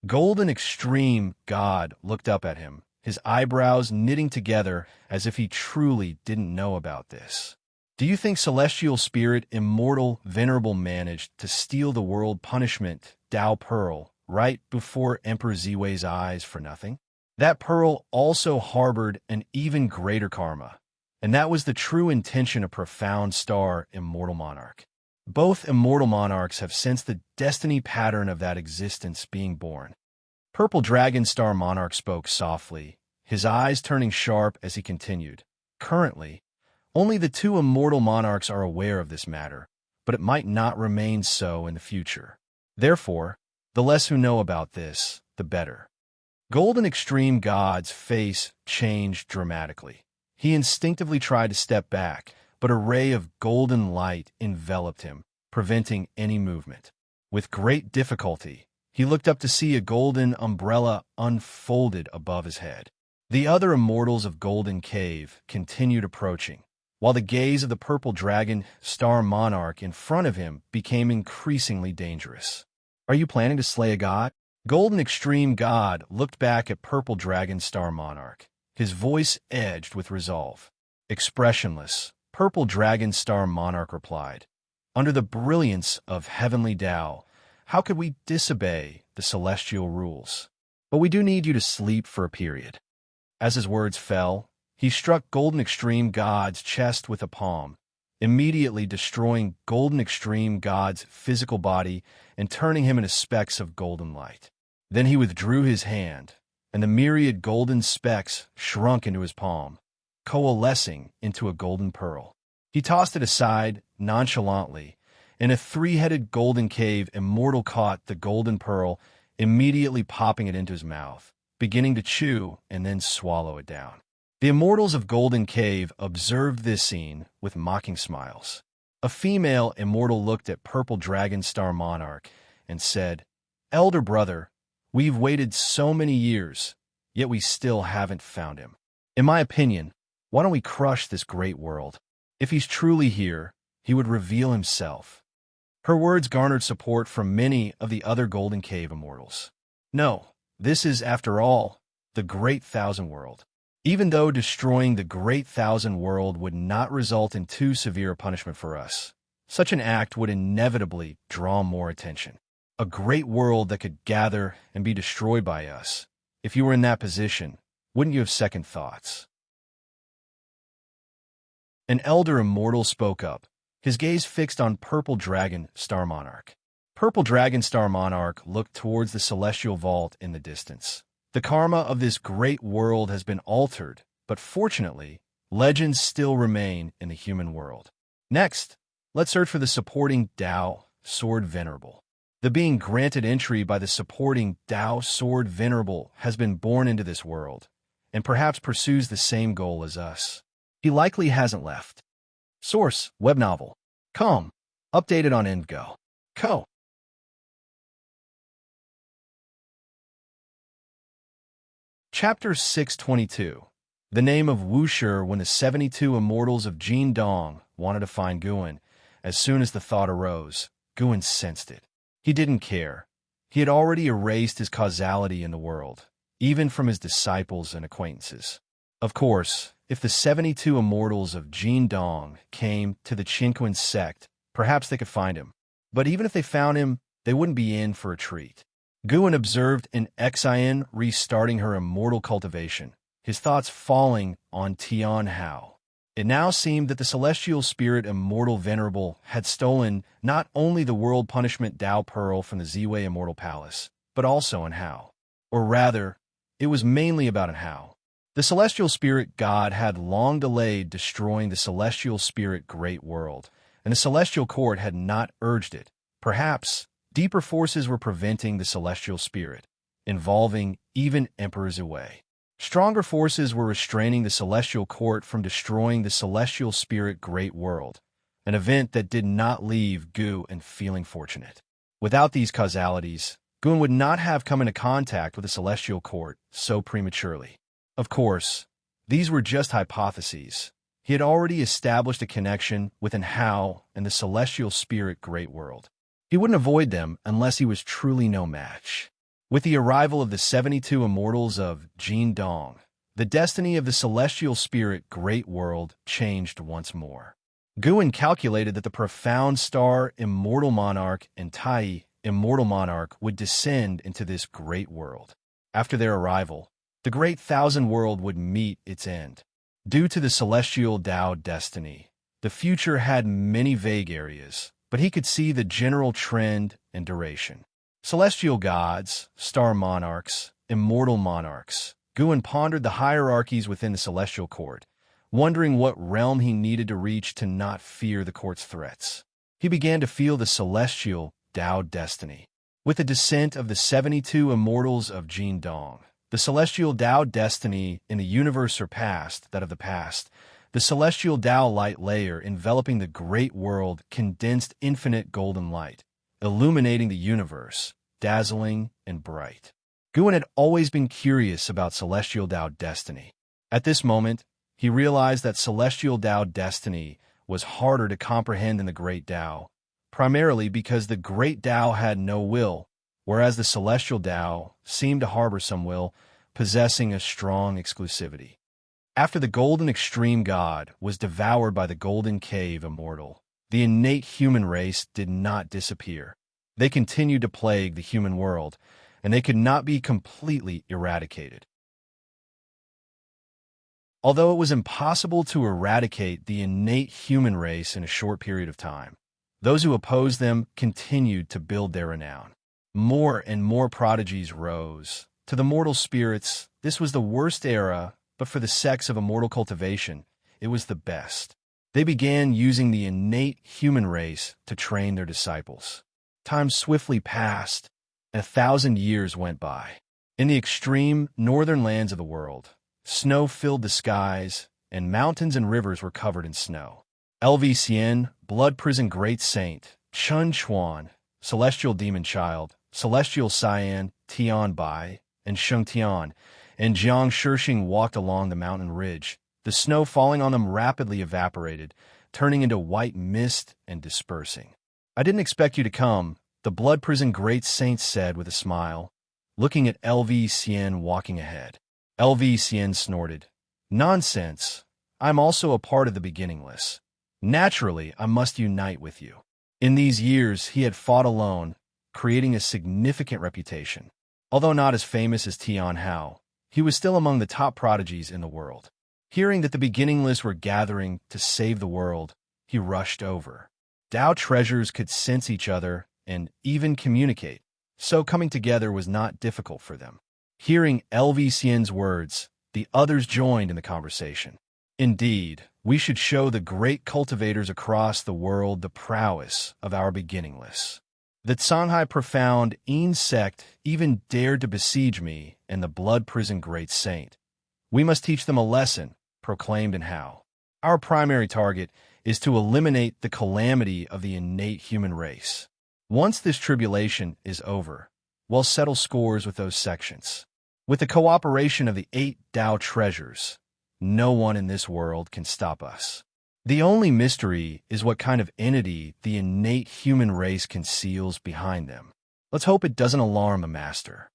Speaker 1: Golden Extreme God looked up at him, his eyebrows knitting together as if he truly didn't know about this. "Do you think Celestial Spirit Immortal Venerable managed to steal the world punishment Tao Pearl right before Emperor Ziwei's eyes for nothing? That pearl also harbored an even greater karma, and that was the true intention of Profound Star Immortal Monarch. Both Immortal Monarchs have sensed the destiny pattern of that existence being born." Purple Dragon Star Monarch spoke softly, his eyes turning sharp as he continued, "Currently, only the 2 Immortal Monarchs are aware of this matter, but it might not remain so in the future. Therefore, the less who know about this, the better." Golden Extreme God's face changed dramatically. He instinctively tried to step back, but a ray of golden light enveloped him, preventing any movement. With great difficulty, he looked up to see a golden umbrella unfolded above his head. The other immortals of Golden Cave continued approaching, while the gaze of the Purple Dragon Star Monarch in front of him became increasingly dangerous. "Are you planning to slay a god?" Golden Extreme God looked back at Purple Dragon Star Monarch, his voice edged with resolve. Expressionless, Purple Dragon Star Monarch replied, "Under the brilliance of heavenly Tao, how could we disobey the celestial rules? But we do need you to sleep for a period." As his words fell, He struck Golden Extreme God's chest with a palm, immediately destroying Golden Extreme God's physical body and turning him into specks of golden light. Then he withdrew his hand, and the myriad golden specks shrunk into his palm, coalescing into a golden pearl. He tossed it aside nonchalantly. In a three-headed golden cave, Immortal caught the golden pearl, immediately popping it into his mouth, beginning to chew and then swallow it down. The Immortals of Golden Cave observed this scene with mocking smiles. A female Immortal looked at Purple Dragon Star Monarch and said, "Elder brother, we've waited so many years, yet we still haven't found him. In my opinion, why don't we crush this great world? If he's truly here, he would reveal himself." Her words garnered support from many of the other Golden Cave Immortals. No, this is, after all, the Great Thousand World. Even though destroying the Great Thousand World would not result in too severe a punishment for us, such an act would inevitably draw more attention. A great world that could gather and be destroyed by us. If you were in that position, wouldn't you have second thoughts? An elder Immortal spoke up, his gaze fixed on Purple Dragon Star Monarch. Purple Dragon Star Monarch looked towards the celestial vault in the distance. The karma of this great world has been altered, but fortunately, legends still remain in the human world. Next, let's search for the supporting Tao Sword Venerable. The being granted entry by the supporting Tao Sword Venerable has been born into this world, and perhaps pursues the same goal as us. He likely hasn't left. Source: web novel. Com. Updated on Indgo. Co. Chapter 622. The name of Wuxia. When the 72 Immortals of Jin Dong wanted to find Guan, as soon as the thought arose, Guan sensed it. He didn't care. He had already erased his causality in the world, even from his disciples and acquaintances. Of course, if the 72 Immortals of Jin Dong came to the Qinquan sect, perhaps they could find him. But even if they found him, they wouldn't be in for a treat. Guan observed an Xian restarting her immortal cultivation, his thoughts falling on Tian Hao. It now seemed that the celestial spirit Immortal Venerable had stolen not only the world punishment Tao Pearl from the Ziwei Immortal Palace, but also in Hao. Or rather, it was mainly about in Hao. The celestial spirit god had long delayed destroying the celestial spirit great world, and the celestial court had not urged it. Perhaps deeper forces were preventing the celestial spirit, involving even Emperor Ziwei. Stronger forces were restraining the celestial court from destroying the celestial spirit great world, an event that did not leave Guan feeling fortunate. Without these causalities, Guan would not have come into contact with the celestial court so prematurely. Of course, these were just hypotheses. He had already established a connection with Hao and the celestial spirit great world. He wouldn't avoid them unless he was truly no match. With the arrival of the 72 Immortals of Jin Dong, the destiny of the celestial spirit great world changed once more. Guan calculated that the profound star Immortal Monarch and Tai Immortal Monarch would descend into this great world. After their arrival, the Great Thousand World would meet its end. Due to the celestial Tao destiny, the future had many vague areas, but he could see the general trend and duration. Celestial gods, star monarchs, immortal monarchs. Guan pondered the hierarchies within the celestial court, wondering what realm he needed to reach to not fear the court's threats. He began to feel the celestial Tao destiny. With the descent of the 72 Immortals of Jin Dong, the celestial Tao destiny in the universe surpassed that of the past. The celestial Tao light layer enveloping the great world condensed infinite golden light, illuminating the universe, dazzling and bright. Guan had always been curious about celestial Tao destiny. At this moment, he realized that celestial Tao destiny was harder to comprehend than the great Tao, primarily because the great Tao had no will, whereas the celestial Tao seemed to harbor some will, possessing a strong exclusivity. After the golden extreme god was devoured by the golden cave immortal, the innate human race did not disappear. They continued to plague the human world, and they could not be completely eradicated. Although it was impossible to eradicate the innate human race in a short period of time, those who opposed them continued to build their renown. More and more prodigies rose. To the mortal spirits, this was the worst era, but for the sects of immortal cultivation, it was the best. They began using the innate human race to train their disciples. Time swiftly passed, and 1,000 years went by. In the extreme northern lands of the world, snow filled the skies, and mountains and rivers were covered in snow. Xian, Blood Prison Great Saint, Chun Chuan, Celestial Demon Child, Celestial Cyan, Tian Bai, and Sheng Tian, and Jiang Shishing walked along the mountain ridge. The snow falling on them rapidly evaporated, turning into white mist and dispersing. "I didn't expect you to come," the Blood Prison Great Saint said with a smile, looking at Xian walking ahead. Xian snorted. "Nonsense. I'm also a part of the beginningless. Naturally, I must unite with you." In these years, he had fought alone, creating a significant reputation. Although not as famous as Tian Hao, he was still among the top prodigies in the world. Hearing that the beginningless were gathering to save the world, he rushed over. Dao treasures could sense each other and even communicate, so coming together was not difficult for them. Hearing Xian's words, the others joined in the conversation. "Indeed, we should show the great cultivators across the world the prowess of our beginningless. The Shanghai Profound Yin sect even dared to besiege me and the Blood Prison Great Saint. We must teach them a lesson," proclaimed in Hao. "Our primary target is to eliminate the calamity of the innate human race. Once this tribulation is over, we'll settle scores with those sections. With the cooperation of the 8 Dao treasures, no one in this world can stop us. The only mystery is what kind of entity the innate human race conceals behind them. Let's hope it doesn't alarm the master."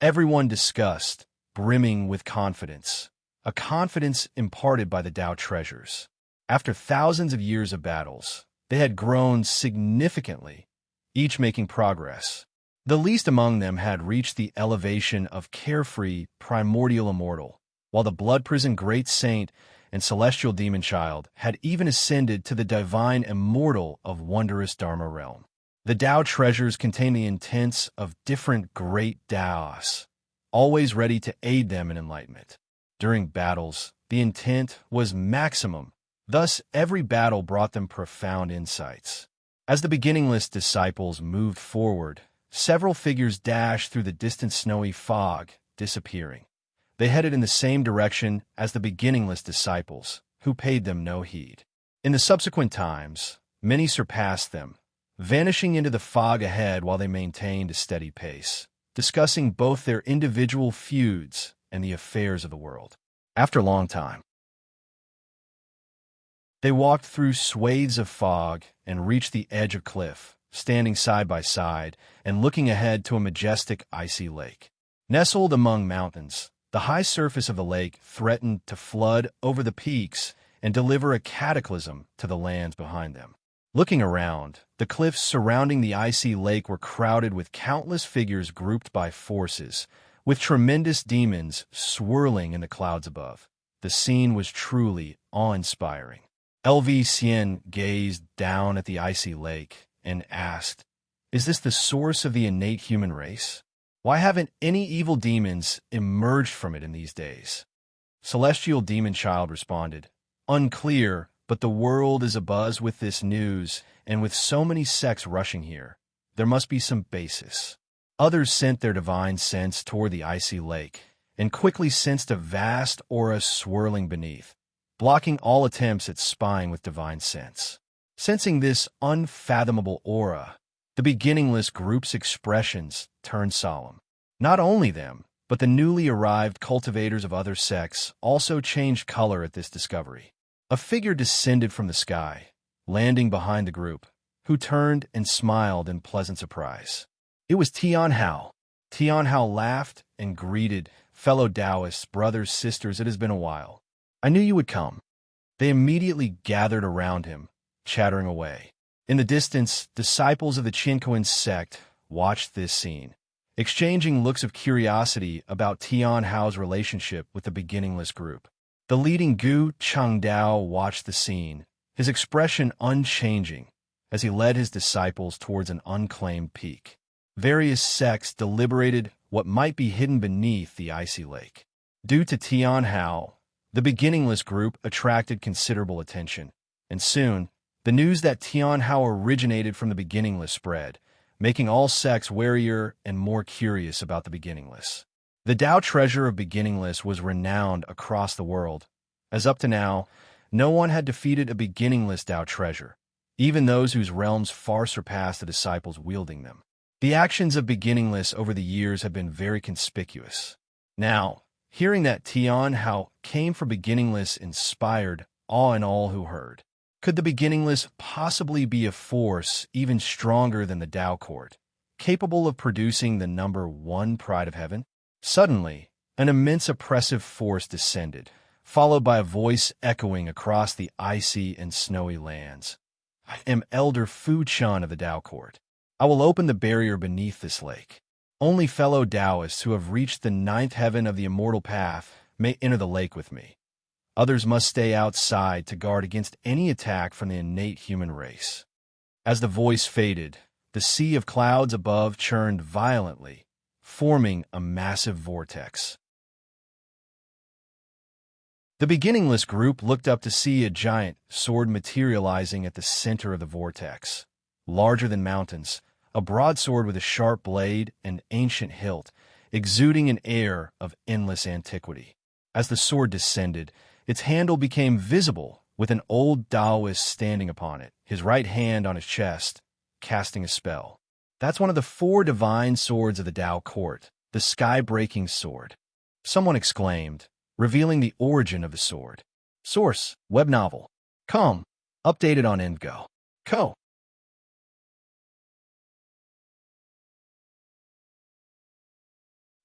Speaker 1: Everyone discussed, brimming with confidence, a confidence imparted by the Dao treasures. After thousands of years of battles, they had grown significantly, each making progress. The least among them had reached the elevation of carefree, primordial immortal, while the Blood Prison Great Saint and Celestial Demon Child had even ascended to the divine immortal of wondrous Dharma realm. The Dao treasures contain the intents of different great Daos, always ready to aid them in enlightenment. During battles, the intent was maximum. Thus, every battle brought them profound insights. As the beginningless disciples moved forward, several figures dashed through the distant snowy fog, disappearing. They headed in the same direction as the beginningless disciples, who paid them no heed. In the subsequent times, many surpassed them, vanishing into the fog ahead while they maintained a steady pace, discussing both their individual feuds and the affairs of the world. After a long time, they walked through swathes of fog and reached the edge of cliff, standing side by side and looking ahead to a majestic icy lake. Nestled among mountains, the high surface of the lake threatened to flood over the peaks and deliver a cataclysm to the lands behind them. Looking around, the cliffs surrounding the icy lake were crowded with countless figures grouped by forces, with tremendous demons swirling in the clouds above. The scene was truly awe-inspiring. Xian gazed down at the icy lake and asked, "Is this the source of the innate human race? Why haven't any evil demons emerged from it in these days?" Celestial Demon Child responded, "Unclear, but the world is abuzz with this news, and with so many sects rushing here, there must be some basis." Others sent their divine sense toward the icy lake, and quickly sensed a vast aura swirling beneath, blocking all attempts at spying with divine sense. Sensing this unfathomable aura, the beginningless group's expressions turned solemn. Not only them, but the newly arrived cultivators of other sects also changed color at this discovery. A figure descended from the sky, landing behind the group, who turned and smiled in pleasant surprise. It was Tian Hao. Tian Hao laughed and greeted fellow Taoists, brothers, sisters. "It has been a while. I knew you would come." They immediately gathered around him, chattering away. In the distance, disciples of the Qianquan sect watched this scene, exchanging looks of curiosity about Tian Hao's relationship with the beginningless group. The leading Gu Chengdao watched the scene, his expression unchanging, as he led his disciples towards an unclaimed peak. Various sects deliberated what might be hidden beneath the icy lake. Due to Tianhao, the beginningless group attracted considerable attention, and soon, the news that Tianhao originated from the beginningless spread, making all sects warier and more curious about the beginningless. The Tao treasure of beginningless was renowned across the world, as up to now, no one had defeated a beginningless Tao treasure, even those whose realms far surpassed the disciples wielding them. The actions of beginningless over the years have been very conspicuous. Now, hearing that Tianhao came from beginningless inspired awe in all who heard. Could the beginningless possibly be a force even stronger than the Tao court, capable of producing the number one pride of heaven? Suddenly, an immense oppressive force descended, followed by a voice echoing across the icy and snowy lands. I am Elder Fu Chan of the Tao court. I will open the barrier beneath this lake. Only fellow Taoists who have reached the ninth heaven of the immortal path may enter the lake with me. Others must stay outside to guard against any attack from the innate human race. As the voice faded, the sea of clouds above churned violently, forming a massive vortex. The beginningless group looked up to see a giant sword materializing at the center of the vortex. Larger than mountains, a broadsword with a sharp blade and ancient hilt, exuding an air of endless antiquity. As the sword descended, its handle became visible, with an old Taoist standing upon it, his right hand on his chest, casting a spell. That's one of the 4 divine swords of the Tao court, the sky-breaking sword. Someone exclaimed, revealing the origin of the sword. Source: web novel. Com. Updated on Indgo. Co.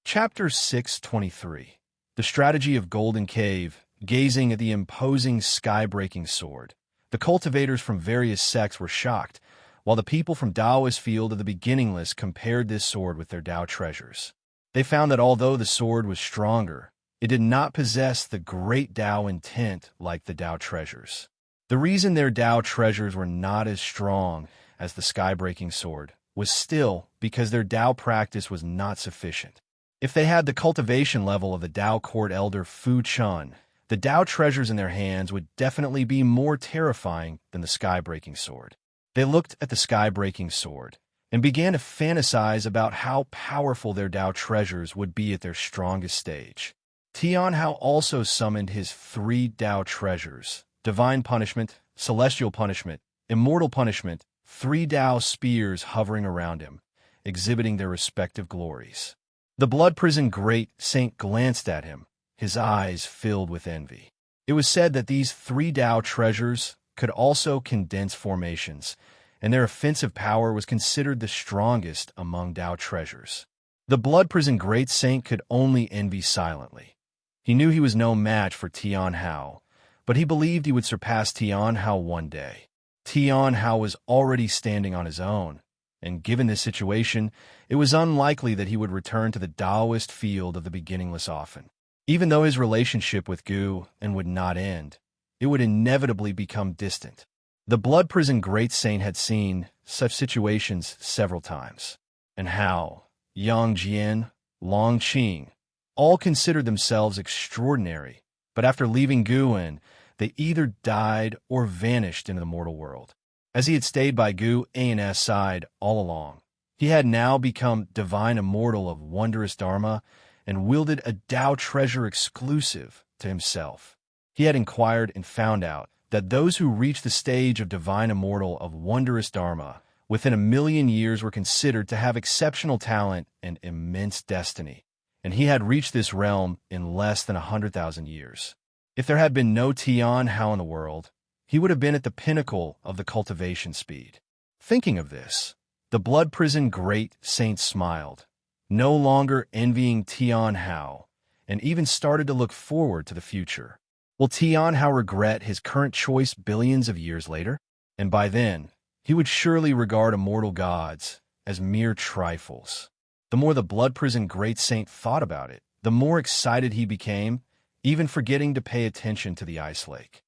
Speaker 1: Chapter 623. The Strategy of Golden Cave. Gazing at the imposing sky-breaking sword, the cultivators from various sects were shocked, while the people from Taoist field of the beginningless compared this sword with their Tao treasures. They found that although the sword was stronger, it did not possess the great Tao intent like the Tao treasures. The reason their Tao treasures were not as strong as the sky-breaking sword was still because their Tao practice was not sufficient. If they had the cultivation level of the Tao court elder Fu Chun, the Tao treasures in their hands would definitely be more terrifying than the sky-breaking sword. They looked at the sky-breaking sword and began to fantasize about how powerful their Tao treasures would be at their strongest stage. Tianhao also summoned his 3 Tao treasures: Divine Punishment, Celestial Punishment, Immortal Punishment, 3 Tao spears hovering around him, exhibiting their respective glories. The blood prison great saint glanced at him, his eyes filled with envy. It was said that these 3 Tao treasures could also condense formations, and their offensive power was considered the strongest among Tao treasures. The blood prison great saint could only envy silently. He knew he was no match for Tianhao, but he believed he would surpass Tianhao one day. Tianhao was already standing on his own, and given this situation, it was unlikely that he would return to the Taoist field of the beginningless often. Even though his relationship with Gu and would not end, it would inevitably become distant. The blood prison great saint had seen such situations several times, and Hao, Yang Jian, Long Qing, all considered themselves extraordinary, but after leaving Guan, they either died or vanished into the mortal world. As he had stayed by Gu An's side all along, he had now become divine immortal of wondrous Dharma and wielded a Tao treasure exclusive to himself. He had inquired and found out that those who reached the stage of divine immortal of wondrous Dharma within 1,000,000 years were considered to have exceptional talent and immense destiny, and he had reached this realm in less than 100,000 years. If there had been no Tianhao in the world, he would have been at the pinnacle of the cultivation speed. Thinking of this, the blood prison great saint smiled, no longer envying Tianhao, and even started to look forward to the future. Will Tianhao regret his current choice billions of years later? And by then, he would surely regard immortal gods as mere trifles. The more the blood prison great saint thought about it, the more excited he became, even forgetting to pay attention to the ice lake.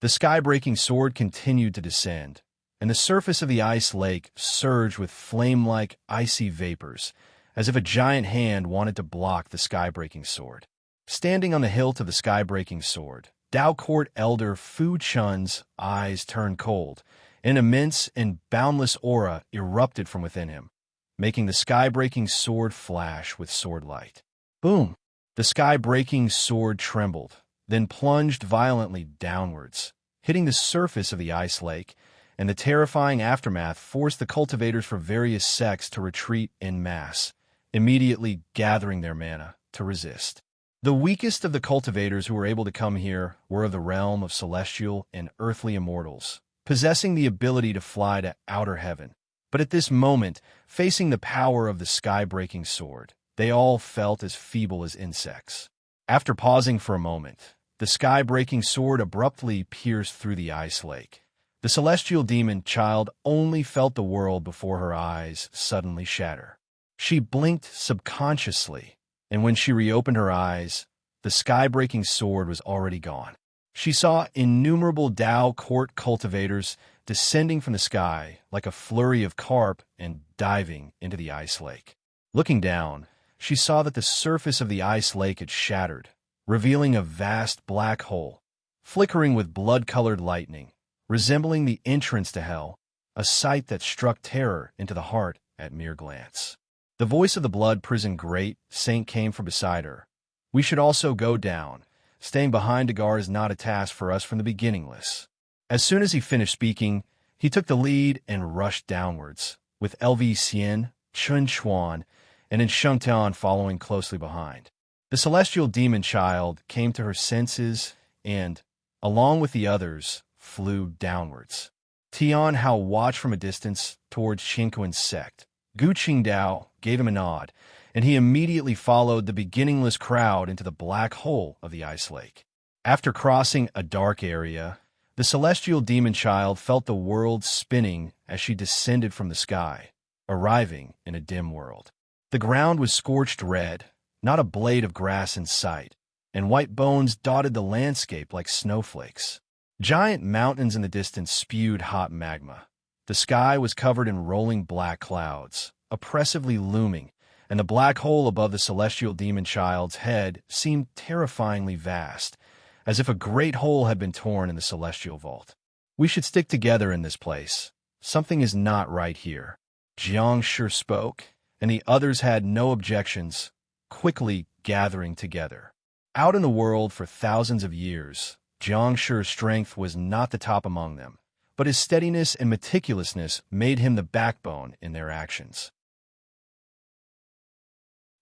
Speaker 1: The sky-breaking sword continued to descend, and the surface of the ice lake surged with flame-like icy vapors, as if a giant hand wanted to block the sky-breaking sword. Standing on the hilt of the sky-breaking sword, Dao Court Elder Fu Chun's eyes turned cold. An immense and boundless aura erupted from within him, making the sky-breaking sword flash with sword light. Boom! The sky-breaking sword trembled, then plunged violently downwards, hitting the surface of the ice lake, and the terrifying aftermath forced the cultivators for various sects to retreat en masse, immediately gathering their mana to resist. The weakest of the cultivators who were able to come here were of the realm of celestial and earthly immortals, possessing the ability to fly to outer heaven. But at this moment, facing the power of the sky-breaking sword, they all felt as feeble as insects. After pausing for a moment, the sky-breaking sword abruptly pierced through the ice lake. The celestial demon child only felt the world before her eyes suddenly shatter. She blinked subconsciously, and when she reopened her eyes, the sky-breaking sword was already gone. She saw innumerable Dao Court cultivators descending from the sky like a flurry of carp and diving into the ice lake. Looking down, she saw that the surface of the ice lake had shattered, revealing a vast black hole, flickering with blood-colored lightning, resembling the entrance to hell, a sight that struck terror into the heart at mere glance. The voice of the blood prison great saint came from beside her. We should also go down. Staying behind Dagar is not a task for us from the beginningless. As soon as he finished speaking, he took the lead and rushed downwards, with LV Xian, Chun Chuan, and Xianxia following closely behind. The celestial demon child came to her senses and, along with the others, flew downwards. Tian Hao watched from a distance towards Xinquan's sect. Gu Qingdao gave him a nod, and he immediately followed the beginningless crowd into the black hole of the ice lake. After crossing a dark area, the celestial demon child felt the world spinning as she descended from the sky, arriving in a dim world. The ground was scorched red, not a blade of grass in sight, and white bones dotted the landscape like snowflakes. Giant mountains in the distance spewed hot magma. The sky was covered in rolling black clouds, oppressively looming, and the black hole above the celestial demon child's head seemed terrifyingly vast, as if a great hole had been torn in the celestial vault. We should stick together in this place. Something is not right here. Xianxia spoke, and the others had no objections, quickly gathering together. Out in the world for thousands of years, Xianxia's strength was not the top among them, but his steadiness and meticulousness made him the backbone in their actions.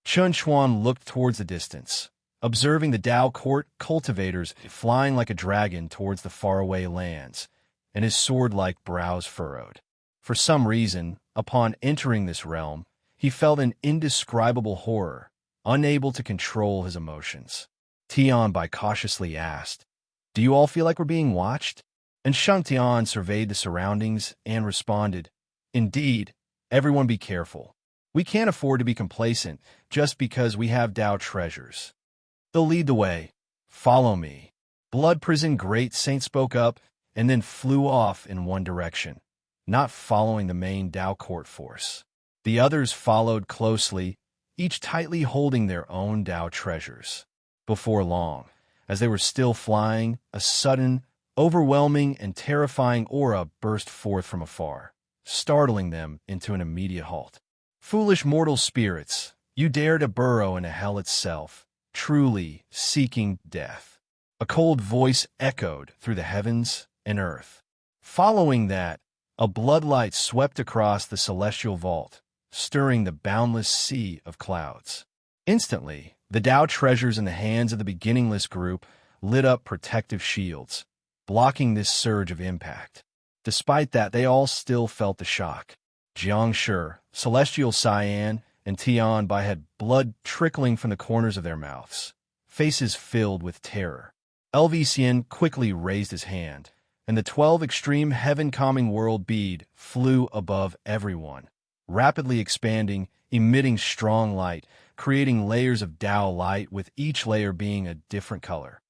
Speaker 1: Chun Chuan looked towards the distance, observing the Dao Court cultivators flying like a dragon towards the faraway lands, and his sword-like brows furrowed. For some reason, upon entering this realm, he felt an indescribable horror, unable to control his emotions. Tian Bai cautiously asked, "Do you all feel like we're being watched?" And Xianxia surveyed the surroundings and responded, "Indeed, everyone be careful. We can't afford to be complacent just because we have Dao treasures. They'll lead the way. Follow me." Blood Prison Great Saint spoke up and then flew off in one direction, not following the main Dao Court force. The others followed closely, each tightly holding their own Dao treasures. Before long, as they were still flying, a sudden, overwhelming and terrifying aura burst forth from afar, startling them into an immediate halt. "Foolish mortal spirits, you dare to burrow into hell itself, truly seeking death." A cold voice echoed through the heavens and earth. Following that, a bloodlight swept across the celestial vault, stirring the boundless sea of clouds. Instantly, the Dao treasures in the hands of the beginningless group lit up protective shields, blocking this surge of impact. Despite that, they all still felt the shock. Xianxia, Celestial Cyan, and Tian Bai had blood trickling from the corners of their mouths, faces filled with terror. LV Xian quickly raised his hand, and the 12 extreme heaven-calming world bead flew above everyone, rapidly expanding, emitting strong light, creating layers of Tao light with each layer being a different color.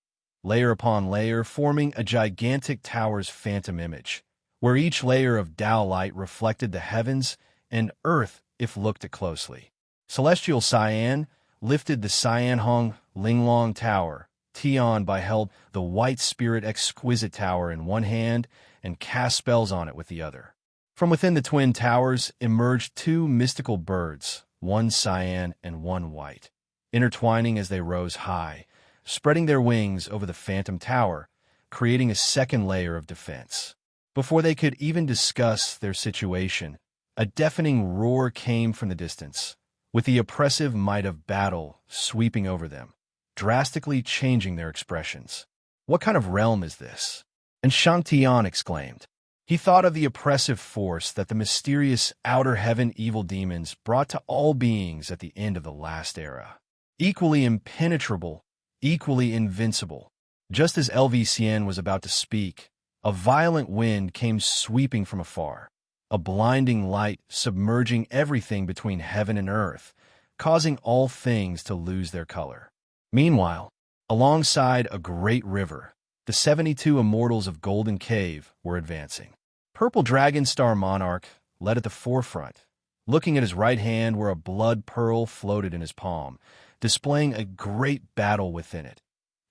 Speaker 1: Layer upon layer, forming a gigantic tower's phantom image, where each layer of Tao light reflected the heavens and earth if looked at closely. Celestial Cyan lifted the Cyan-hung Linglong Tower. Tian by held the White Spirit Exquisite Tower in one hand and cast spells on it with the other. From within the twin towers emerged two mystical birds, one cyan and one white, intertwining as they rose high, spreading their wings over the phantom tower, creating a second layer of defense. Before they could even discuss their situation, a deafening roar came from the distance, with the oppressive might of battle sweeping over them, drastically changing their expressions. "What kind of realm is this?" And Xianxia exclaimed. He thought of the oppressive force that the mysterious outer heaven evil demons brought to all beings at the end of the last era. Equally impenetrable, equally invincible. Just as LV was about to speak, a violent wind came sweeping from afar, a blinding light submerging everything between heaven and earth, causing all things to lose their color. Meanwhile, alongside a great river, the 72 immortals of Golden Cave were advancing. Purple Dragon Star Monarch led at the forefront, looking at his right hand where a blood pearl floated in his palm, displaying a great battle within it,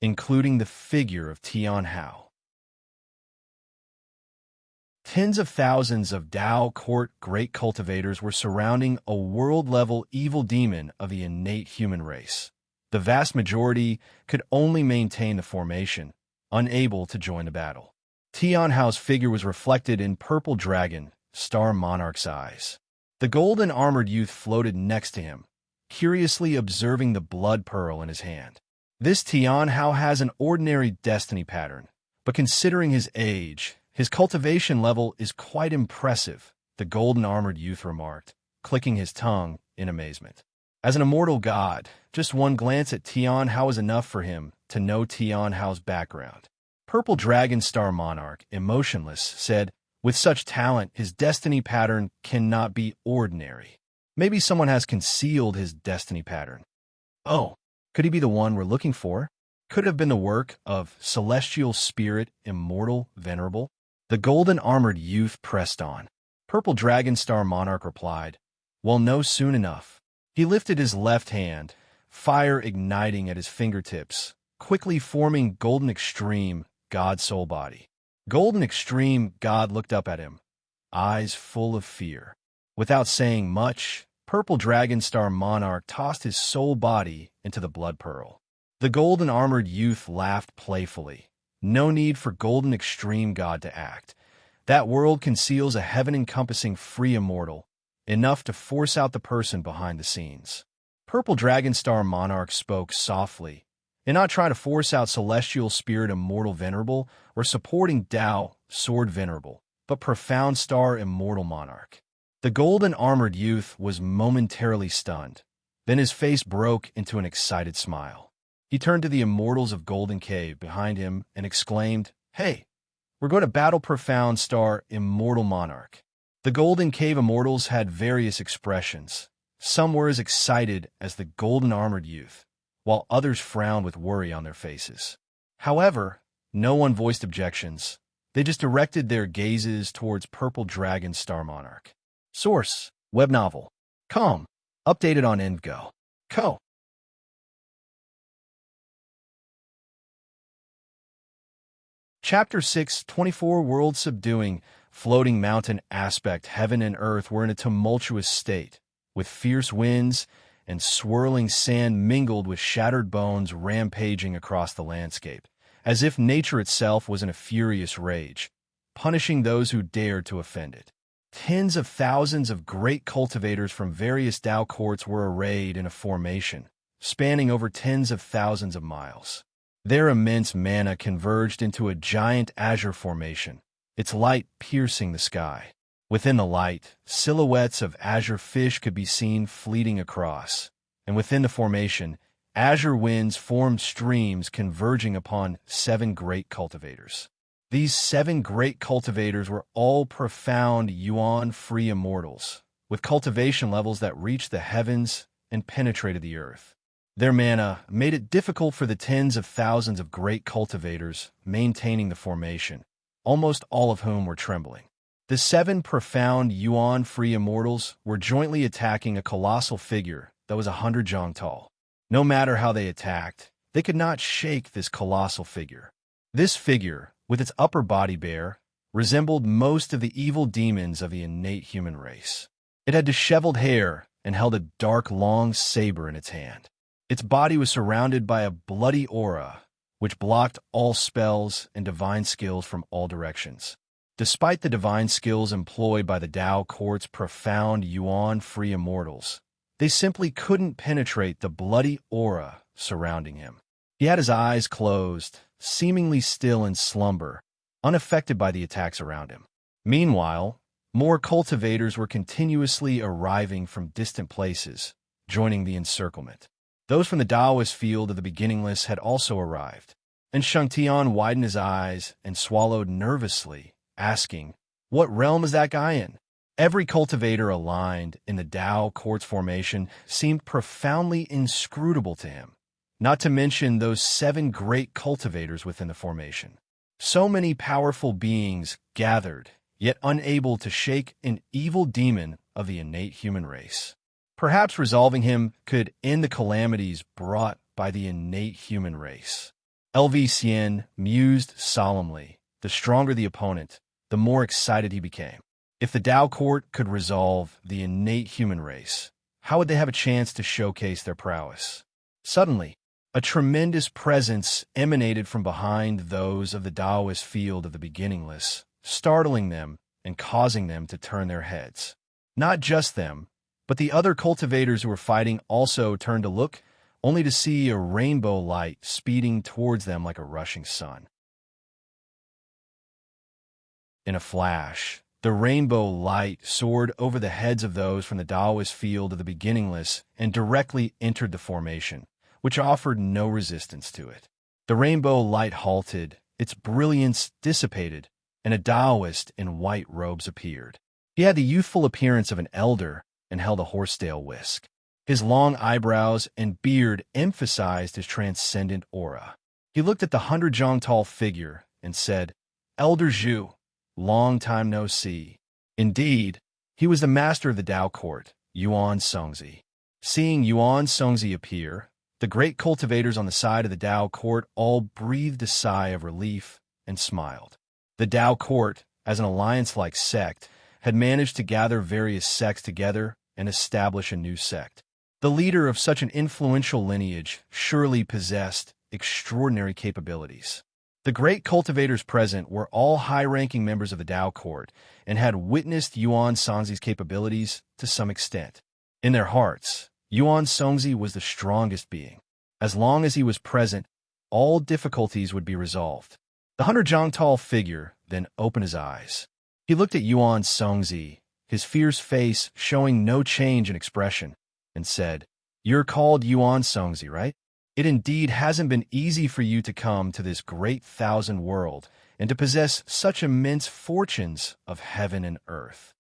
Speaker 1: including the figure of Tian Hao. Tens of thousands of Dao Court great cultivators were surrounding a world-level evil demon of the innate human race. The vast majority could only maintain the formation, unable to join the battle. Tian Hao's figure was reflected in Purple Dragon Star Monarch's eyes. The golden armored youth floated next to him, curiously observing the blood pearl in his hand. This Tian Hao has an ordinary destiny pattern, but considering his age, his cultivation level is quite impressive, the golden armored youth remarked, clicking his tongue in amazement. As an immortal god, just one glance at Tian Hao is enough for him to know Tian Hao's background. Purple Dragon Star Monarch, emotionless, said, "With such talent, his destiny pattern cannot be ordinary. Maybe someone has concealed his destiny pattern. Oh, could he be the one we're looking for? Could it have been the work of Celestial Spirit Immortal Venerable?" The golden armored youth pressed on. Purple Dragon Star Monarch replied, "We'll know soon enough." He lifted his left hand, fire igniting at his fingertips, quickly forming Golden Extreme God Soul Body. Golden Extreme God looked up at him, eyes full of fear. Without saying much, Purple Dragon Star Monarch tossed his soul body into the blood pearl. The golden armored youth laughed playfully. No need for Golden Extreme God to act. That world conceals a heaven-encompassing free immortal, enough to force out the person behind the scenes. Purple Dragon Star Monarch spoke softly, and not try to force out Celestial Spirit Immortal Venerable or supporting Tao Sword Venerable, but Profound Star Immortal Monarch. The golden armored youth was momentarily stunned. Then his face broke into an excited smile. He turned to the immortals of Golden Cave behind him and exclaimed, "Hey, we're going to battle Profound Star Immortal Monarch." The Golden Cave immortals had various expressions. Some were as excited as the golden armored youth, while others frowned with worry on their faces. However, no one voiced objections. They just directed their gazes towards Purple Dragon Star Monarch. Source: Web Novel. Com. Updated on Indgo. Co. Chapter 6, 24 World Subduing. Floating mountain aspect. Heaven and earth were in a tumultuous state, with fierce winds and swirling sand mingled with shattered bones rampaging across the landscape, as if nature itself was in a furious rage, punishing those who dared to offend it. Tens of thousands of great cultivators from various Dao courts were arrayed in a formation, spanning over tens of thousands of miles. Their immense mana converged into a giant azure formation, its light piercing the sky. Within the light, silhouettes of azure fish could be seen fleeting across, and within the formation, azure winds formed streams converging upon 7 great cultivators. These 7 great cultivators were all profound Yuan free immortals, with cultivation levels that reached the heavens and penetrated the earth. Their mana made it difficult for the tens of thousands of great cultivators maintaining the formation, almost all of whom were trembling. The 7 profound yuan-free immortals were jointly attacking a colossal figure that was 100 zhang tall. No matter how they attacked, they could not shake this colossal figure. This figure, with its upper body bare, resembled most of the evil demons of the innate human race. It had disheveled hair and held a dark, long saber in its hand. Its body was surrounded by a bloody aura, which blocked all spells and divine skills from all directions. Despite the divine skills employed by the Dao Court's profound yuan-free immortals, they simply couldn't penetrate the bloody aura surrounding him. He had his eyes closed, seemingly still in slumber, unaffected by the attacks around him. Meanwhile, more cultivators were continuously arriving from distant places, joining the encirclement. Those from the Taoist field of the beginningless had also arrived, and Xianxia widened his eyes and swallowed nervously, asking, "What realm is that guy in?" Every cultivator aligned in the Dao Court's formation seemed profoundly inscrutable to him, not to mention those 7 great cultivators within the formation. So many powerful beings gathered, yet unable to shake an evil demon of the innate human race. Perhaps resolving him could end the calamities brought by the innate human race. Xian mused solemnly. The stronger the opponent, the more excited he became. If the Dao Court could resolve the innate human race, how would they have a chance to showcase their prowess? Suddenly, a tremendous presence emanated from behind those of the Taoist field of the beginningless, startling them and causing them to turn their heads. Not just them, but the other cultivators who were fighting also turned to look, only to see a rainbow light speeding towards them like a rushing sun. In a flash, the rainbow light soared over the heads of those from the Taoist field of the beginningless and directly entered the formation, which offered no resistance to it. The rainbow light halted, its brilliance dissipated, and a Taoist in white robes appeared. He had the youthful appearance of an elder and held a horsetail whisk. His long eyebrows and beard emphasized his transcendent aura. He looked at the 100 zhang tall figure and said, "Elder Zhu, long time no see." Indeed, he was the master of the Dao Court, Yuan Songzi. Seeing Yuan Songzi appear, the great cultivators on the side of the Dao Court all breathed a sigh of relief and smiled. The Dao Court, as an alliance-like sect, had managed to gather various sects together and establish a new sect. The leader of such an influential lineage surely possessed extraordinary capabilities. The great cultivators present were all high-ranking members of the Dao Court and had witnessed Yuan Songzi's capabilities to some extent. In their hearts, Yuan Songzi was the strongest being. As long as he was present, all difficulties would be resolved. The 100 zhang tall figure then opened his eyes. He looked at Yuan Songzi, his fierce face showing no change in expression, and said, "You're called Yuan Songzi, right? It indeed hasn't been easy for you to come to this great thousand world and to possess such immense fortunes of heaven and earth."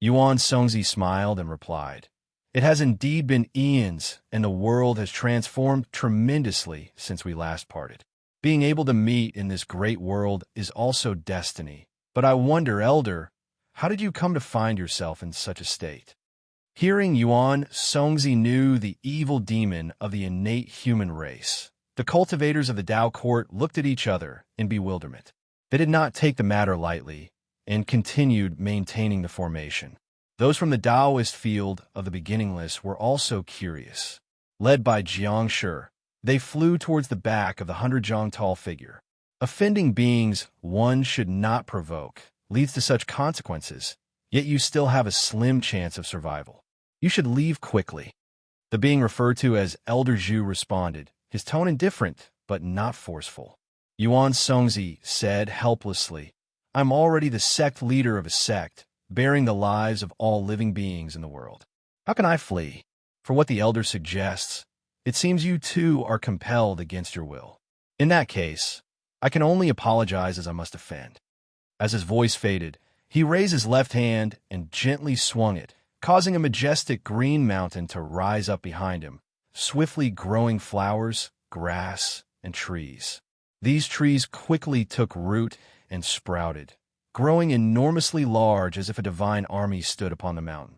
Speaker 1: Yuan Songzi smiled and replied, "It has indeed been eons, and the world has transformed tremendously since we last parted. Being able to meet in this great world is also destiny. But I wonder, Elder, how did you come to find yourself in such a state?" Hearing Yuan Songzi knew the evil demon of the innate human race, the cultivators of the Dao Court looked at each other in bewilderment. They did not take the matter lightly and continued maintaining the formation. Those from the Taoist field of the beginningless were also curious. Led by Xianxia, they flew towards the back of the 100 zhang tall figure. Offending beings one should not provoke leads to such consequences, yet you still have a slim chance of survival. You should leave quickly. The being referred to as Elder Zhu responded, his tone indifferent but not forceful. Yuan Songzi said helplessly, "I'm already the sect leader of a sect, bearing the lives of all living beings in the world. How can I flee? For what the elder suggests, it seems you too are compelled against your will. In that case, I can only apologize as I must offend." As his voice faded, he raised his left hand and gently swung it, causing a majestic green mountain to rise up behind him, swiftly growing flowers, grass, and trees. These trees quickly took root and sprouted, growing enormously large as if a divine army stood upon the mountain.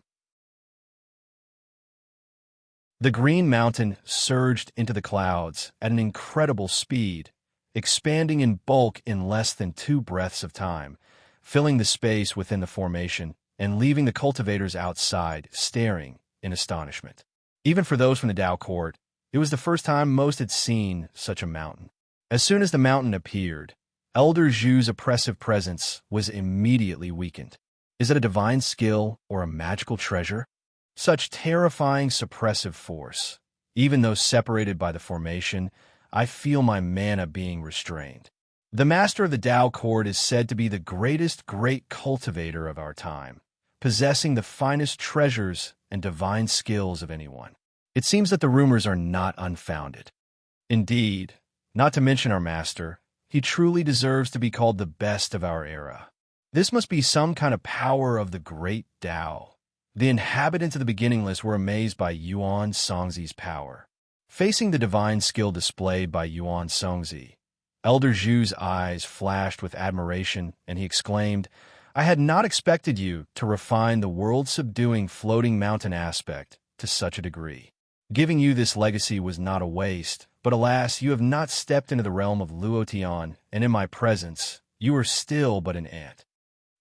Speaker 1: The green mountain surged into the clouds at an incredible speed, expanding in bulk in less than 2 breaths of time, filling the space within the formation and leaving the cultivators outside staring in astonishment. Even for those from the Tao court, it was the first time most had seen such a mountain. As soon as the mountain appeared, Elder Zhu's oppressive presence was immediately weakened. Is it a divine skill or a magical treasure? Such terrifying suppressive force. Even though separated by the formation, I feel my mana being restrained. The master of the Tao court is said to be the greatest great cultivator of our time, possessing the finest treasures and divine skills of anyone. It seems that the rumors are not unfounded. Indeed, not to mention our master, he truly deserves to be called the best of our era. This must be some kind of power of the great Tao. The inhabitants of the beginningless were amazed by Yuan Songzi's power. Facing the divine skill displayed by Yuan Songzi, Elder Zhu's eyes flashed with admiration, and he exclaimed, "I had not expected you to refine the world-subduing floating mountain aspect to such a degree. Giving you this legacy was not a waste, but alas, you have not stepped into the realm of Luotian, and in my presence, you are still but an ant."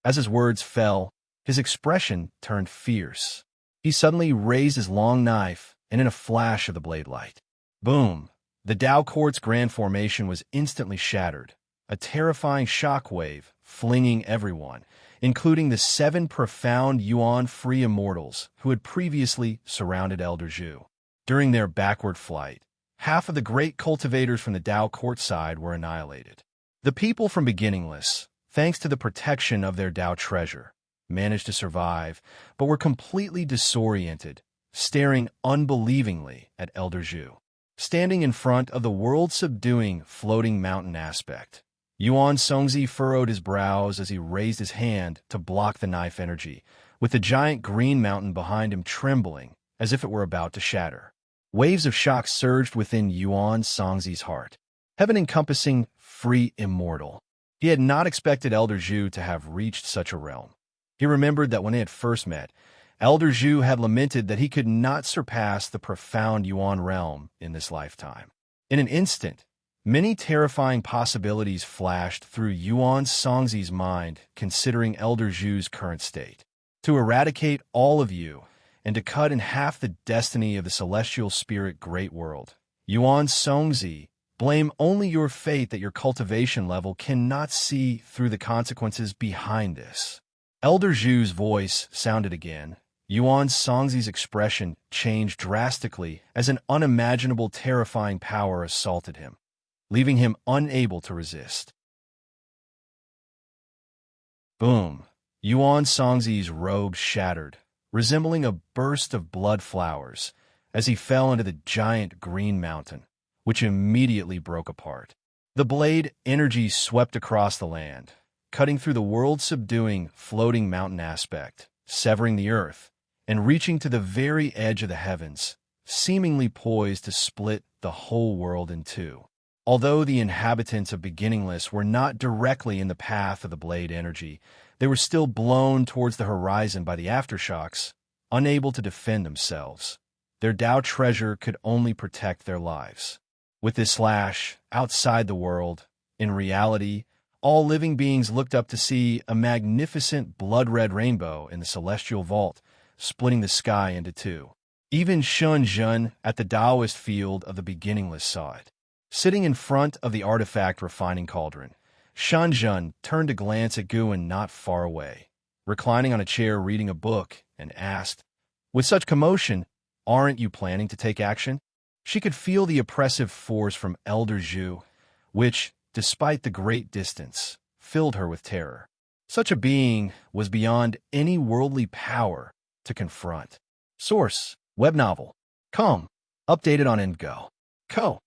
Speaker 1: As his words fell, his expression turned fierce. He suddenly raised his long knife, and in a flash of the blade light, boom! The Tao court's grand formation was instantly shattered, a terrifying shockwave flinging everyone, including the 7 profound Yuan-free immortals who had previously surrounded Elder Zhu. During their backward flight, half of the great cultivators from the Tao court side were annihilated. The people from Beginningless, thanks to the protection of their Tao treasure, managed to survive, but were completely disoriented, staring unbelievingly at Elder Zhu. Standing in front of the world-subduing floating mountain aspect, Yuan Songzi furrowed his brows as he raised his hand to block the knife energy, with the giant green mountain behind him trembling as if it were about to shatter. Waves of shock surged within Yuan Songzi's heart. Heaven-encompassing, free immortal. He had not expected Elder Zhu to have reached such a realm. He remembered that when they had first met, Elder Zhu had lamented that he could not surpass the profound Yuan realm in this lifetime. In an instant, many terrifying possibilities flashed through Yuan Songzi's mind, considering Elder Zhu's current state. To eradicate all of you, and to cut in half the destiny of the celestial spirit great world. Yuan Songzi, blame only your fate that your cultivation level cannot see through the consequences behind this. Elder Zhu's voice sounded again. Yuan Songzi's expression changed drastically as an unimaginable terrifying power assaulted him, leaving him unable to resist. Boom! Yuan Songzi's robe shattered, resembling a burst of blood flowers, as he fell into the giant green mountain, which immediately broke apart. The blade energy swept across the land, cutting through the world-subduing floating mountain aspect, severing the earth, and reaching to the very edge of the heavens, seemingly poised to split the whole world in two. Although the inhabitants of Beginningless were not directly in the path of the blade energy, they were still blown towards the horizon by the aftershocks, unable to defend themselves. Their Tao treasure could only protect their lives. With this slash, outside the world, in reality, all living beings looked up to see a magnificent blood-red rainbow in the celestial vault, splitting the sky into two. Even Xianxia at the Taoist field of the Beginningless saw it. Sitting in front of the artifact refining cauldron, Xianxia turned to glance at Guan not far away, reclining on a chair reading a book, and asked, "With such commotion, aren't you planning to take action?" She could feel the oppressive force from Elder Zhu, which, despite the great distance, filled her with terror. Such a being was beyond any worldly power to confront. Source: Web novel. Com. Updated on Indgo. Co.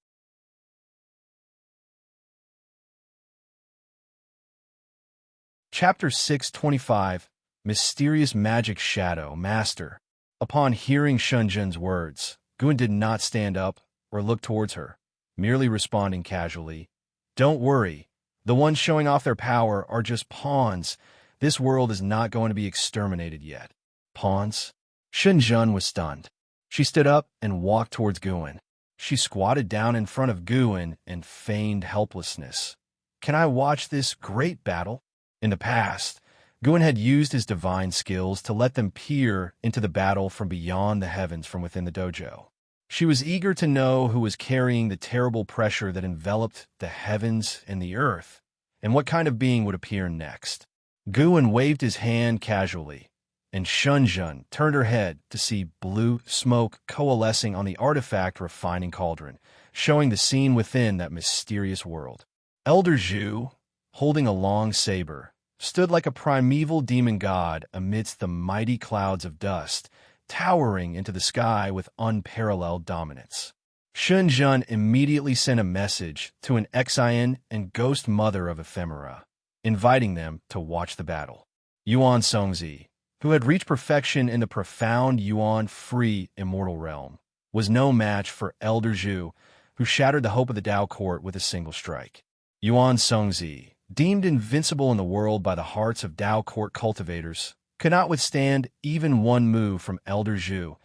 Speaker 1: Chapter 625, Mysterious Magic Shadow Master. Upon hearing Shunjun's words, Guan did not stand up or look towards her, merely responding casually, "Don't worry. The ones showing off their power are just pawns. This world is not going to be exterminated yet." Pawns? Shunjun was stunned. She stood up and walked towards Guan. She squatted down in front of Guan and feigned helplessness. "Can I watch this great battle?" In the past, Guan had used his divine skills to let them peer into the battle from beyond the heavens from within the dojo. She was eager to know who was carrying the terrible pressure that enveloped the heavens and the earth, and what kind of being would appear next. Guan waved his hand casually, and Shunjun turned her head to see blue smoke coalescing on the artifact refining cauldron, showing the scene within that mysterious world. Elder Zhu, holding a long saber, stood like a primeval demon god amidst the mighty clouds of dust, towering into the sky with unparalleled dominance. Shunjun immediately sent a message to an Xian and ghost mother of ephemera, inviting them to watch the battle. Yuan Songzi, who had reached perfection in the profound Yuan-free immortal realm, was no match for Elder Zhu, who shattered the hope of the Dao court with a single strike. Yuan Songzi, deemed invincible in the world by the hearts of Dao court cultivators, could not withstand even one move from Elder Zhu,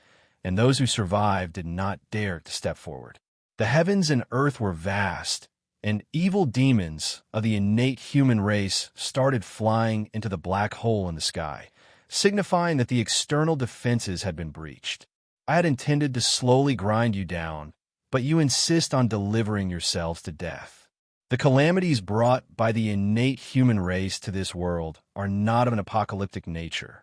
Speaker 1: and those who survived did not dare to step forward. The heavens and earth were vast, and evil demons of the innate human race started flying into the black hole in the sky, signifying that the external defenses had been breached. "I had intended to slowly grind you down, but you insist on delivering yourselves to death. The calamities brought by the innate human race to this world are not of an apocalyptic nature."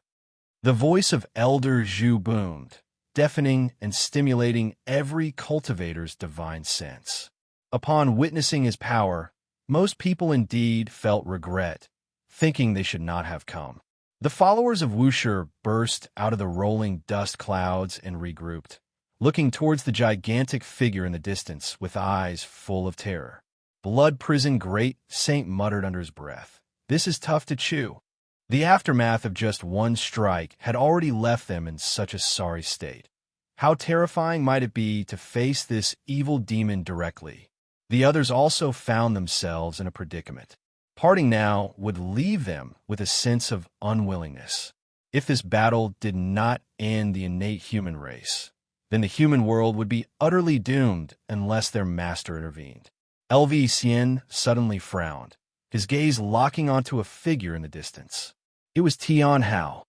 Speaker 1: The voice of Elder Zhu boomed, deafening and stimulating every cultivator's divine sense. Upon witnessing his power, most people indeed felt regret, thinking they should not have come. The followers of Wuxia burst out of the rolling dust clouds and regrouped, looking towards the gigantic figure in the distance with eyes full of terror. "Blood prison great," Saint muttered under his breath. "This is tough to chew." The aftermath of just one strike had already left them in such a sorry state. How terrifying might it be to face this evil demon directly? The others also found themselves in a predicament. Parting now would leave them with a sense of unwillingness. If this battle did not end the innate human race, then the human world would be utterly doomed unless their master intervened. LV Xian suddenly frowned, his gaze locking onto a figure in the distance. It was Tian Hao.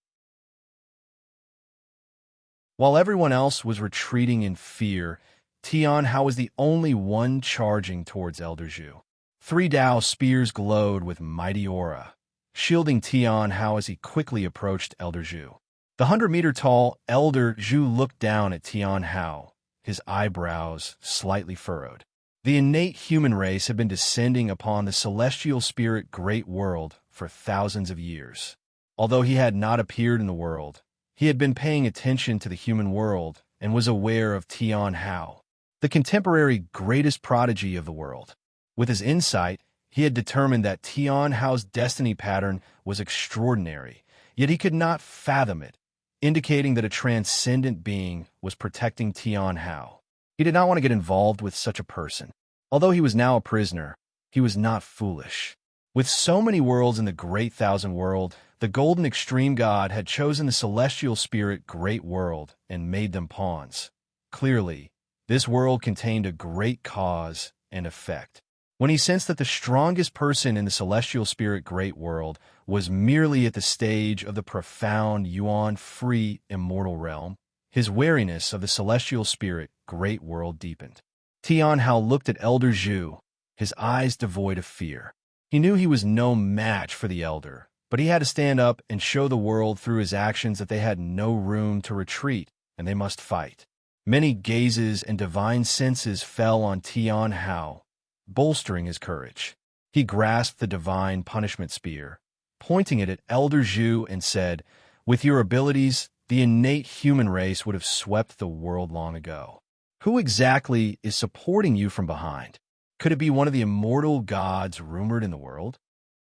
Speaker 1: While everyone else was retreating in fear, Tian Hao was the only one charging towards Elder Zhu. 3 Dao spears glowed with mighty aura, shielding Tian Hao as he quickly approached Elder Zhu. The 100-meter-tall Elder Zhu looked down at Tian Hao, his eyebrows slightly furrowed. The innate human race had been descending upon the celestial spirit great world for thousands of years. Although he had not appeared in the world, he had been paying attention to the human world and was aware of Tian Hao, the contemporary greatest prodigy of the world. With his insight, he had determined that Tian Hao's destiny pattern was extraordinary, yet he could not fathom it, indicating that a transcendent being was protecting Tian Hao. He did not want to get involved with such a person. Although he was now a prisoner, he was not foolish. With so many worlds in the Great Thousand World, the Golden Extreme God had chosen the celestial spirit Great World and made them pawns. Clearly, this world contained a great cause and effect. When he sensed that the strongest person in the celestial spirit Great World was merely at the stage of the profound Yuan-free immortal realm, his wariness of the celestial spirit Great World deepened. Tian Hao looked at Elder Zhu, his eyes devoid of fear. He knew he was no match for the elder, but he had to stand up and show the world through his actions that they had no room to retreat, and they must fight. Many gazes and divine senses fell on Tian Hao, bolstering his courage. He grasped the divine punishment spear, pointing it at Elder Zhu, and said, "With your abilities, the innate human race would have swept the world long ago. Who exactly is supporting you from behind? Could it be one of the immortal gods rumored in the world?"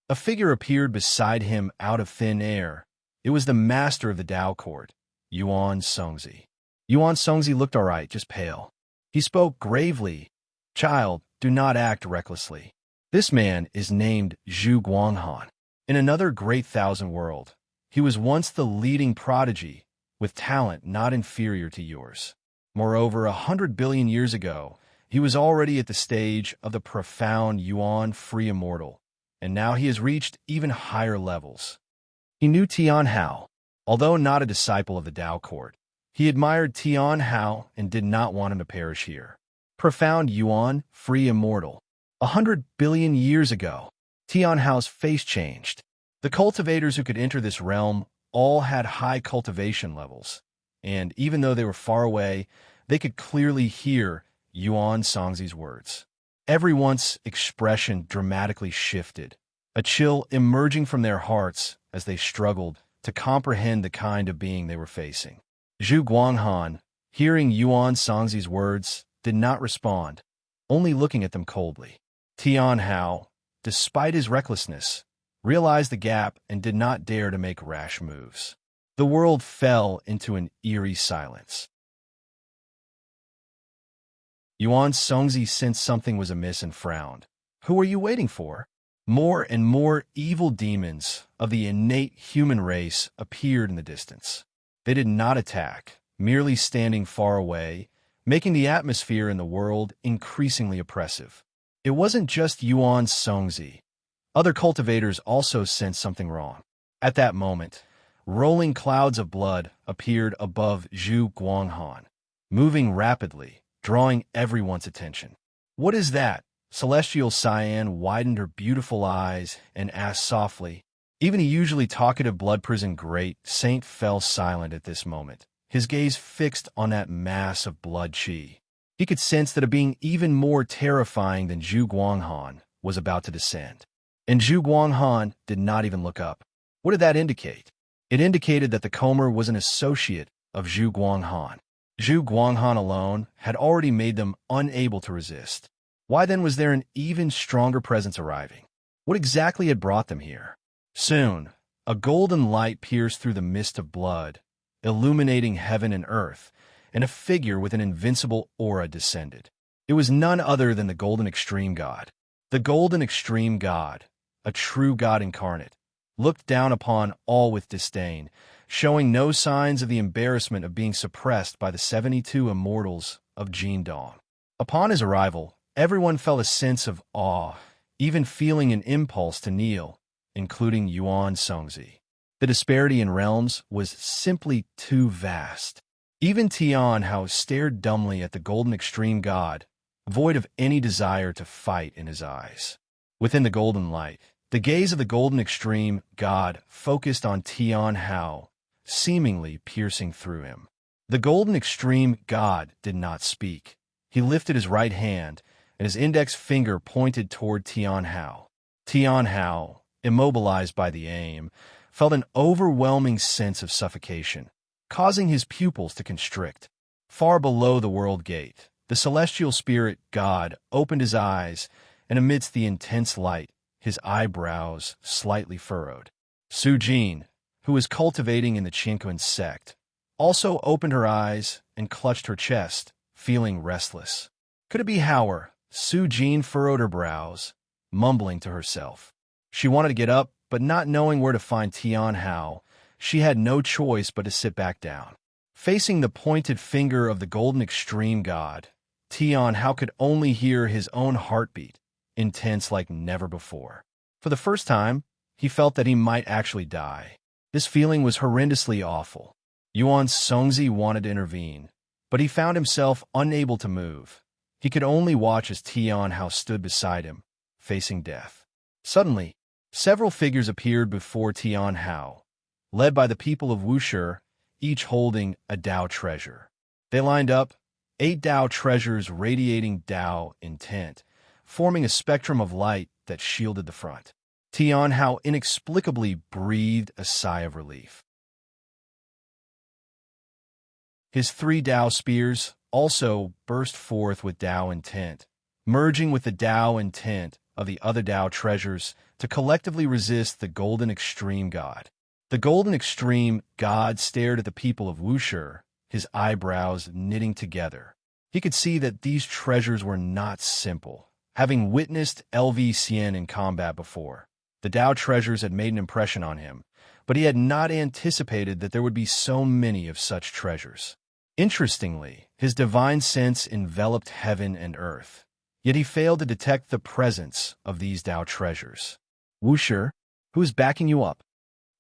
Speaker 1: A figure appeared beside him out of thin air. It was the master of the Dao court, Yuan Songzi. Yuan Songzi looked all right, just pale. He spoke gravely. Child, do not act recklessly. This man is named Zhu Guanghan. In another great thousand world, he was once the leading prodigy, with talent not inferior to yours. Moreover, 100 billion years ago, he was already at the stage of the profound Yuan free immortal, and now he has reached even higher levels. He knew Tian Hao. Although not a disciple of the Tao court, he admired Tian Hao and did not want him to perish here. Profound Yuan, free immortal. 100 billion years ago, Tian Hao's face changed. The cultivators who could enter this realm all had high cultivation levels, and even though they were far away, they could clearly hear Yuan Songzi's words. Everyone's expression dramatically shifted, a chill emerging from their hearts as they struggled to comprehend the kind of being they were facing. Zhu Guanghan, hearing Yuan Songzi's words, did not respond, only looking at them coldly. Tian Hao, despite his recklessness, realized the gap and did not dare to make rash moves. The world fell into an eerie silence. Yuan Songzi sensed something was amiss and frowned. Who are you waiting for? More and more evil demons of the innate human race appeared in the distance. They did not attack, merely standing far away, making the atmosphere in the world increasingly oppressive. It wasn't just Yuan Songzi. Other cultivators also sensed something wrong. At that moment, rolling clouds of blood appeared above Zhu Guanghan, moving rapidly, drawing everyone's attention. What is that? Celestial Cyan widened her beautiful eyes and asked softly. Even a usually talkative blood prison great saint fell silent at this moment, his gaze fixed on that mass of blood chi. He could sense that a being even more terrifying than Zhu Guanghan was about to descend. And Zhu Guanghan did not even look up. What did that indicate? It indicated that the Comer was an associate of Zhu Guanghan. Zhu Guanghan alone had already made them unable to resist. Why then was there an even stronger presence arriving? What exactly had brought them here? Soon, a golden light pierced through the mist of blood, illuminating heaven and earth, and a figure with an invincible aura descended. It was none other than the Golden Extreme God. The Golden Extreme God, a true God incarnate, looked down upon all with disdain, showing no signs of the embarrassment of being suppressed by the 72 immortals of Jindong. Upon his arrival, everyone felt a sense of awe, even feeling an impulse to kneel, including Yuan Songzi. The disparity in realms was simply too vast. Even Tian Hao stared dumbly at the Golden Extreme God, void of any desire to fight in his eyes. Within the golden light, the gaze of the Golden Extreme God focused on Tian Hao, seemingly piercing through him. The Golden Extreme God did not speak. He lifted his right hand, and his index finger pointed toward Tian Hao. Tian Hao, immobilized by the aim, felt an overwhelming sense of suffocation, causing his pupils to constrict. Far below the world gate, the celestial spirit God opened his eyes, and amidst the intense light, his eyebrows slightly furrowed. Su Jin, who was cultivating in the Qinquan sect, also opened her eyes and clutched her chest, feeling restless. Could it be Howard? Su Jin furrowed her brows, mumbling to herself. She wanted to get up, but not knowing where to find Tian Hao, she had no choice but to sit back down. Facing the pointed finger of the Golden Extreme God, Tian Hao could only hear his own heartbeat, intense like never before. For the first time, he felt that he might actually die. This feeling was horrendously awful. Yuan Songzi wanted to intervene, but he found himself unable to move. He could only watch as Tian Hao stood beside him, facing death. Suddenly, several figures appeared before Tian Hao, led by the people of Wuxia, each holding a Tao treasure. They lined up, 8 Tao treasures radiating Tao intent, forming a spectrum of light that shielded the front. Tian Hao inexplicably breathed a sigh of relief. His 3 Tao spears also burst forth with Tao intent, merging with the Tao intent of the other Tao treasures to collectively resist the Golden Extreme God. The golden extreme god stared at the people of Wuxia, his eyebrows knitting together. He could see that these treasures were not simple. Having witnessed Xian in combat before, the Dao treasures had made an impression on him, but he had not anticipated that there would be so many of such treasures. Interestingly, his divine sense enveloped heaven and earth, yet he failed to detect the presence of these Dao treasures. Wuxia, who is backing you up?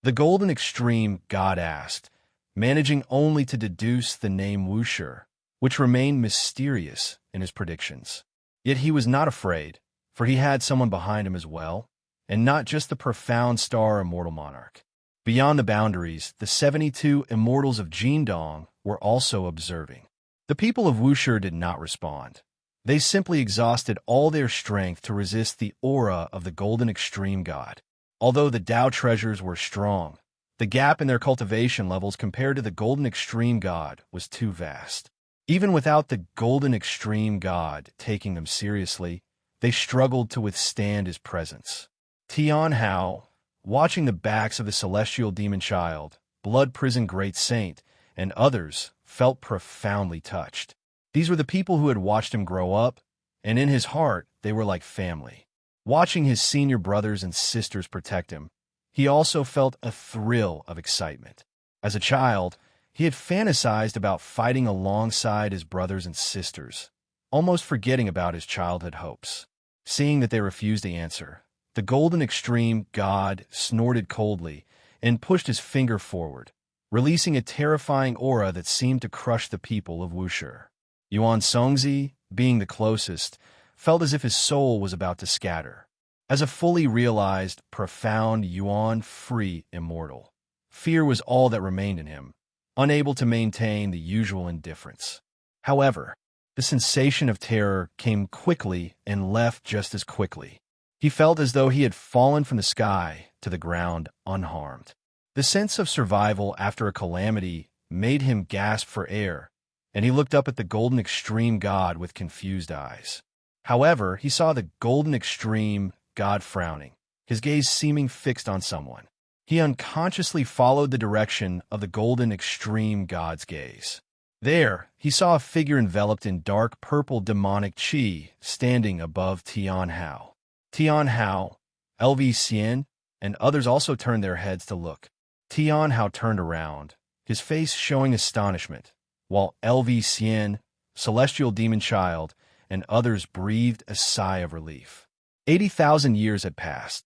Speaker 1: The golden extreme god asked, managing only to deduce the name Wuxia, which remained mysterious in his predictions. Yet he was not afraid, for he had someone behind him as well, and not just the profound star immortal monarch. Beyond the boundaries, the 72 immortals of Jindong were also observing. The people of Wuxia did not respond. They simply exhausted all their strength to resist the aura of the golden extreme god. Although the Dao treasures were strong, the gap in their cultivation levels compared to the golden extreme god was too vast. Even without the golden extreme god taking them seriously, they struggled to withstand his presence. Tian Hao, watching the backs of the celestial demon child, blood prison great saint, and others, felt profoundly touched. These were the people who had watched him grow up, and in his heart they were like family. Watching his senior brothers and sisters protect him, he also felt a thrill of excitement. As a child, he had fantasized about fighting alongside his brothers and sisters, almost forgetting about his childhood hopes. Seeing that they refused to answer, the golden extreme god snorted coldly and pushed his finger forward, releasing a terrifying aura that seemed to crush the people of Wuxia. Yuan Songzi, being the closest, felt as if his soul was about to scatter. As a fully realized, profound Yuan-free immortal, fear was all that remained in him, unable to maintain the usual indifference. However, the sensation of terror came quickly and left just as quickly. He felt as though he had fallen from the sky to the ground unharmed. The sense of survival after a calamity made him gasp for air, and he looked up at the golden extreme god with confused eyes. However, he saw the golden extreme god frowning, his gaze seeming fixed on someone. He unconsciously followed the direction of the golden extreme god's gaze. There, he saw a figure enveloped in dark purple demonic qi standing above Tian Hao. Tian Hao, Xian, and others also turned their heads to look. Tian Hao turned around, his face showing astonishment, while Xian, celestial demon child, and others breathed a sigh of relief. 80,000 years had passed.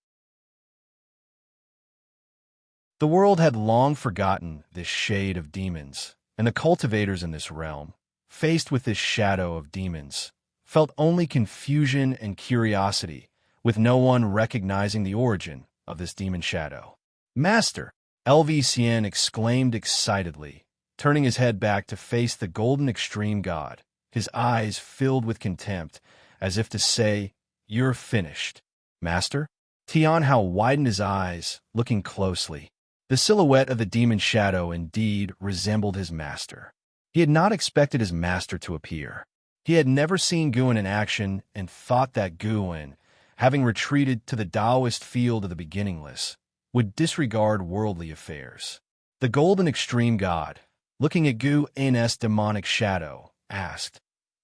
Speaker 1: The world had long forgotten this shade of demons, and the cultivators in this realm, faced with this shadow of demons, felt only confusion and curiosity, with no one recognizing the origin of this demon shadow. "Master!" Xian exclaimed excitedly, turning his head back to face the golden extreme god, his eyes filled with contempt, as if to say, "You're finished." "Master?" Tian Hao widened his eyes, looking closely. The silhouette of the demon shadow indeed resembled his master. He had not expected his master to appear. He had never seen Guan in action and thought that Guan, having retreated to the Taoist field of the beginningless, would disregard worldly affairs. The golden extreme god, looking at Guan's demonic shadow, asked,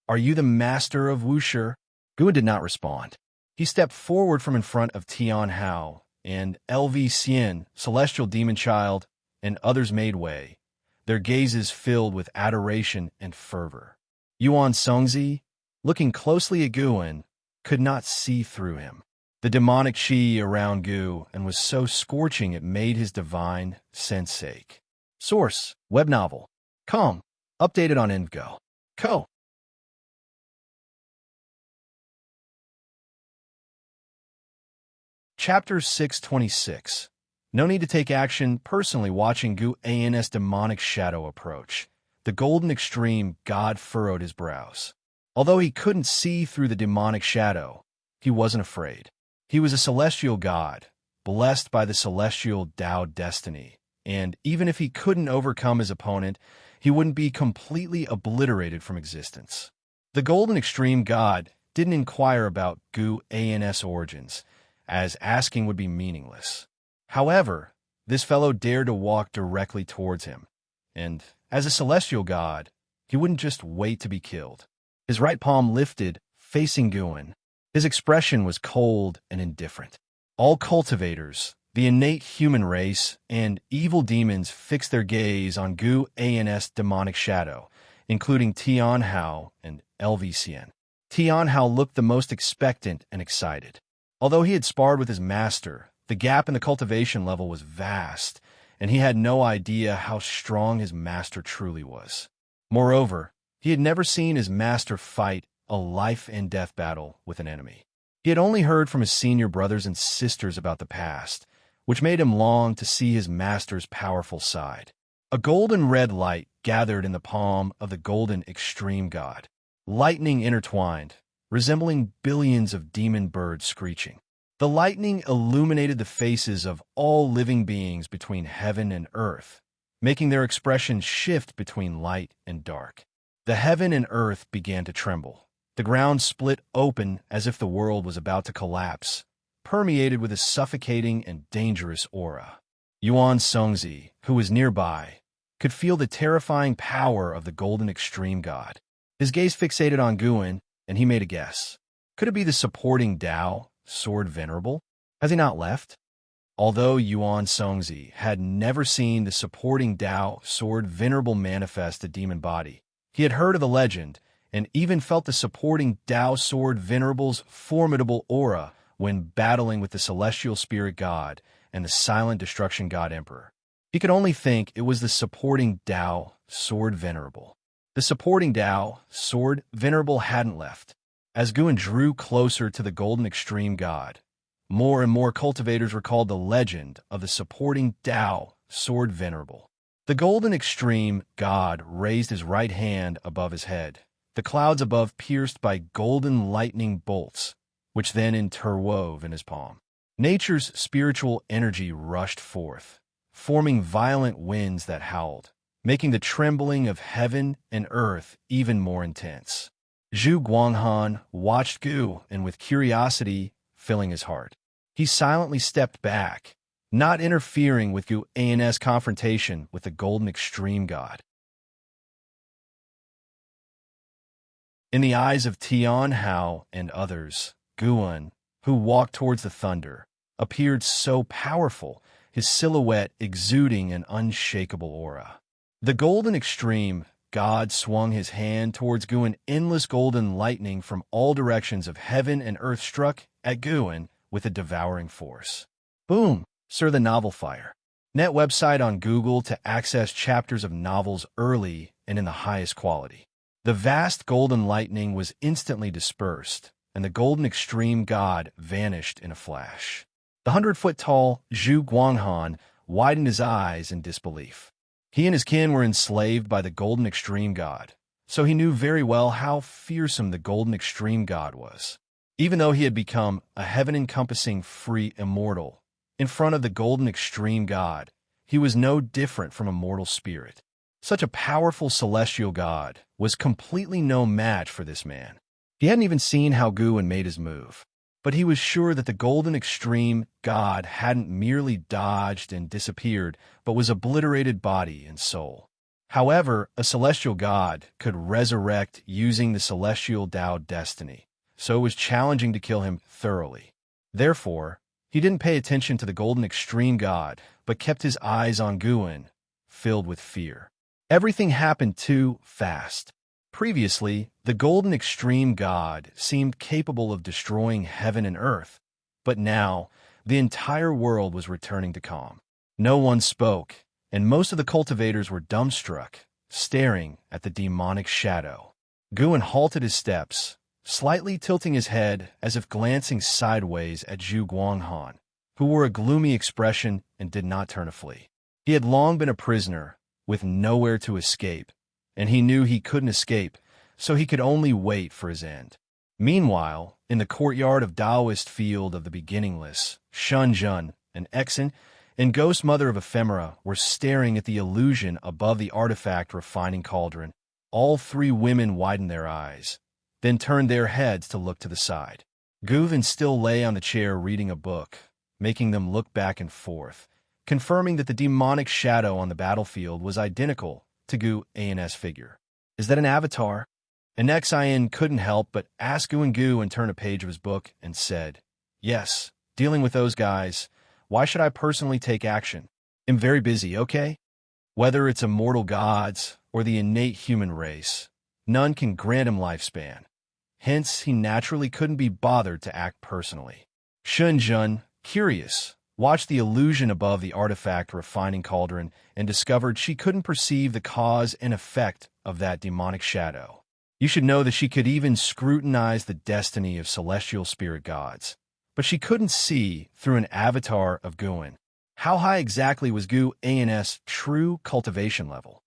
Speaker 1: "Are you the master of Wuxia?" Guan did not respond. He stepped forward from in front of Tian Hao, and Xian, celestial demon child, and others made way, their gazes filled with adoration and fervor. Yuan Songzi, looking closely at Guan, could not see through him. The demonic qi around Gu and was so scorching it made his divine sense ache. Source: web novel. Com. Updated on Info. Co. Chapter 626. No need to take action. Personally watching Guan's demonic shadow approach, the golden extreme god furrowed his brows. Although he couldn't see through the demonic shadow, he wasn't afraid. He was a celestial god, blessed by the celestial Tao destiny, and even if he couldn't overcome his opponent, he wouldn't be completely obliterated from existence. The golden extreme god didn't inquire about Guan's origins, as asking would be meaningless. However, this fellow dared to walk directly towards him. And, as a celestial god, he wouldn't just wait to be killed. His right palm lifted, facing Guan. His expression was cold and indifferent. All cultivators, the innate human race, and evil demons fixed their gaze on Guan's demonic shadow, including Tianhao and Lvcn. Tianhao looked the most expectant and excited. Although he had sparred with his master, the gap in the cultivation level was vast, and he had no idea how strong his master truly was. Moreover, he had never seen his master fight a life-and-death battle with an enemy. He had only heard from his senior brothers and sisters about the past, which made him long to see his master's powerful side. A golden red light gathered in the palm of the golden extreme god. Lightning intertwined, resembling billions of demon birds screeching. The lightning illuminated the faces of all living beings between heaven and earth, making their expressions shift between light and dark. The heaven and earth began to tremble. The ground split open as if the world was about to collapse, permeated with a suffocating and dangerous aura. Yuan Songzi, who was nearby, could feel the terrifying power of the golden extreme god. His gaze fixated on Guan, and he made a guess. Could it be the supporting Tao, Sword Venerable? Has he not left? Although Yuan Songzi had never seen the supporting Tao, Sword Venerable manifest a demon body, he had heard of the legend and even felt the supporting Tao Sword Venerable's formidable aura when battling with the celestial spirit god and the silent destruction god emperor. He could only think it was the supporting Tao Sword Venerable. The supporting Tao Sword Venerable hadn't left. As Guan drew closer to the golden extreme god, more and more cultivators recalled the legend of the supporting Tao Sword Venerable. The golden extreme god raised his right hand above his head, the clouds above pierced by golden lightning bolts, which then interwove in his palm. Nature's spiritual energy rushed forth, forming violent winds that howled, making the trembling of heaven and earth even more intense. Zhu Guanghan watched Gu, and with curiosity filling his heart, he silently stepped back, not interfering with Guan's confrontation with the golden extreme god. In the eyes of Tianhao and others, Guan, who walked towards the thunder, appeared so powerful, his silhouette exuding an unshakable aura. The golden extreme god swung his hand towards Guan. Endless golden lightning from all directions of heaven and earth struck at Guan with a devouring force. Boom! Sir, the novel fire. Net website on Google to access chapters of novels early and in the highest quality. The vast golden lightning was instantly dispersed, and the golden extreme god vanished in a flash. The 100-foot-tall Zhu Guanghan widened his eyes in disbelief. He and his kin were enslaved by the golden extreme god, so he knew very well how fearsome the golden extreme god was. Even though he had become a heaven-encompassing free immortal, in front of the golden extreme god, he was no different from a mortal spirit. Such a powerful celestial god was completely no match for this man. He hadn't even seen how Guan made his move, but he was sure that the golden extreme god hadn't merely dodged and disappeared, but was obliterated body and soul. However, a celestial god could resurrect using the celestial Tao destiny, so it was challenging to kill him thoroughly. Therefore, he didn't pay attention to the golden extreme god, but kept his eyes on Guan, filled with fear. Everything happened too fast. Previously, the golden extreme god seemed capable of destroying heaven and earth, but now the entire world was returning to calm. No one spoke, and most of the cultivators were dumbstruck, staring at the demonic shadow. Guan halted his steps, slightly tilting his head as if glancing sideways at Zhu Guanghan, who wore a gloomy expression and did not turn to flee. He had long been a prisoner, with nowhere to escape, and he knew he couldn't escape, so he could only wait for his end. Meanwhile, in the courtyard of Taoist Field of the Beginningless, Shenzhen and Exen and Ghost Mother of Ephemera were staring at the illusion above the artifact refining cauldron. All three women widened their eyes, then turned their heads to look to the side. Guvan still lay on the chair reading a book, making them look back and forth, confirming that the demonic shadow on the battlefield was identical to Gu An's figure. Is that an avatar? And Xian couldn't help but ask Gu and turn a page of his book and said, "Yes, dealing with those guys. Why should I personally take action? I'm very busy, okay? Whether it's immortal gods or the innate human race, none can grant him lifespan. Hence, he naturally couldn't be bothered to act personally." Shunjun, curious, watched the illusion above the artifact refining cauldron and discovered she couldn't perceive the cause and effect of that demonic shadow. You should know that she could even scrutinize the destiny of celestial spirit gods, but she couldn't see through an avatar of Guin. How high exactly was Gu An's true cultivation level?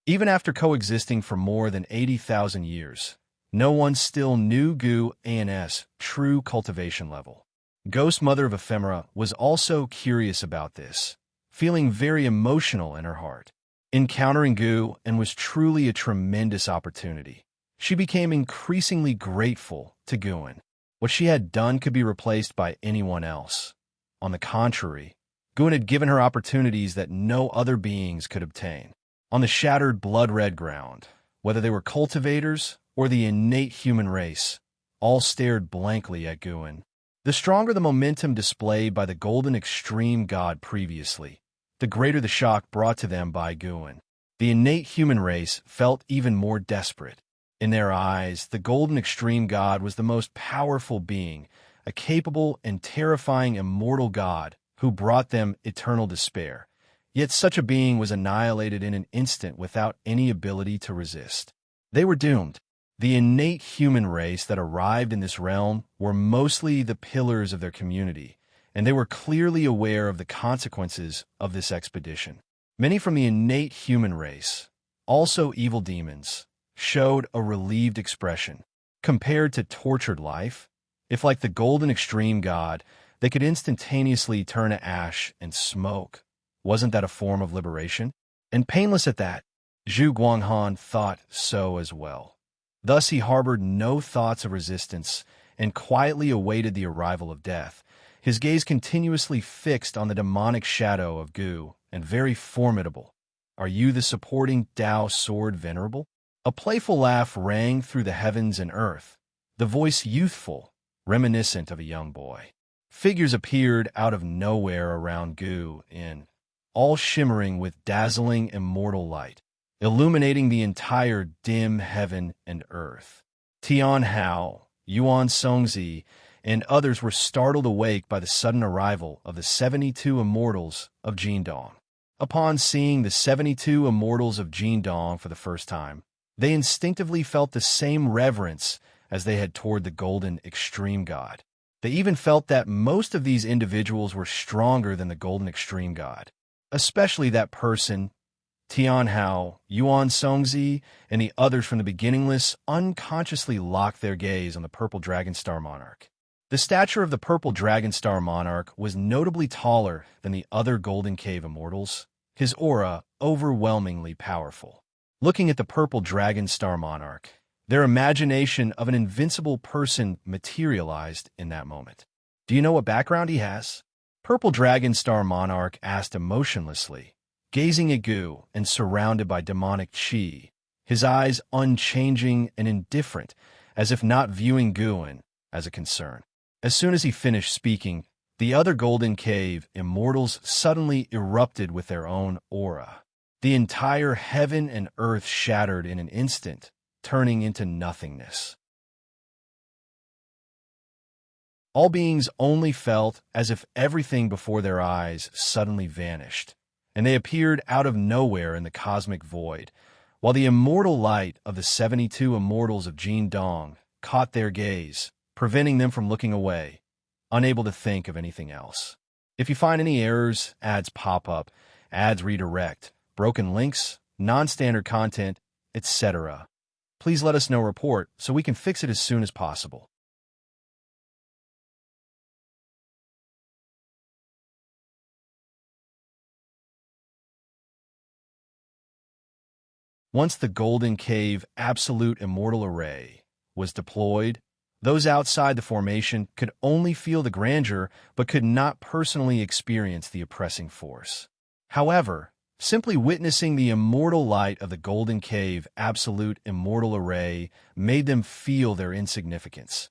Speaker 1: Even after coexisting for more than 80,000 years, no one still knew Gu An's true cultivation level. Ghost Mother of Ephemera was also curious about this, feeling very emotional in her heart. Encountering Gu and was truly a tremendous opportunity. She became increasingly grateful to Guin. What she had done could be replaced by anyone else. On the contrary, Guin had given her opportunities that no other beings could obtain. On the shattered blood-red ground, whether they were cultivators or the innate human race, all stared blankly at Guin. The stronger the momentum displayed by the golden extreme god previously, the greater the shock brought to them by Guin. The innate human race felt even more desperate. In their eyes, the golden extreme god was the most powerful being, a capable and terrifying immortal god who brought them eternal despair. Yet such a being was annihilated in an instant without any ability to resist. They were doomed. The innate human race that arrived in this realm were mostly the pillars of their community, and they were clearly aware of the consequences of this expedition. Many from the innate human race, also evil demons, showed a relieved expression. Compared to tortured life, if like the golden extreme god, they could instantaneously turn to ash and smoke, wasn't that a form of liberation? And painless at that, Zhu Guanghan thought so as well. Thus he harbored no thoughts of resistance and quietly awaited the arrival of death, his gaze continuously fixed on the demonic shadow of Gu, and very formidable. "Are you the supporting Dao sword venerable?" A playful laugh rang through the heavens and earth, the voice youthful, reminiscent of a young boy. Figures appeared out of nowhere around Gu all shimmering with dazzling immortal light, illuminating the entire dim heaven and earth. Tian Hao, Yuan Songzi, and others were startled awake by the sudden arrival of the 72 immortals of Jindong. Upon seeing the 72 immortals of Jindong for the first time, they instinctively felt the same reverence as they had toward the golden extreme god. They even felt that most of these individuals were stronger than the golden extreme god, especially that person, Tian Hao, Yuan Songzi, and the others from the beginning list unconsciously locked their gaze on the purple dragon star monarch. The stature of the purple dragon star monarch was notably taller than the other Golden Cave immortals, his aura overwhelmingly powerful. Looking at the purple dragon star monarch, their imagination of an invincible person materialized in that moment. "Do you know what background he has?" Purple dragon star monarch asked emotionlessly, gazing at Gu and surrounded by demonic chi, his eyes unchanging and indifferent, as if not viewing Guin as a concern. As soon as he finished speaking, the other Golden Cave immortals suddenly erupted with their own aura. The entire heaven and earth shattered in an instant, turning into nothingness. All beings only felt as if everything before their eyes suddenly vanished, and they appeared out of nowhere in the cosmic void, while the immortal light of the 72 immortals of Jindong caught their gaze, preventing them from looking away, unable to think of anything else. If you find any errors, ads pop up, ads redirect, broken links, non-standard content, etc., please let us know report so we can fix it as soon as possible. Once the Golden Cave Absolute Immortal Array was deployed, Those outside the formation could only feel the grandeur but could not personally experience the oppressing force. However, simply witnessing the immortal light of the Golden Cave absolute immortal array made them feel their insignificance,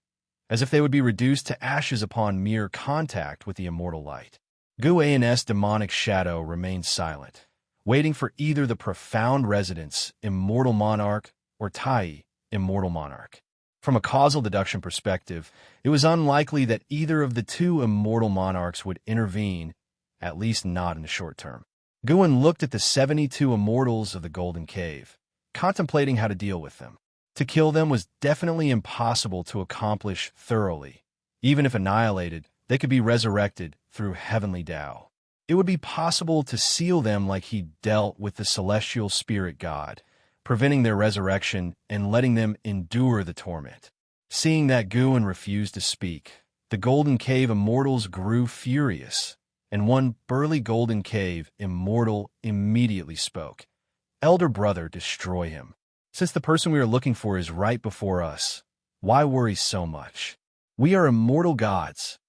Speaker 1: as if they would be reduced to ashes upon mere contact with the immortal light. Guan's demonic shadow remained silent, waiting for either the profound residence, immortal monarch, or Tai, immortal monarch. From a causal deduction perspective, it was unlikely that either of the two immortal monarchs would intervene, at least not in the short term. Guan looked at the 72 immortals of the Golden Cave, contemplating how to deal with them. To kill them was definitely impossible to accomplish thoroughly. Even if annihilated, they could be resurrected through heavenly Tao. It would be possible to seal them like he dealt with the celestial spirit god, preventing their resurrection and letting them endure the torment. Seeing that Guan refused to speak, the Golden Cave immortals grew furious, and one burly Golden Cave immortal immediately spoke. "Elder brother, destroy him. Since the person we are looking for is right before us, why worry so much? We are immortal gods."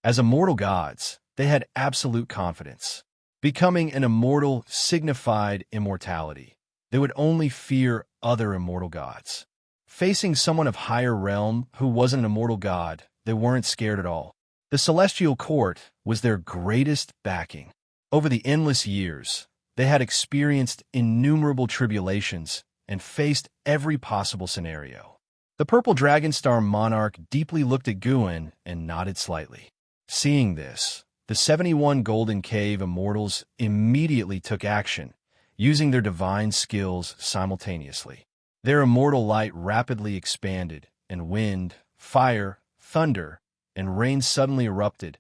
Speaker 1: As immortal gods, they had absolute confidence. Becoming an immortal signified immortality. They would only fear other immortal gods. Facing someone of higher realm who wasn't an immortal god, they weren't scared at all. The celestial court was their greatest backing. Over the endless years, they had experienced innumerable tribulations and faced every possible scenario. The purple Dragonstar monarch deeply looked at Guan and nodded slightly. Seeing this, the 71 Golden Cave immortals immediately took action, using their divine skills simultaneously. Their immortal light rapidly expanded, and wind, fire, thunder, and rain suddenly erupted,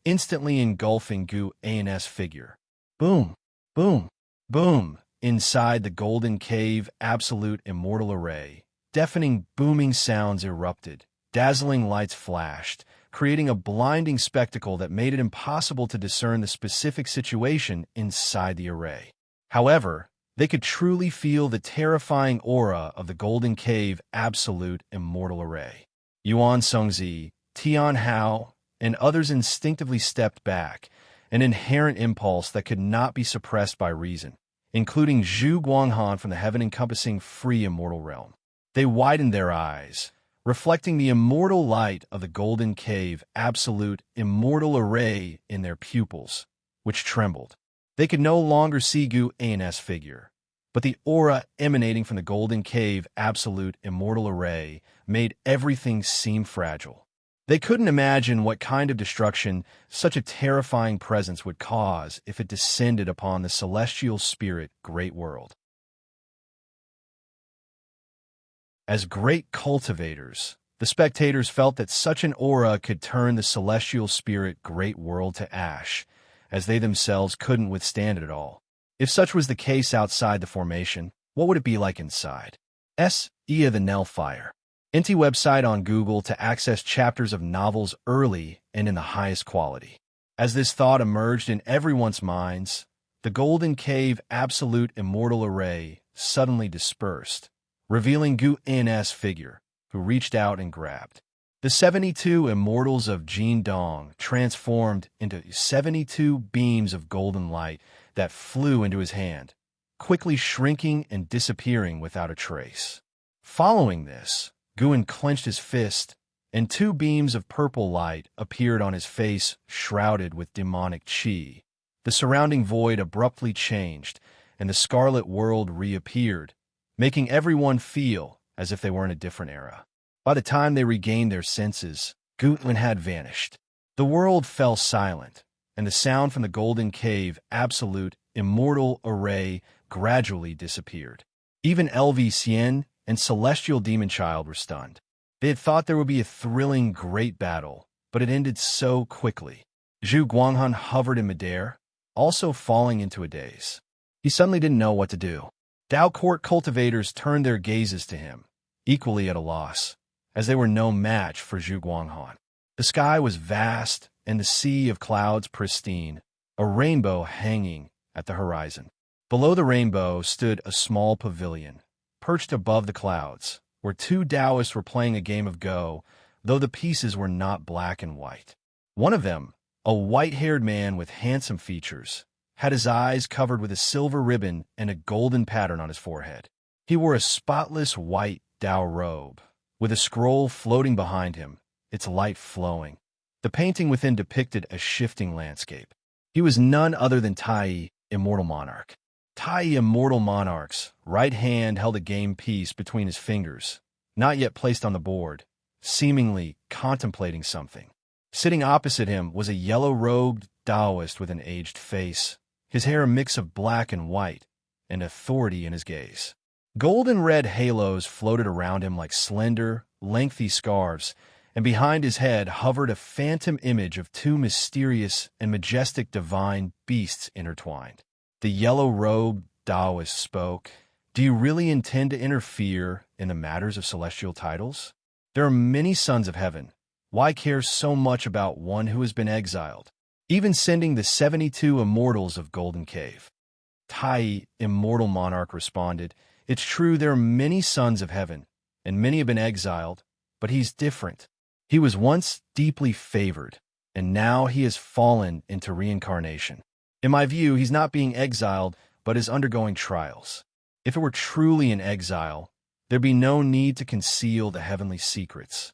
Speaker 1: instantly engulfing Guan's figure. Boom, boom, boom, inside the Golden Cave absolute immortal array. Deafening booming sounds erupted, dazzling lights flashed, creating a blinding spectacle that made it impossible to discern the specific situation inside the array. However, they could truly feel the terrifying aura of the Golden Cave absolute immortal array. Yuan Songzi, Tian Hao, and others instinctively stepped back, an inherent impulse that could not be suppressed by reason, including Zhu Guanghan from the heaven-encompassing free immortal realm. They widened their eyes, reflecting the immortal light of the Golden Cave absolute immortal array in their pupils, which trembled. They could no longer see Guan's figure, but the aura emanating from the Golden Cave absolute immortal array made everything seem fragile. They couldn't imagine what kind of destruction such a terrifying presence would cause if it descended upon the celestial spirit great world. As great cultivators, the spectators felt that such an aura could turn the celestial spirit great world to ash, as they themselves couldn't withstand it at all. If such was the case outside the formation, what would it be like inside? Ia the Nellfire. Inti website on Google to access chapters of novels early and in the highest quality. As this thought emerged in everyone's minds, the Golden Cave absolute immortal array suddenly dispersed, revealing Guan's figure, who reached out and grabbed. The 72 immortals of Jin Dong transformed into 72 beams of golden light that flew into his hand, quickly shrinking and disappearing without a trace. Following this, Guan clenched his fist, and 2 beams of purple light appeared on his face, shrouded with demonic qi. The surrounding void abruptly changed, and the scarlet world reappeared, making everyone feel as if they were in a different era. By the time they regained their senses, Guan had vanished. The world fell silent, and the sound from the Golden Cave absolute immortal array gradually disappeared. Even LV Xian and Celestial Demon Child were stunned. They had thought there would be a thrilling great battle, but it ended so quickly. Zhu Guanghan hovered in midair, also falling into a daze. He suddenly didn't know what to do. Dao Court cultivators turned their gazes to him, equally at a loss, as they were no match for Zhu Guanghan. The sky was vast and the sea of clouds pristine, a rainbow hanging at the horizon. Below the rainbow stood a small pavilion, perched above the clouds, where 2 Taoists were playing a game of Go, though the pieces were not black and white. One of them, a white-haired man with handsome features, had his eyes covered with a silver ribbon and a golden pattern on his forehead. He wore a spotless white Dao robe, with a scroll floating behind him, its light flowing. The painting within depicted a shifting landscape. He was none other than Tai, Immortal Monarch. Tai, Immortal Monarch's right hand held a game piece between his fingers, not yet placed on the board, seemingly contemplating something. Sitting opposite him was a yellow-robed Taoist with an aged face, his hair a mix of black and white, and authority in his gaze. Golden red halos floated around him like slender, lengthy scarves, and behind his head hovered a phantom image of two mysterious and majestic divine beasts intertwined. The yellow-robed Taoist spoke. "Do you really intend to interfere in the matters of celestial titles? There are many sons of heaven. Why care so much about one who has been exiled? Even sending the 72 immortals of Golden Cave." Tai, Immortal Monarch, responded, "It's true there are many sons of heaven, and many have been exiled, but he's different. He was once deeply favored, and now he has fallen into reincarnation. In my view, he's not being exiled, but is undergoing trials. If it were truly an exile, there'd be no need to conceal the heavenly secrets."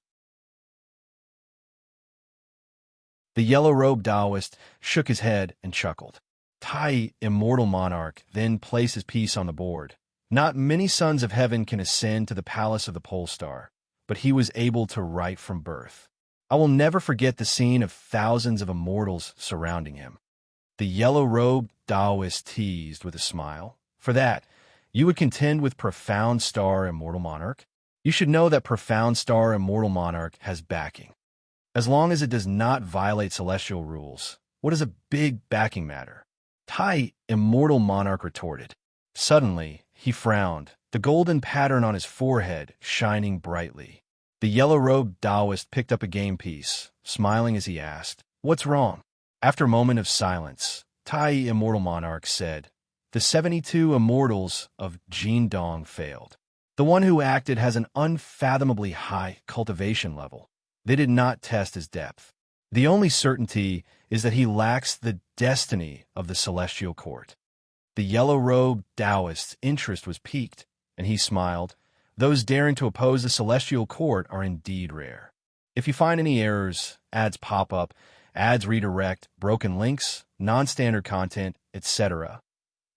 Speaker 1: The yellow-robed Taoist shook his head and chuckled. Tai, Immortal Monarch, then placed his piece on the board. Not many sons of heaven can ascend to the palace of the pole star, but he was able to write from birth. I will never forget the scene of thousands of immortals surrounding him. The yellow-robed Taoist teased with a smile. "For that, you would contend with Profound Star, Immortal Monarch? You should know that Profound Star, Immortal Monarch has backing. As long as it does not violate celestial rules, what does a big backing matter?" Tai, Immortal Monarch, retorted. Suddenly, he frowned, the golden pattern on his forehead shining brightly. The yellow-robed Taoist picked up a game piece, smiling as he asked, "What's wrong?" After a moment of silence, Tai, Immortal Monarch, said, "The 72 immortals of Jindong failed. The one who acted has an unfathomably high cultivation level. They did not test his depth. The only certainty is that he lacks the destiny of the celestial court." The yellow-robed Taoist's interest was piqued, and he smiled. "Those daring to oppose the celestial court are indeed rare. If you find any errors, ads pop up, ads redirect, broken links, non-standard content, etc.,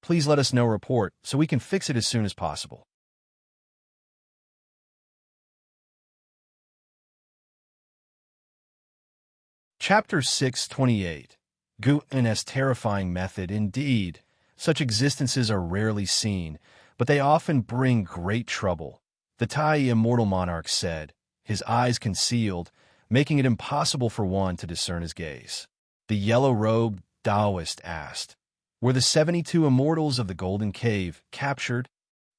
Speaker 1: please let us know report so we can fix it as soon as possible." Chapter 628. Gu'n's terrifying method. Indeed, such existences are rarely seen, but they often bring great trouble, the Tai, Immortal Monarch, said, his eyes concealed, making it impossible for one to discern his gaze. The yellow-robed Taoist asked, "Were the 72 immortals of the Golden Cave captured?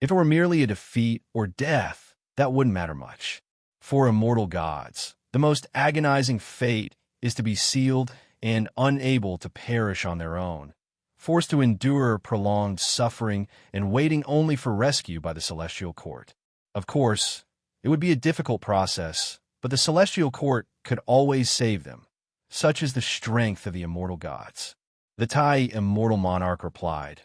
Speaker 1: If it were merely a defeat or death, that wouldn't matter much. For immortal gods, the most agonizing fate is to be sealed and unable to perish on their own, forced to endure prolonged suffering and waiting only for rescue by the celestial court. Of course, it would be a difficult process, but the celestial court could always save them. Such is the strength of the immortal gods." The Tai, Immortal Monarch, replied,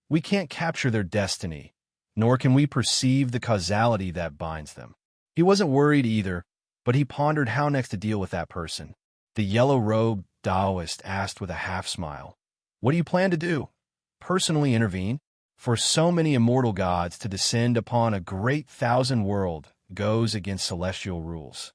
Speaker 1: "We can't capture their destiny, nor can we perceive the causality that binds them." He wasn't worried either, but he pondered how next to deal with that person. The yellow-robed Taoist asked with a half-smile, "What do you plan to do? Personally intervene? For so many immortal gods to descend upon a great thousand world goes against celestial rules."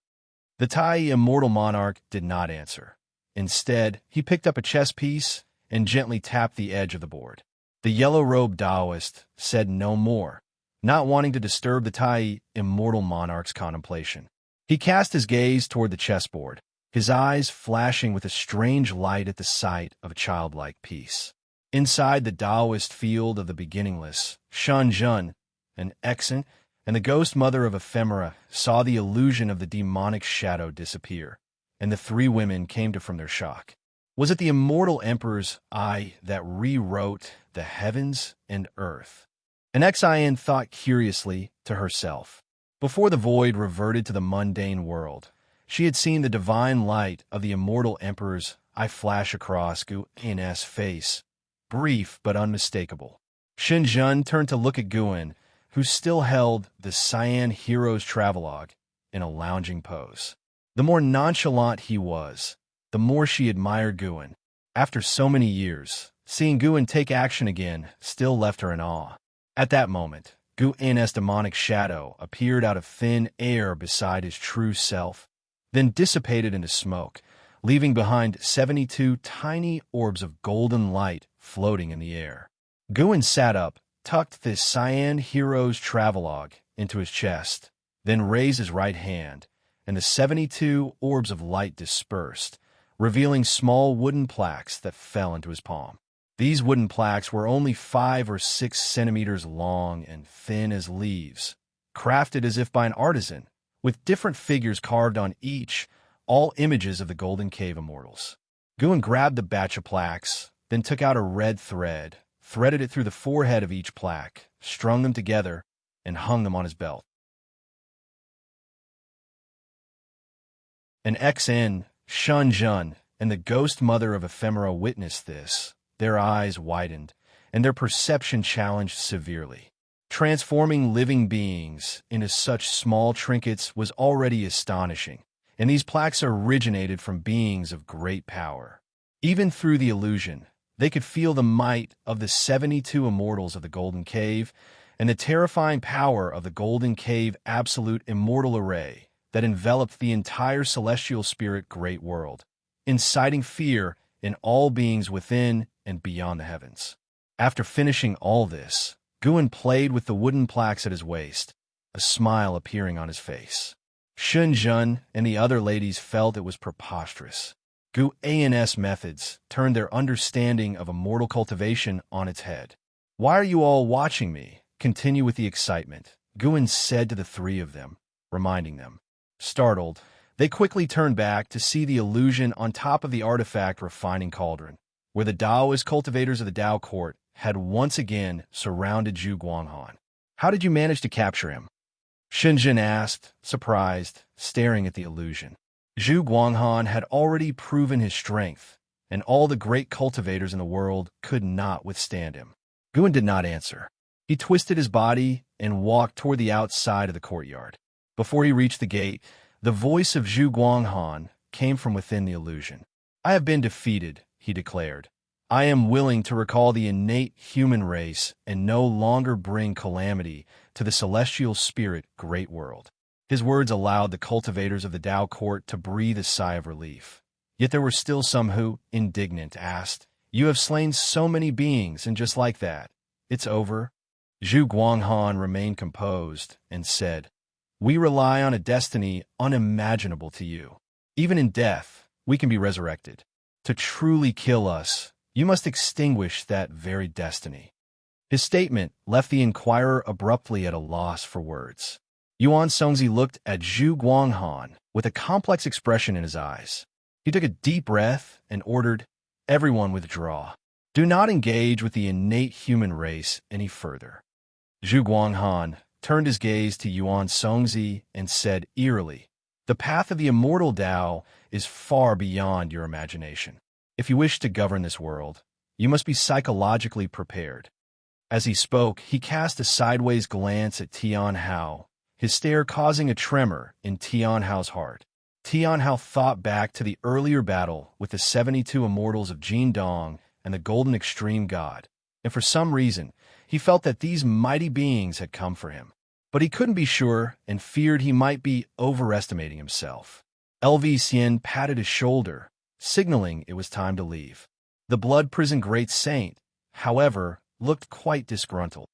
Speaker 1: The Tai, Immortal Monarch, did not answer. Instead, he picked up a chess piece and gently tapped the edge of the board. The yellow-robed Taoist said no more, not wanting to disturb the Tai, Immortal Monarch's contemplation. He cast his gaze toward the chessboard, his eyes flashing with a strange light at the sight of a childlike peace. Inside the Taoist field of the beginningless, Xianxia, an Exant, and the ghost mother of ephemera saw the illusion of the demonic shadow disappear, and the three women came to from their shock. Was it the immortal emperor's eye that rewrote the heavens and earth? An Xian thought curiously to herself. Before the void reverted to the mundane world, she had seen the divine light of the immortal emperor's eye flash across Guin's face, brief but unmistakable. Xianxia turned to look at Guin, who still held the Cyan Hero's Travelogue in a lounging pose. The more nonchalant he was, the more she admired Guin. After so many years, seeing Guin take action again still left her in awe. At that moment, Guin's demonic shadow appeared out of thin air beside his true self, then dissipated into smoke, leaving behind 72 tiny orbs of golden light floating in the air. Guin sat up, tucked the Cyan Hero's Travelogue into his chest, then raised his right hand, and the 72 orbs of light dispersed, revealing small wooden plaques that fell into his palm. These wooden plaques were only 5 or 6 centimeters long and thin as leaves, crafted as if by an artisan, with different figures carved on each, all images of the Golden Cave Immortals. Guin grabbed the batch of plaques, then took out a red thread, threaded it through the forehead of each plaque, strung them together, and hung them on his belt. An XN, Xianxia, and the ghost mother of Ephemera witnessed this. Their eyes widened, and their perception challenged severely. Transforming living beings into such small trinkets was already astonishing, and these plaques originated from beings of great power. Even through the illusion, they could feel the might of the 72 immortals of the Golden Cave and the terrifying power of the Golden Cave Absolute Immortal Array that enveloped the entire celestial spirit great world, inciting fear in all beings within and beyond the heavens. After finishing all this, Guin played with the wooden plaques at his waist, a smile appearing on his face. Xianxia and the other ladies felt it was preposterous. Guin's methods turned their understanding of immortal cultivation on its head. "Why are you all watching me? Continue with the excitement," Guin said to the three of them, reminding them. Startled, they quickly turned back to see the illusion on top of the artifact refining cauldron, where the Taoist cultivators of the Tao court had once again surrounded Zhu Guanghan. "How did you manage to capture him?" Xianxia asked, surprised, staring at the illusion. Zhu Guanghan had already proven his strength, and all the great cultivators in the world could not withstand him. Guin did not answer. He twisted his body and walked toward the outside of the courtyard. Before he reached the gate, the voice of Zhu Guanghan came from within the illusion. "I have been defeated," he declared. "I am willing to recall the innate human race and no longer bring calamity to the celestial spirit great world." His words allowed the cultivators of the Tao court to breathe a sigh of relief. Yet there were still some who, indignant, asked, "You have slain so many beings, and just like that, it's over?" Zhu Guanghan remained composed and said, "We rely on a destiny unimaginable to you. Even in death, we can be resurrected. To truly kill us, you must extinguish that very destiny." His statement left the inquirer abruptly at a loss for words. Yuan Songzi looked at Zhu Guanghan with a complex expression in his eyes. He took a deep breath and ordered, "Everyone withdraw. Do not engage with the innate human race any further." Zhu Guanghan turned his gaze to Yuan Songzi and said eerily, "The path of the immortal Tao is far beyond your imagination. If you wish to govern this world, you must be psychologically prepared." As he spoke, he cast a sideways glance at Tian Hao, his stare causing a tremor in Tian Hao's heart. Tian Hao thought back to the earlier battle with the 72 immortals of Jin Dong and the Golden Extreme God, and for some reason, he felt that these mighty beings had come for him. But he couldn't be sure and feared he might be overestimating himself. LV Xian patted his shoulder, signaling it was time to leave. The Blood Prison Great Saint, however, looked quite disgruntled.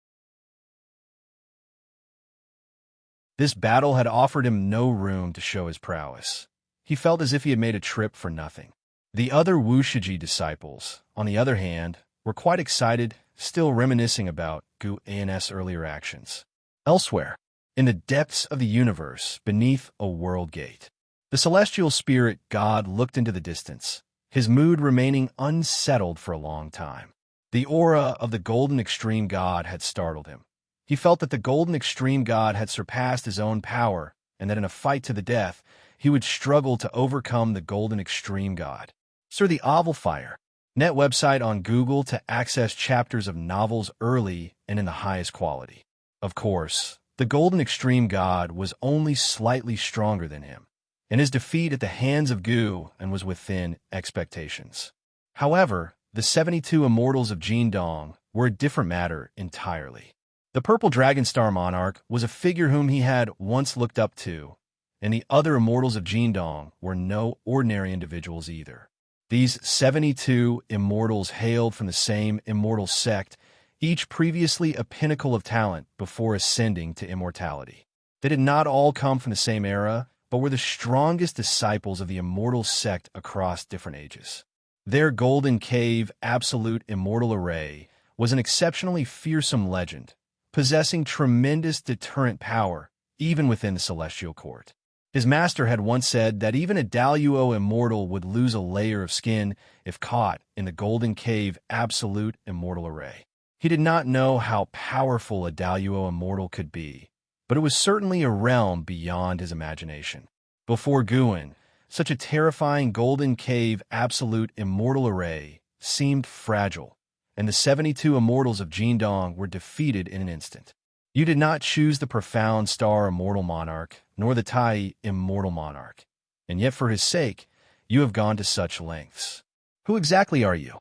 Speaker 1: This battle had offered him no room to show his prowess. He felt as if he had made a trip for nothing. The other Wuxia disciples, on the other hand, were quite excited, still reminiscing about Guin's earlier actions. Elsewhere, in the depths of the universe, beneath a world gate, the celestial spirit God looked into the distance, his mood remaining unsettled for a long time. The aura of the Golden Extreme God had startled him. He felt that the Golden Extreme God had surpassed his own power, and that in a fight to the death, he would struggle to overcome the Golden Extreme God. Sir, the Oval Fire. Net website on Google to access chapters of novels early and in the highest quality. Of course, the Golden Extreme God was only slightly stronger than him, and his defeat at the hands of Gu and was within expectations. However, the 72 immortals of Jindong were a different matter entirely. The Purple Dragon Star Monarch was a figure whom he had once looked up to, and the other immortals of Jindong were no ordinary individuals either. These 72 immortals hailed from the same immortal sect, each previously a pinnacle of talent before ascending to immortality. They did not all come from the same era, but were the strongest disciples of the immortal sect across different ages. Their Golden Cave Absolute Immortal Array was an exceptionally fearsome legend, possessing tremendous deterrent power even within the Celestial Court. His master had once said that even a Daluo immortal would lose a layer of skin if caught in the Golden Cave Absolute Immortal Array. He did not know how powerful a Daluo immortal could be, but it was certainly a realm beyond his imagination. Before Guin, such a terrifying Golden Cave Absolute Immortal Array seemed fragile, and the 72 immortals of Jindong were defeated in an instant. You did not choose the Profound Star Immortal Monarch, nor the Tai Immortal Monarch, and yet for his sake, you have gone to such lengths. Who exactly are you?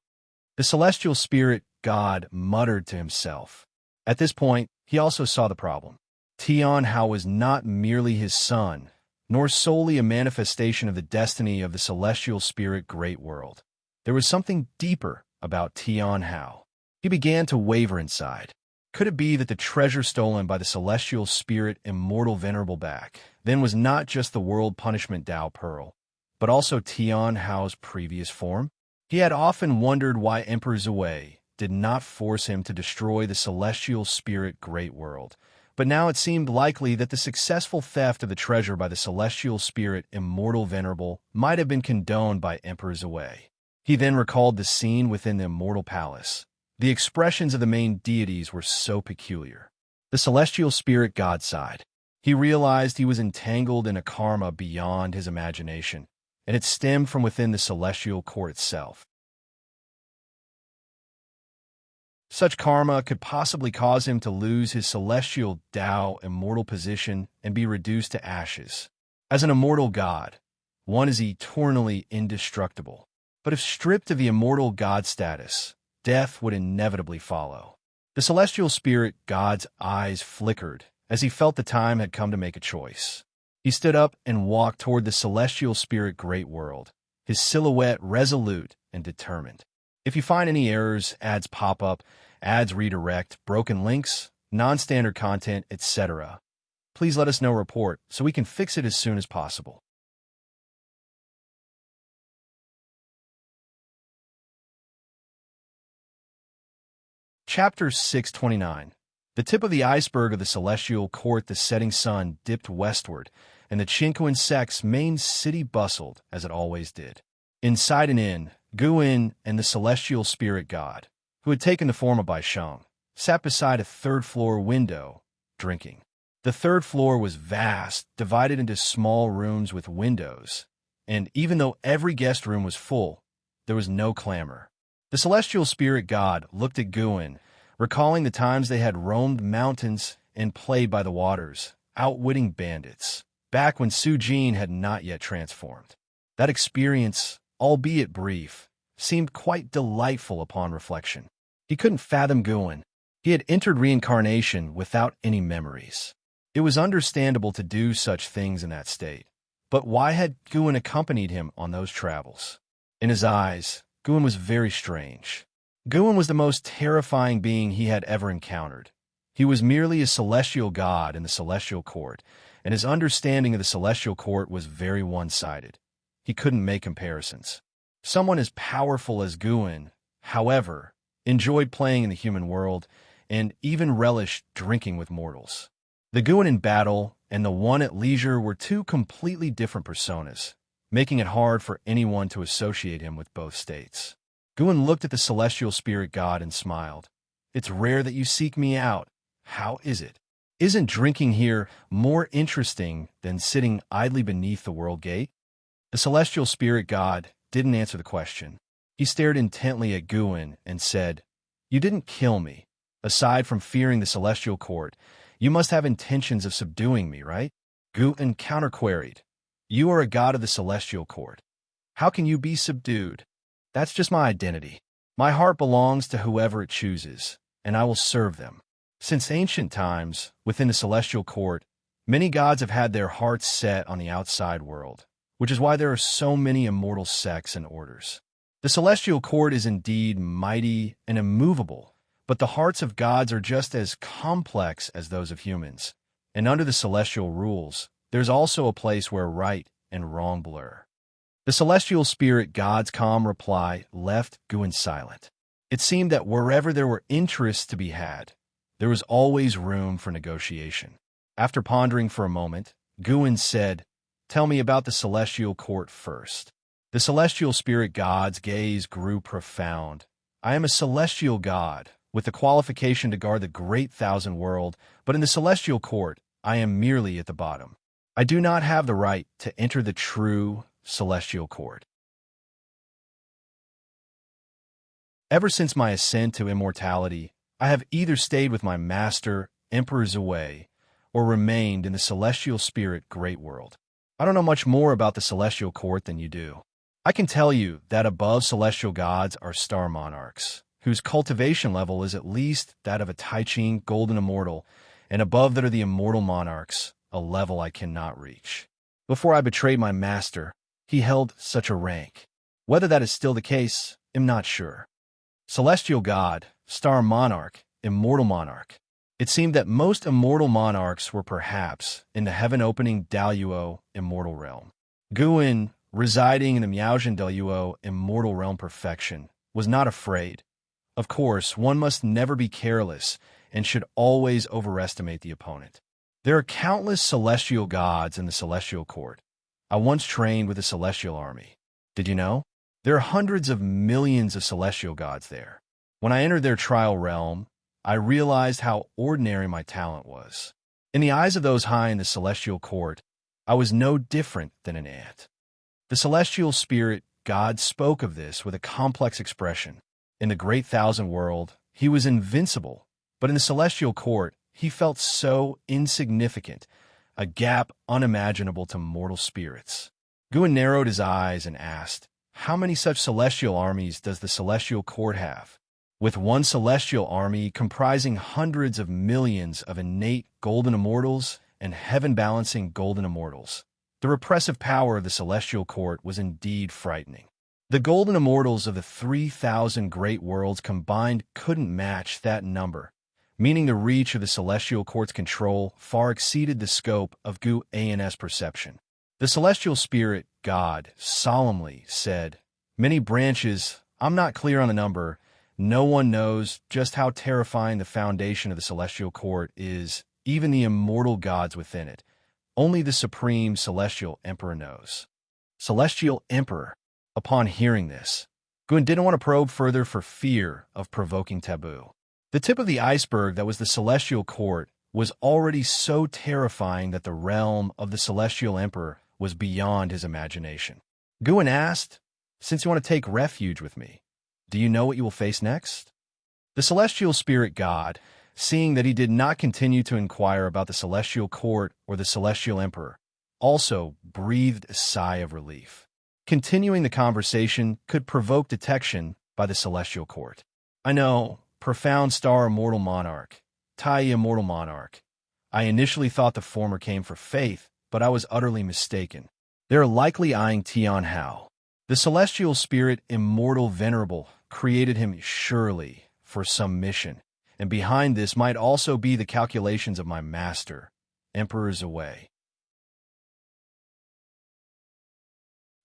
Speaker 1: The celestial spirit God muttered to himself. At this point, he also saw the problem. Tianhao was not merely his son, nor solely a manifestation of the destiny of the celestial spirit great world. There was something deeper about Tianhao. He began to waver inside. Could it be that the treasure stolen by the celestial spirit immortal venerable back then was not just the world punishment Dao Pearl, but also Tianhao's previous form? He had often wondered why Emperor Zui did not force him to destroy the celestial spirit great world, but now it seemed likely that the successful theft of the treasure by the celestial spirit immortal venerable might have been condoned by Emperor Zui. He then recalled the scene within the immortal palace. The expressions of the main deities were so peculiar. The celestial spirit God sighed. He realized he was entangled in a karma beyond his imagination, and it stemmed from within the celestial court itself. Such karma could possibly cause him to lose his celestial Tao immortal position and be reduced to ashes. As an immortal god, one is eternally indestructible. But if stripped of the immortal god status, death would inevitably follow. The celestial spirit God's eyes flickered as he felt the time had come to make a choice. He stood up and walked toward the celestial spirit great world, his silhouette resolute and determined. If you find any errors, ads pop up, ads redirect, broken links, non-standard content, etc., please let us know report so we can fix it as soon as possible. Chapter 629. The tip of the iceberg of the celestial court, the setting sun dipped westward, and the Qinquan sect's main city bustled as it always did. Inside an inn, Guin and the celestial spirit god, who had taken the form of Baisheng, sat beside a third-floor window, drinking. The third floor was vast, divided into small rooms with windows, and even though every guest room was full, there was no clamor. The celestial spirit god looked at Guin, recalling the times they had roamed mountains and played by the waters, outwitting bandits, back when Su Jin had not yet transformed. That experience, albeit brief, seemed quite delightful upon reflection. He couldn't fathom Guin. He had entered reincarnation without any memories. It was understandable to do such things in that state, but why had Guin accompanied him on those travels? In his eyes, Guin was very strange. Guin was the most terrifying being he had ever encountered. He was merely a celestial god in the celestial court, and his understanding of the celestial court was very one-sided. He couldn't make comparisons. Someone as powerful as Guin, however, enjoyed playing in the human world and even relished drinking with mortals. The Guin in battle and the one at leisure were two completely different personas, making it hard for anyone to associate him with both states. Guin looked at the celestial spirit god and smiled. "It's rare that you seek me out. How is it? Isn't drinking here more interesting than sitting idly beneath the world gate? The celestial spirit god didn't answer the question. He stared intently at Guin and said, "You didn't kill me. Aside from fearing the celestial court, you must have intentions of subduing me, right?" Guin counterqueried, "You are a god of the celestial court. How can you be subdued? That's just my identity. My heart belongs to whoever it chooses, and I will serve them." Since ancient times, within the celestial court, many gods have had their hearts set on the outside world, which is why there are so many immortal sects and orders. The celestial court is indeed mighty and immovable, but the hearts of gods are just as complex as those of humans. And under the celestial rules, there's also a place where right and wrong blur. The celestial spirit god's calm reply left Guin silent. It seemed that wherever there were interests to be had, there was always room for negotiation. After pondering for a moment, Guin said, "Tell me about the celestial court first." The celestial spirit god's gaze grew profound. "I am a celestial god, with the qualification to guard the great thousand world, but in the celestial court, I am merely at the bottom. I do not have the right to enter the true celestial court. Ever since my ascent to immortality, I have either stayed with my master, Emperor Zhui, or remained in the celestial spirit great world. I don't know much more about the celestial court than you do. I can tell you that above celestial gods are star monarchs, whose cultivation level is at least that of a Taiching golden immortal, and above that are the immortal monarchs, a level I cannot reach. Before I betrayed my master, he held such a rank. Whether that is still the case, I'm not sure. Celestial god, star monarch, immortal monarch. It seemed that most immortal monarchs were perhaps in the heaven-opening Daluo immortal realm. Guin, residing in the Miaojian Daluo immortal realm perfection, was not afraid. Of course, one must never be careless and should always overestimate the opponent. There are countless celestial gods in the celestial court. I once trained with a celestial army. Did you know? There are hundreds of millions of celestial gods there. When I entered their trial realm, I realized how ordinary my talent was. In the eyes of those high in the celestial court, I was no different than an ant. The celestial spirit god spoke of this with a complex expression. In the great thousand world, he was invincible, but in the celestial court, he felt so insignificant, a gap unimaginable to mortal spirits. Guin narrowed his eyes and asked, "How many such celestial armies does the celestial court have?" With one celestial army comprising hundreds of millions of innate golden immortals and heaven-balancing golden immortals, the repressive power of the celestial court was indeed frightening. The golden immortals of the 3,000 great worlds combined couldn't match that number, meaning the reach of the celestial court's control far exceeded the scope of Guin's perception. The celestial spirit god solemnly said, "Many branches, I'm not clear on the number. No one knows just how terrifying the foundation of the celestial court is, even the immortal gods within it. Only the supreme celestial emperor knows." Celestial emperor. Upon hearing this, Guin didn't want to probe further for fear of provoking taboo. The tip of the iceberg that was the celestial court was already so terrifying that the realm of the celestial emperor was beyond his imagination. Guin asked, "Since you want to take refuge with me, do you know what you will face next?" The celestial spirit god, seeing that he did not continue to inquire about the celestial court or the celestial emperor, also breathed a sigh of relief. Continuing the conversation could provoke detection by the celestial court. "I know, profound star immortal monarch, Tai immortal monarch. I initially thought the former came for faith, but I was utterly mistaken. They're likely eyeing Tian Hao. The celestial spirit immortal venerable created him surely for some mission, and behind this might also be the calculations of my master, Emperor Zhui.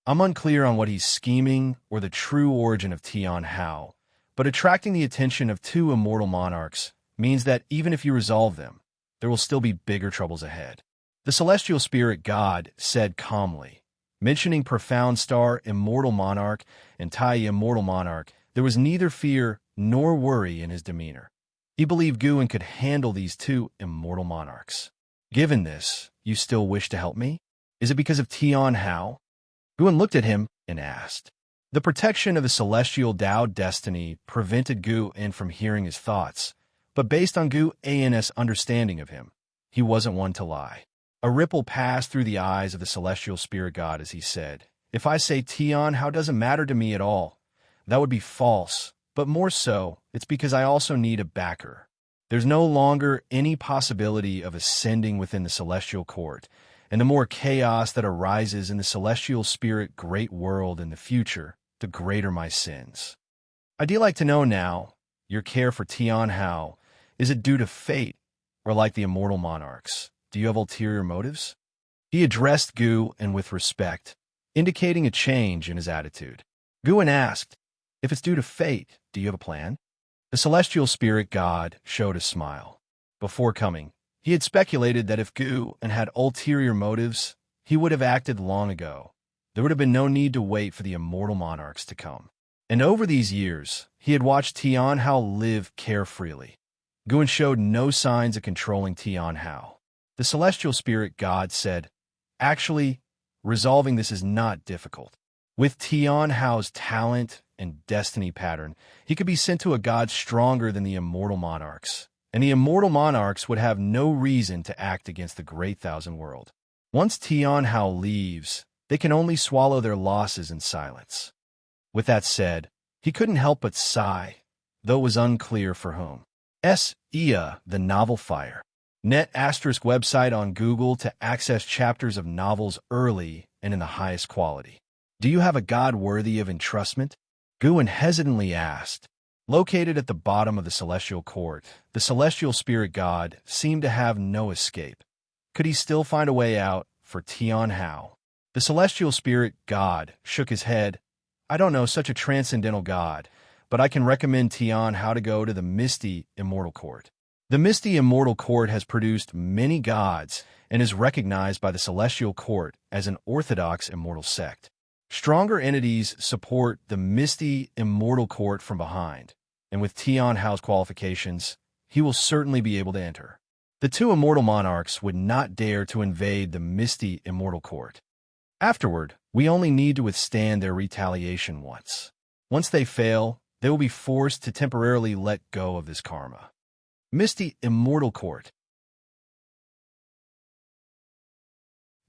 Speaker 1: I'm unclear on what he's scheming or the true origin of Tian Hao, but attracting the attention of two immortal monarchs means that even if you resolve them, there will still be bigger troubles ahead." The celestial spirit god said calmly. Mentioning profound star immortal monarch and Tai immortal monarch, there was neither fear nor worry in his demeanor. He believed Guan could handle these two immortal monarchs. Given this, you still wish to help me? Is it because of Tian Hao? Guan looked at him and asked. The protection of the celestial Tao destiny prevented Guan from hearing his thoughts, but based on Guan's understanding of him, he wasn't one to lie. A ripple passed through the eyes of the celestial spirit god as he said, If I say Tian Hao doesn't matter to me at all, that would be false, but more so, it's because I also need a backer. There's no longer any possibility of ascending within the celestial court, and the more chaos that arises in the celestial spirit great world in the future, the greater my sins. I'd like to know now, your care for Tian Hao, is it due to fate, or like the immortal monarchs? Do you have ulterior motives? He addressed Guan with respect, indicating a change in his attitude. Guan asked, If it's due to fate, do you have a plan? The celestial spirit god showed a smile. Before coming, he had speculated that if Guan had ulterior motives, he would have acted long ago. There would have been no need to wait for the immortal monarchs to come. And over these years, he had watched Tian Hao live carefreely. Guan showed no signs of controlling Tian Hao. The celestial spirit god said, Actually, resolving this is not difficult. With Tian Hao's talent and destiny pattern, he could be sent to a god stronger than the immortal monarchs, and the immortal monarchs would have no reason to act against the great thousand world. Once Tian Hao leaves, they can only swallow their losses in silence. With that said, he couldn't help but sigh, though it was unclear for whom. Xianxia, the novel Fire. Net * website on Google to access chapters of novels early and in the highest quality. Do you have a god worthy of entrustment? Guan hesitantly asked. Located at the bottom of the celestial court, the celestial spirit god seemed to have no escape. Could he still find a way out for Tian Hao? The celestial spirit god shook his head. I don't know such a transcendental god, but I can recommend Tian Hao to go to the Misty Immortal Court. The Misty Immortal Court has produced many gods and is recognized by the Celestial Court as an orthodox immortal sect. Stronger entities support the Misty Immortal Court from behind, and with Tian Hao's qualifications, he will certainly be able to enter. The two immortal monarchs would not dare to invade the Misty Immortal Court. Afterward, we only need to withstand their retaliation once. Once they fail, they will be forced to temporarily let go of this karma. Misty Immortal Court.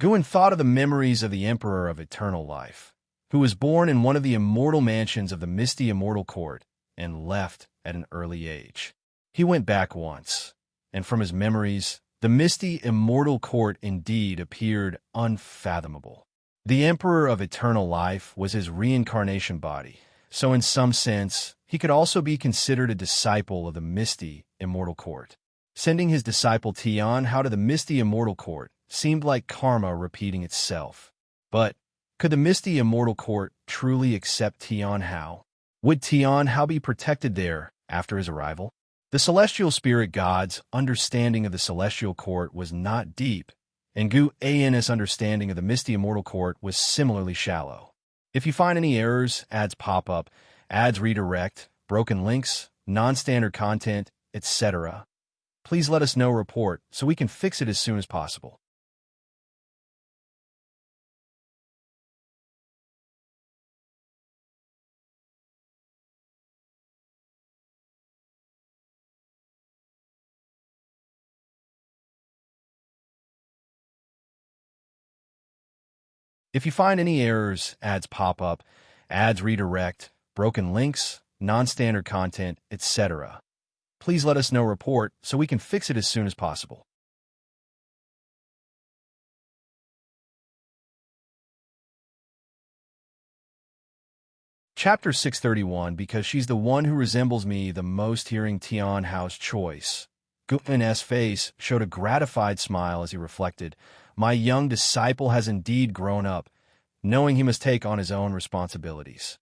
Speaker 1: Guan thought of the memories of the Emperor of Eternal Life, who was born in one of the immortal mansions of the Misty Immortal Court and left at an early age. He went back once, and from his memories, the Misty Immortal Court indeed appeared unfathomable. The Emperor of Eternal Life was his reincarnation body, so in some sense, he could also be considered a disciple of the Misty Immortal Court. Sending his disciple Tian Hao to the Misty Immortal Court seemed like karma repeating itself. But could the Misty Immortal Court truly accept Tian Hao? Would Tian Hao be protected there after his arrival? The celestial spirit god's understanding of the celestial court was not deep, and Guan's understanding of the Misty Immortal Court was similarly shallow. If you find any errors, ads pop up, ads redirect, broken links, non-standard content, etc., please let us know report so we can fix it as soon as possible. If you find any errors, ads pop up, ads redirect, broken links, non-standard content, etc., please let us know report so we can fix it as soon as possible. Chapter 631, because she's the one who resembles me the most. Hearing Tian Hao's choice, Guan's face showed a gratified smile as he reflected, my young disciple has indeed grown up, knowing he must take on his own responsibilities.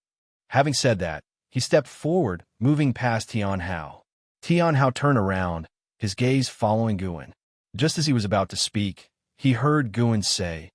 Speaker 1: Having said that, he stepped forward, moving past Tian Hao. Tian Hao turned around, his gaze following Guan. Just as he was about to speak, he heard Guan say,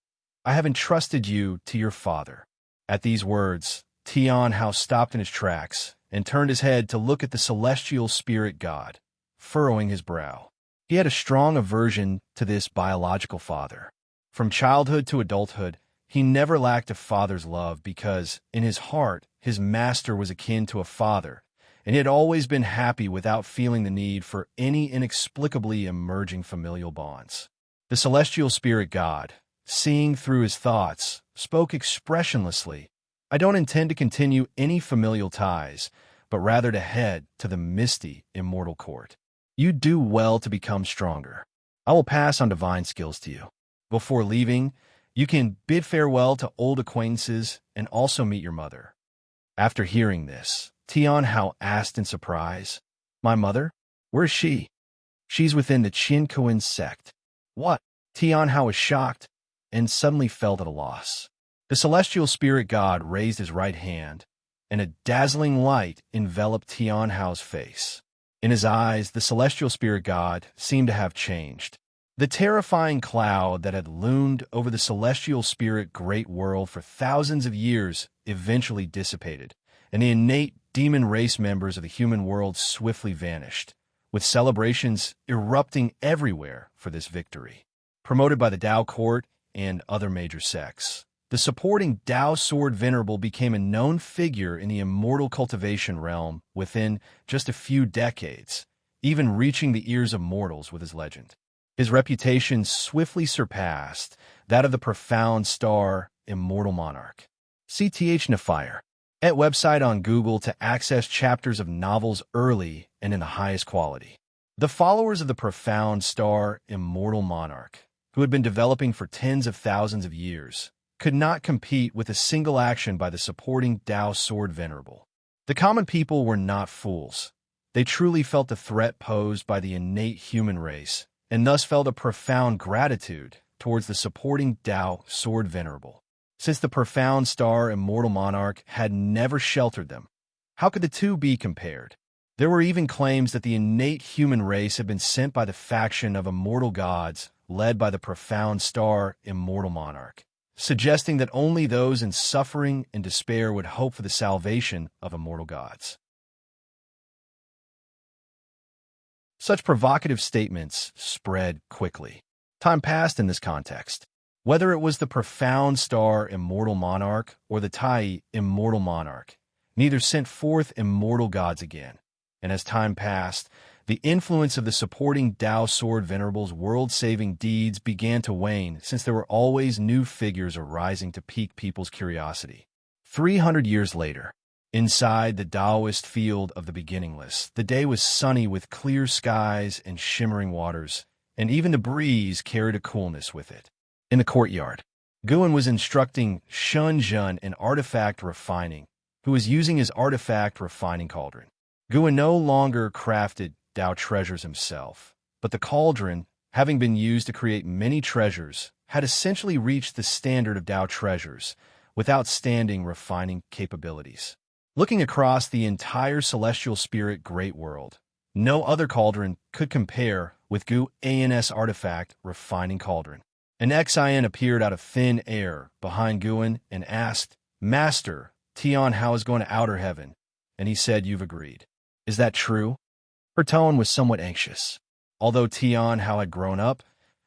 Speaker 1: I have entrusted you to your father. At these words, Tian Hao stopped in his tracks and turned his head to look at the celestial spirit god. furrowing his brow. He had a strong aversion to this biological father. From childhood to adulthood, he never lacked a father's love because, in his heart, his master was akin to a father, and he had always been happy without feeling the need for any inexplicably emerging familial bonds. The celestial spirit god, seeing through his thoughts, spoke expressionlessly. I don't intend to continue any familial ties, but rather to head to the misty, immortal court. You do well to become stronger. I will pass on divine skills to you. Before leaving, you can bid farewell to old acquaintances and also meet your mother. After hearing this, Tianhao asked in surprise, My mother? Where is she? She's within the Qin sect. What? Tianhao was shocked and suddenly felt at a loss. The celestial spirit god raised his right hand, and a dazzling light enveloped Tianhao's face. In his eyes, the celestial spirit god seemed to have changed. The terrifying cloud that had loomed over the celestial spirit great world for thousands of years eventually dissipated, and the innate demon race members of the human world swiftly vanished, with celebrations erupting everywhere for this victory. Promoted by the Tao court and other major sects, the supporting Tao Sword Venerable became a known figure in the immortal cultivation realm within just a few decades, even reaching the ears of mortals with his legend. His reputation swiftly surpassed that of the profound star Immortal Monarch. CTH Nefire. At website on Google to access chapters of novels early and in the highest quality. The followers of the profound star Immortal Monarch, who had been developing for tens of thousands of years, could not compete with a single action by the supporting Tao Sword Venerable. The common people were not fools. They truly felt the threat posed by the innate human race, and thus felt a profound gratitude towards the supporting Tao Sword Venerable. Since the profound star Immortal Monarch had never sheltered them, how could the two be compared? There were even claims that the innate human race had been sent by the faction of immortal gods led by the profound star Immortal Monarch, suggesting that only those in suffering and despair would hope for the salvation of immortal gods. Such provocative statements spread quickly. Time passed in this context. Whether it was the profound star Immortal Monarch or the Tai Immortal Monarch, neither sent forth immortal gods again. And as time passed, the influence of the supporting Tao Sword Venerable's world-saving deeds began to wane, since there were always new figures arising to pique people's curiosity. 300 years later, inside the Taoist field of the beginningless, the day was sunny with clear skies and shimmering waters, and even the breeze carried a coolness with it. In the courtyard, Guan was instructing Xianxia in artifact refining, who was using his artifact refining cauldron. Guan no longer crafted Tao treasures himself, but the cauldron, having been used to create many treasures, had essentially reached the standard of Tao treasures, with outstanding refining capabilities. Looking across the entire celestial spirit great world, no other cauldron could compare with Gu An's artifact refining cauldron. An Xian appeared out of thin air behind Guan and asked, Master, Tianhao is going to outer heaven, and he said you've agreed. Is that true? Her tone was somewhat anxious. Although Tianhao had grown up,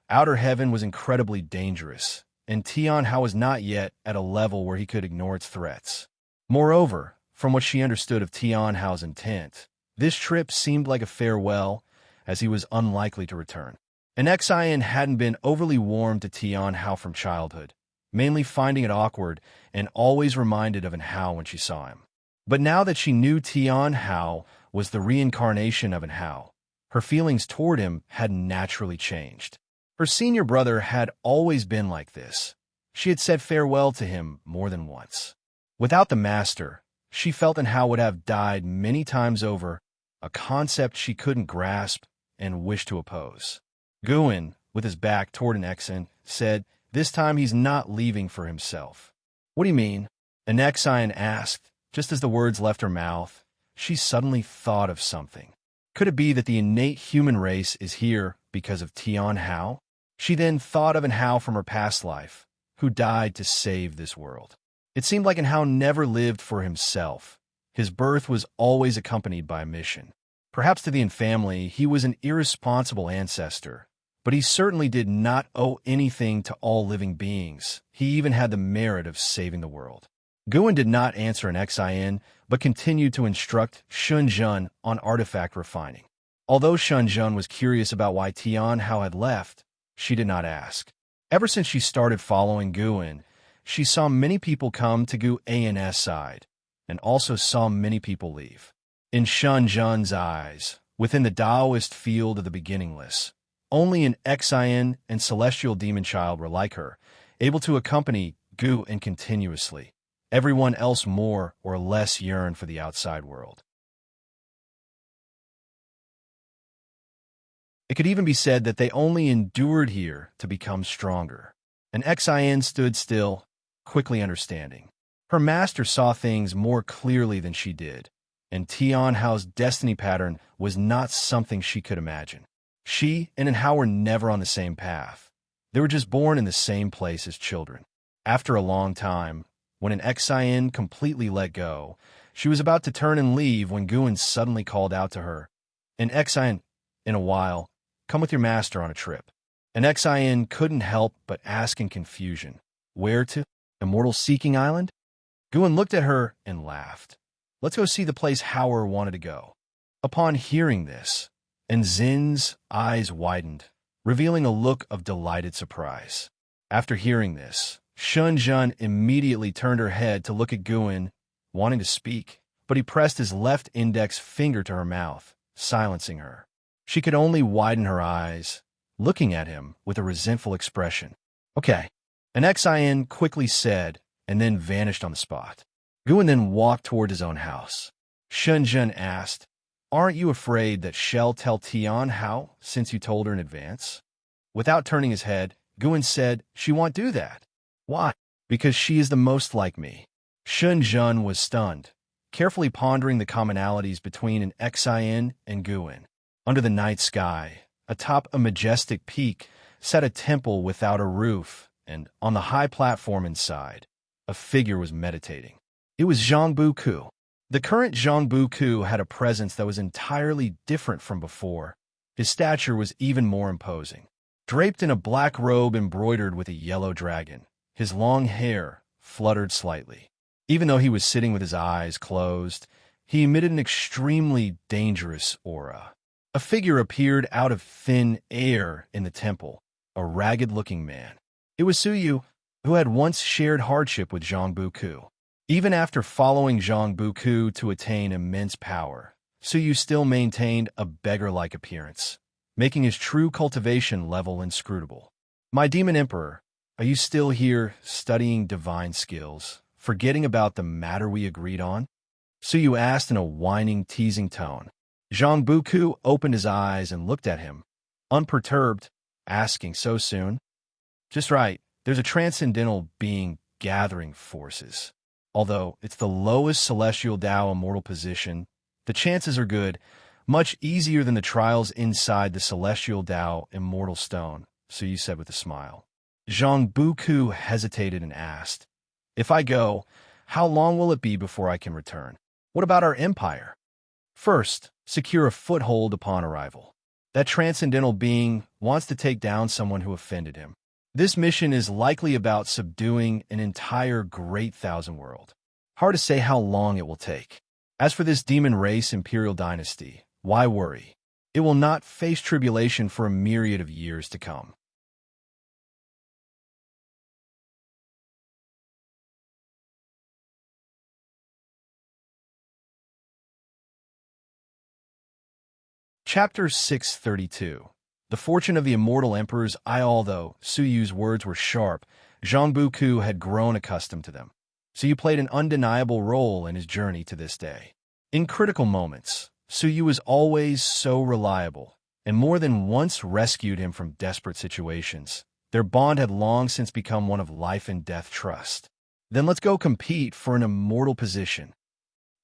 Speaker 1: outer heaven was incredibly dangerous, and Tianhao was not yet at a level where he could ignore its threats. Moreover, from what she understood of Tianhao's intent, this trip seemed like a farewell, as he was unlikely to return. An Xian hadn't been overly warm to Tianhao from childhood, mainly finding it awkward and always reminded of an Hao when she saw him. But now that she knew Tianhao was the reincarnation of an Hao, her feelings toward him had naturally changed. Her senior brother had always been like this. She had said farewell to him more than once. Without the master, she felt an Hao would have died many times over, a concept she couldn't grasp and wished to oppose. Guan, with his back toward an Xian, said, this time he's not leaving for himself. What do you mean? An Xian asked. Just as the words left her mouth, she suddenly thought of something. Could it be that the innate human race is here because of Tianhao? She then thought of an Hao from her past life, who died to save this world. It seemed like an Hao never lived for himself. His birth was always accompanied by a mission. Perhaps to the Yin family, he was an irresponsible ancestor, but he certainly did not owe anything to all living beings. He even had the merit of saving the world. Guan did not answer an Xian, but continued to instruct Xianxia on artifact refining. Although Xianxia was curious about why Tian Hao had left, she did not ask. Ever since she started following Guan, she saw many people come to Gu An's side, and also saw many people leave. In Xianxia's eyes, within the Taoist field of the beginningless, only an Xian and celestial demon child were like her, able to accompany Gu An continuously. Everyone else more or less yearned for the outside world. It could even be said that they only endured here to become stronger. An Xian stood still, quickly understanding. Her master saw things more clearly than she did, and Tian Hao's destiny pattern was not something she could imagine. She and Hao were never on the same path. They were just born in the same place as children. After a long time, when an Xian completely let go, she was about to turn and leave when Guan suddenly called out to her, "An Xian, in a while, come with your master on a trip." An Xian couldn't help but ask in confusion, "Where to? Immortal Seeking Island?" Guan looked at her and laughed. "Let's go see the place Howard wanted to go." Upon hearing this, and Zin's eyes widened, revealing a look of delighted surprise. After hearing this, Xianxia immediately turned her head to look at Guan, wanting to speak, but he pressed his left index finger to her mouth, silencing her. She could only widen her eyes, looking at him with a resentful expression. "Okay," an Xian quickly said, and then vanished on the spot. Guan then walked toward his own house. Xianxia asked, "Aren't you afraid that she'll tell Tian Hao since you told her in advance?" Without turning his head, Guan said, "She won't do that." "Why?" "Because she is the most like me." Xianxia was stunned, carefully pondering the commonalities between an Xian and Guan. Under the night sky, atop a majestic peak, sat a temple without a roof, and on the high platform inside, a figure was meditating. It was Zhang Ku. The current Zhang Ku had a presence that was entirely different from before. His stature was even more imposing. Draped in a black robe embroidered with a yellow dragon, his long hair fluttered slightly. Even though he was sitting with his eyes closed, he emitted an extremely dangerous aura. A figure appeared out of thin air in the temple, a ragged-looking man. It was Suyu, who had once shared hardship with Zhang Ku. Even after following Zhang Ku to attain immense power, Suyu still maintained a beggar-like appearance, making his true cultivation level inscrutable. "My demon emperor, are you still here studying divine skills, forgetting about the matter we agreed on?" Suyu asked in a whining, teasing tone. Zhang Ku opened his eyes and looked at him, unperturbed, asking, "So soon?" "Just right. There's a transcendental being gathering forces. Although it's the lowest celestial Tao immortal position, the chances are good, much easier than the trials inside the celestial Tao immortal stone," Suyu said with a smile. Zhang Ku hesitated and asked, "If I go, how long will it be before I can return? What about our empire?" "First, secure a foothold upon arrival. That transcendental being wants to take down someone who offended him. This mission is likely about subduing an entire great thousand world. Hard to say how long it will take. As for this demon race imperial dynasty, why worry? It will not face tribulation for a myriad of years to come." Chapter 632. The fortune of the immortal emperor's eye. Although Suyu's words were sharp, Zhang Ku had grown accustomed to them. Suyu played an undeniable role in his journey to this day. In critical moments, Suyu was always so reliable, and more than once rescued him from desperate situations. Their bond had long since become one of life and death trust. "Then let's go compete for an immortal position."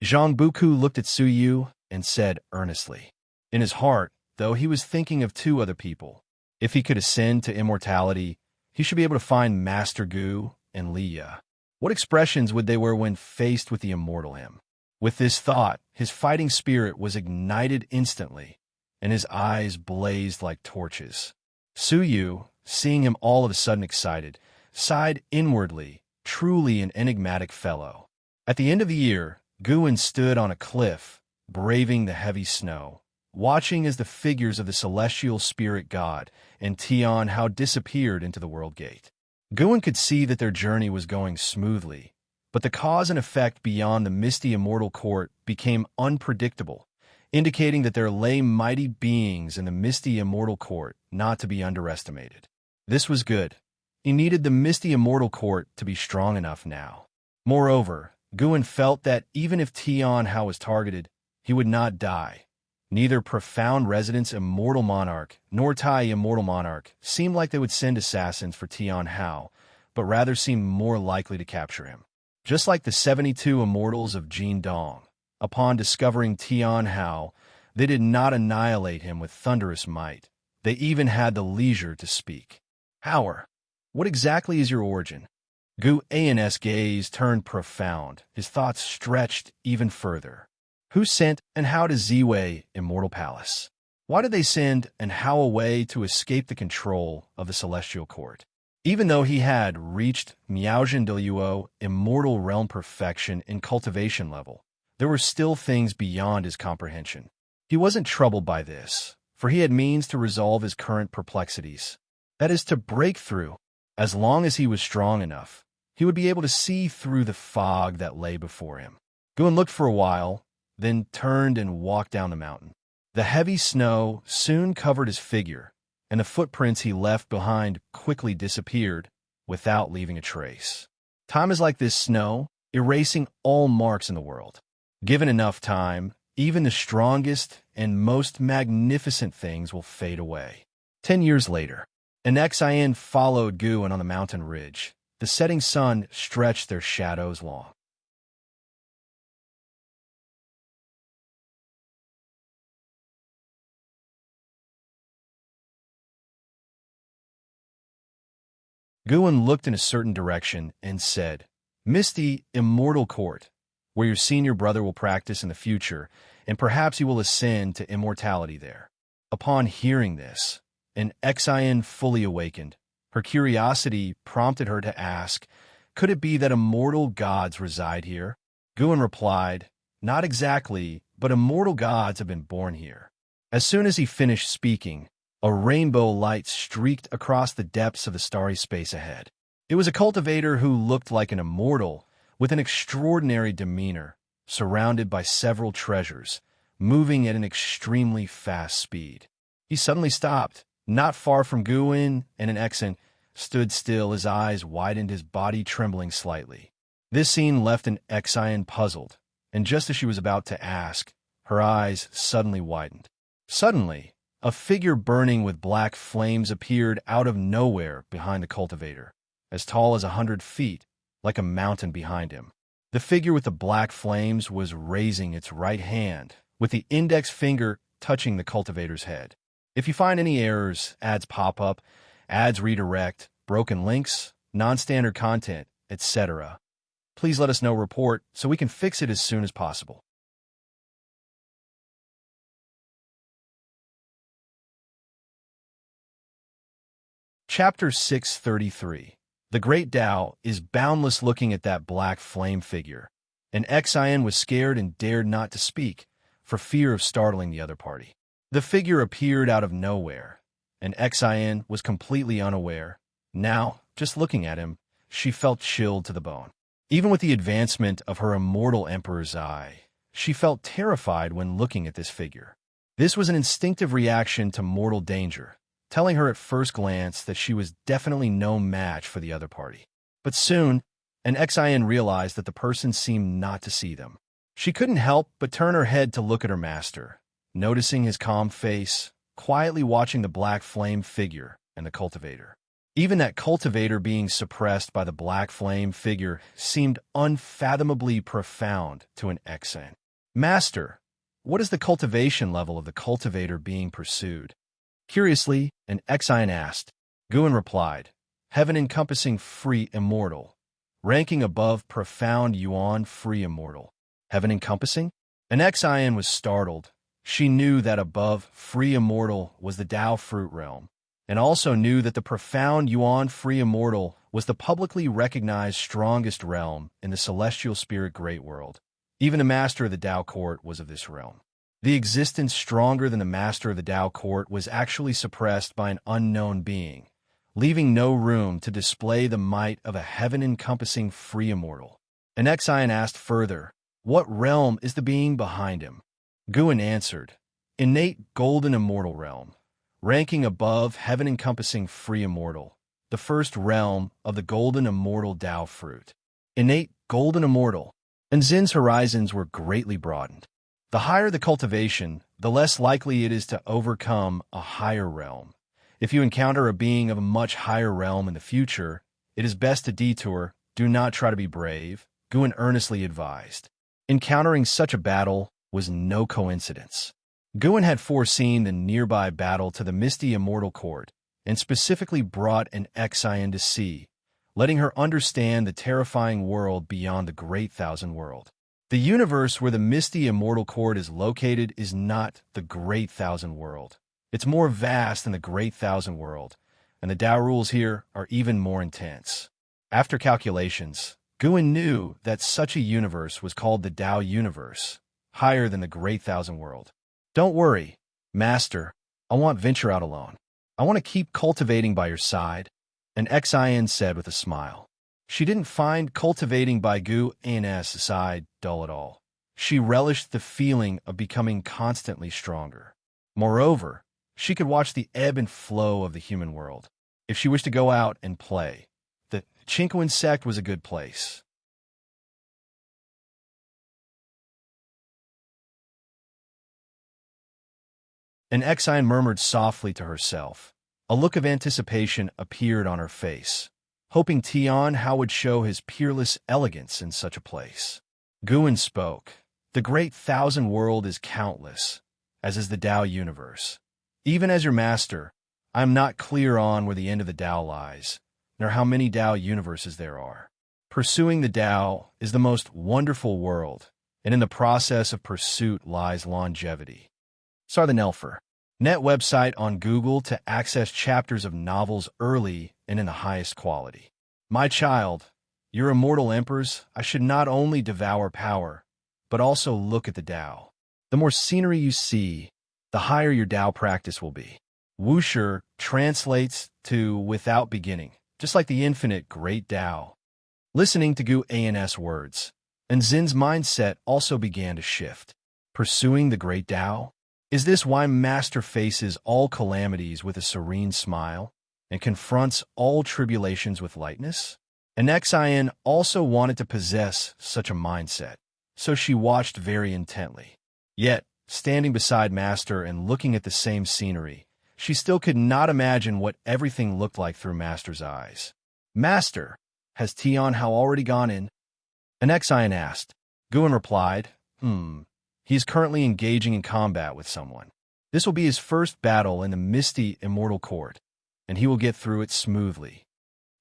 Speaker 1: Zhang Ku looked at Suyu and said earnestly. In his heart, though, he was thinking of two other people. If he could ascend to immortality, he should be able to find Master Gu and Liya. What expressions would they wear when faced with the immortal him? With this thought, his fighting spirit was ignited instantly, and his eyes blazed like torches. Su Yu, seeing him all of a sudden excited, sighed inwardly, truly an enigmatic fellow. At the end of the year, Guan stood on a cliff, braving the heavy snow, watching as the figures of the celestial spirit god and Tian Hao disappeared into the world gate. Guan could see that their journey was going smoothly, but the cause and effect beyond the misty immortal court became unpredictable, indicating that there lay mighty beings in the misty immortal court not to be underestimated. This was good. He needed the misty immortal court to be strong enough now. Moreover, Guan felt that even if Tian Hao was targeted, he would not die. Neither Profound Residence Immortal Monarch nor Tai Immortal Monarch seemed like they would send assassins for Tian Hao, but rather seemed more likely to capture him. Just like the 72 immortals of Jin Dong, upon discovering Tian Hao, they did not annihilate him with thunderous might. They even had the leisure to speak. Howard, what exactly is your origin? Gu An's gaze turned profound, his thoughts stretched even further. Who sent and how to Ziwei Immortal Palace? Why did they send and how away to escape the control of the Celestial Court? Even though he had reached Miaojin Deluo Immortal Realm Perfection in cultivation level, there were still things beyond his comprehension. He wasn't troubled by this, for he had means to resolve his current perplexities. That is, to break through. As long as he was strong enough, he would be able to see through the fog that lay before him. Guan looked for a while, then turned and walked down the mountain. The heavy snow soon covered his figure, and the footprints he left behind quickly disappeared without leaving a trace. Time is like this snow, erasing all marks in the world. Given enough time, even the strongest and most magnificent things will fade away. 10 years later, an Xian followed Guan on the mountain ridge. The setting sun stretched their shadows long. Guan looked in a certain direction and said, Misty Immortal Court, where your senior brother will practice in the future, and perhaps he will ascend to immortality there. Upon hearing this, an Xian fully awakened. Her curiosity prompted her to ask, could it be that immortal gods reside here? Guan replied, not exactly, but immortal gods have been born here. As soon as he finished speaking, a rainbow light streaked across the depths of the starry space ahead. It was a cultivator who looked like an immortal, with an extraordinary demeanor, surrounded by several treasures, moving at an extremely fast speed. He suddenly stopped, not far from Guan, and an Xian stood still, his eyes widened, his body trembling slightly. This scene left an Xian puzzled, and just as she was about to ask, her eyes suddenly widened. Suddenly, a figure burning with black flames appeared out of nowhere behind the cultivator, as tall as 100 feet, like a mountain behind him. The figure with the black flames was raising its right hand, with the index finger touching the cultivator's head. If you find any errors, ads pop up, ads redirect, broken links, non-standard content, etc., please let us know. Report so we can fix it as soon as possible. Chapter 633. The Great Tao is boundless. Looking at that black flame figure, an Xian was scared and dared not to speak, for fear of startling the other party. The figure appeared out of nowhere, and Xian was completely unaware. Now, just looking at him, she felt chilled to the bone. Even with the advancement of her immortal emperor's eye, she felt terrified when looking at this figure. This was an instinctive reaction to mortal danger, telling her at first glance that she was definitely no match for the other party. But soon, an Xian realized that the person seemed not to see them. She couldn't help but turn her head to look at her master, noticing his calm face, quietly watching the black flame figure and the cultivator. Even that cultivator being suppressed by the black flame figure seemed unfathomably profound to an Xian. Master, what is the cultivation level of the cultivator being pursued? Curiously, an Xian asked. Guan replied, heaven-encompassing free immortal, ranking above profound Yuan free immortal. Heaven encompassing? And Xian was startled. She knew that above free immortal was the Tao fruit realm, and also knew that the profound Yuan free immortal was the publicly recognized strongest realm in the celestial spirit great world. Even the master of the Tao court was of this realm. The existence stronger than the master of the Tao court was actually suppressed by an unknown being, leaving no room to display the might of a heaven-encompassing free immortal. And Xian asked further, what realm is the being behind him? Guan answered, innate golden immortal realm, ranking above heaven-encompassing free immortal, the first realm of the golden immortal Tao fruit. Innate golden immortal, and Zin's horizons were greatly broadened. The higher the cultivation, the less likely it is to overcome a higher realm. If you encounter a being of a much higher realm in the future, it is best to detour, do not try to be brave, Guan earnestly advised. Encountering such a battle was no coincidence. Guan had foreseen the nearby battle to the misty immortal court, and specifically brought an Xian to see, letting her understand the terrifying world beyond the Great Thousand World. The universe where the misty immortal court is located is not the Great Thousand World. It's more vast than the Great Thousand World, and the Tao rules here are even more intense. After calculations, Guan knew that such a universe was called the Tao universe, higher than the Great Thousand World. Don't worry, Master, I won't venture out alone. I want to keep cultivating by your side, and Xian said with a smile. She didn't find cultivating by Guan's side dull at all. She relished the feeling of becoming constantly stronger. Moreover, she could watch the ebb and flow of the human world. If she wished to go out and play, the Chinquan sect was a good place. And Xian murmured softly to herself. A look of anticipation appeared on her face, hoping Tian Hao would show his peerless elegance in such a place. Guan spoke. The Great Thousand World is countless, as is the Tao universe. Even as your master, I am not clear on where the end of the Tao lies, nor how many Tao universes there are. Pursuing the Tao is the most wonderful world, and in the process of pursuit lies longevity. Sar the Nelfer. Net website on Google to access chapters of novels early and in the highest quality. My child, your immortal emperors, I should not only devour power, but also look at the Tao. The more scenery you see, the higher your Tao practice will be. Wuxia translates to without beginning, just like the infinite great Tao. Listening to Guan's words, and Zin's mindset also began to shift. Pursuing the great Tao? Is this why Master faces all calamities with a serene smile and confronts all tribulations with lightness? And Xian also wanted to possess such a mindset, so she watched very intently. Yet, standing beside Master and looking at the same scenery, she still could not imagine what everything looked like through Master's eyes. Master, has Tian Hao already gone in? And Xian asked. Guan replied, He is currently engaging in combat with someone. This will be his first battle in the misty immortal court, and he will get through it smoothly.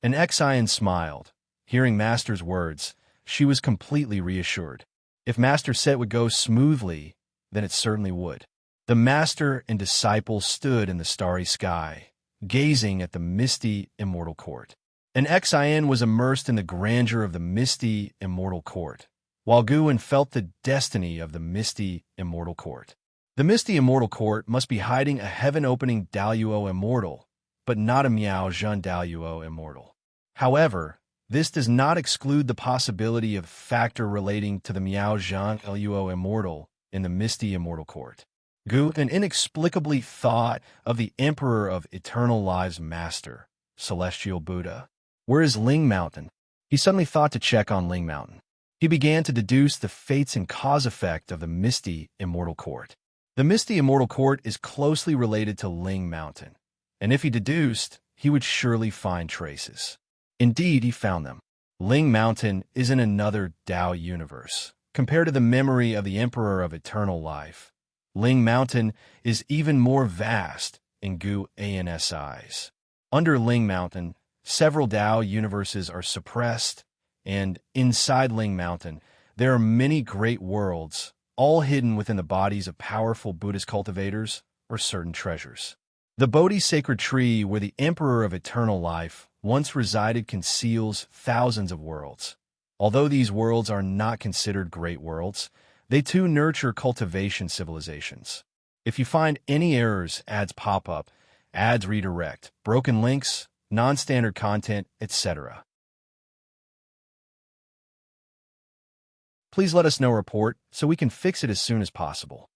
Speaker 1: And Xian smiled. Hearing Master's words, she was completely reassured. If Master said it would go smoothly, then it certainly would. The Master and disciple stood in the starry sky, gazing at the misty immortal court. And Xian was immersed in the grandeur of the misty immortal court, while Guan felt the destiny of the misty immortal court. The misty immortal court must be hiding a heaven-opening Daluo immortal, but not a Miao Zhen Daluo immortal. However, this does not exclude the possibility of a factor relating to the Miao Zhen Daluo immortal in the misty immortal court. Guan inexplicably thought of the Emperor of Eternal Lives Master, Celestial Buddha. Where is Ling Mountain? He suddenly thought to check on Ling Mountain. He began to deduce the fates and cause-effect of the misty immortal court. The misty immortal court is closely related to Ling Mountain, and if he deduced, he would surely find traces. Indeed, he found them. Ling Mountain is in another Tao universe. Compared to the memory of the Emperor of Eternal Life, Ling Mountain is even more vast in Guan's eyes. Under Ling Mountain, several Tao universes are suppressed, and inside Ling Mountain, There are many great worlds, all hidden within the bodies of powerful Buddhist cultivators or certain treasures. The Bodhi sacred tree where the Emperor of Eternal Life once resided conceals thousands of worlds. Although these worlds are not considered great worlds, they too nurture cultivation civilizations. If you find any errors, ads pop up, ads redirect, broken links, non-standard content, etc., please let us know report so we can fix it as soon as possible.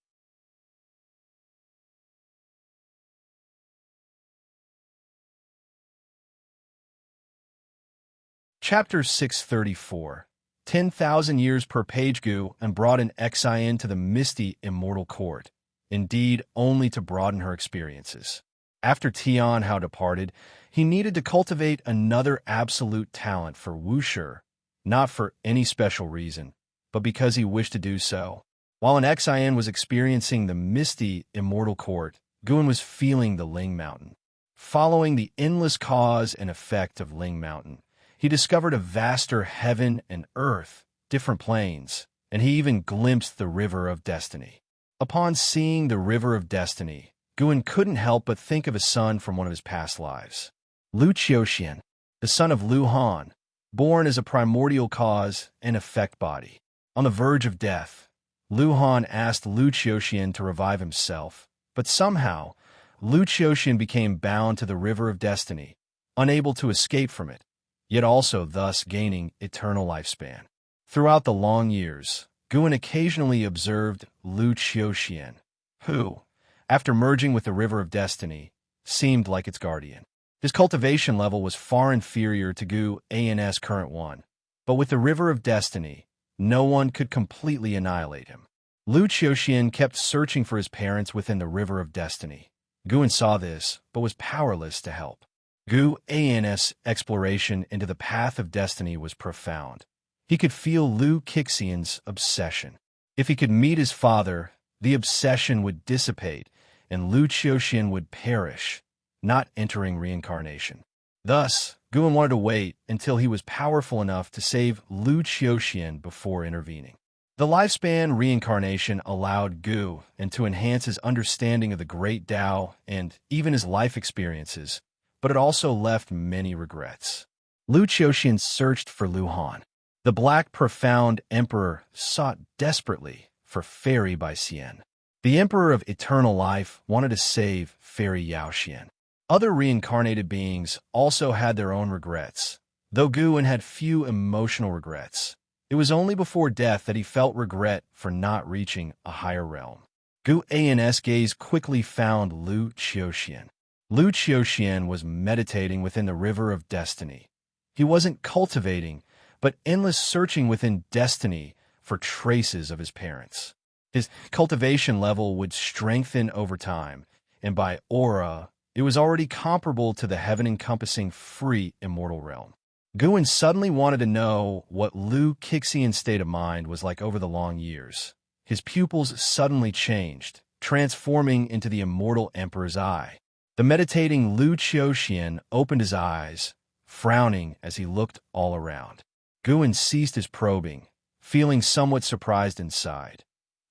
Speaker 1: Chapter 634 10,000 years per page Gu and brought an Xian to the misty immortal court, indeed only to broaden her experiences. After Tian Hao departed, he needed to cultivate another absolute talent for Wuxia, not for any special reason, but because he wished to do so. While an Xian was experiencing the misty immortal court, Guan was feeling the Ling Mountain. Following the endless cause and effect of Ling Mountain, he discovered a vaster heaven and earth, different planes, and he even glimpsed the River of Destiny. Upon seeing the River of Destiny, Guan couldn't help but think of a son from one of his past lives. Lu Xiaoxian, the son of Lu Han, born as a primordial cause and effect body. On the verge of death, Lu Han asked Lu Xiaoxian to revive himself, but somehow, Lu Xiaoxian became bound to the River of Destiny, unable to escape from it, yet also thus gaining eternal lifespan. Throughout the long years, Guan occasionally observed Lu Xiaoxian, who, after merging with the River of Destiny, seemed like its guardian. His cultivation level was far inferior to Gu An's current one, but with the River of Destiny, no one could completely annihilate him. Lu Xiaoxian kept searching for his parents within the River of Destiny. Guan saw this, but was powerless to help. Gu An's exploration into the path of destiny was profound. He could feel Lu Xiaoxian's obsession. If he could meet his father, the obsession would dissipate, and Lu Xiaoxian would perish, not entering reincarnation. Thus, Guan wanted to wait until he was powerful enough to save Lu Xiaoxian before intervening. The lifespan reincarnation allowed Gu and to enhance his understanding of the Great Tao and even his life experiences, but it also left many regrets. Lu Xiaoxian searched for Lu Han. The Black Profound Emperor sought desperately for Fairy Bai Xian. The Emperor of Eternal Life wanted to save Fairy Yao Xian. Other reincarnated beings also had their own regrets, though Guan had few emotional regrets. It was only before death that he felt regret for not reaching a higher realm. Gu An's gaze quickly found Lu Xiaoxian. Lu Xiaoxian was meditating within the River of Destiny. He wasn't cultivating, but endless searching within destiny for traces of his parents. His cultivation level would strengthen over time, and by aura, it was already comparable to the heaven-encompassing free immortal realm. Guan suddenly wanted to know what Lu Xiaoxian's state of mind was like over the long years. His pupils suddenly changed, transforming into the immortal emperor's eye. The meditating Lu Xiaoxian opened his eyes, frowning as he looked all around. Guan ceased his probing, feeling somewhat surprised inside.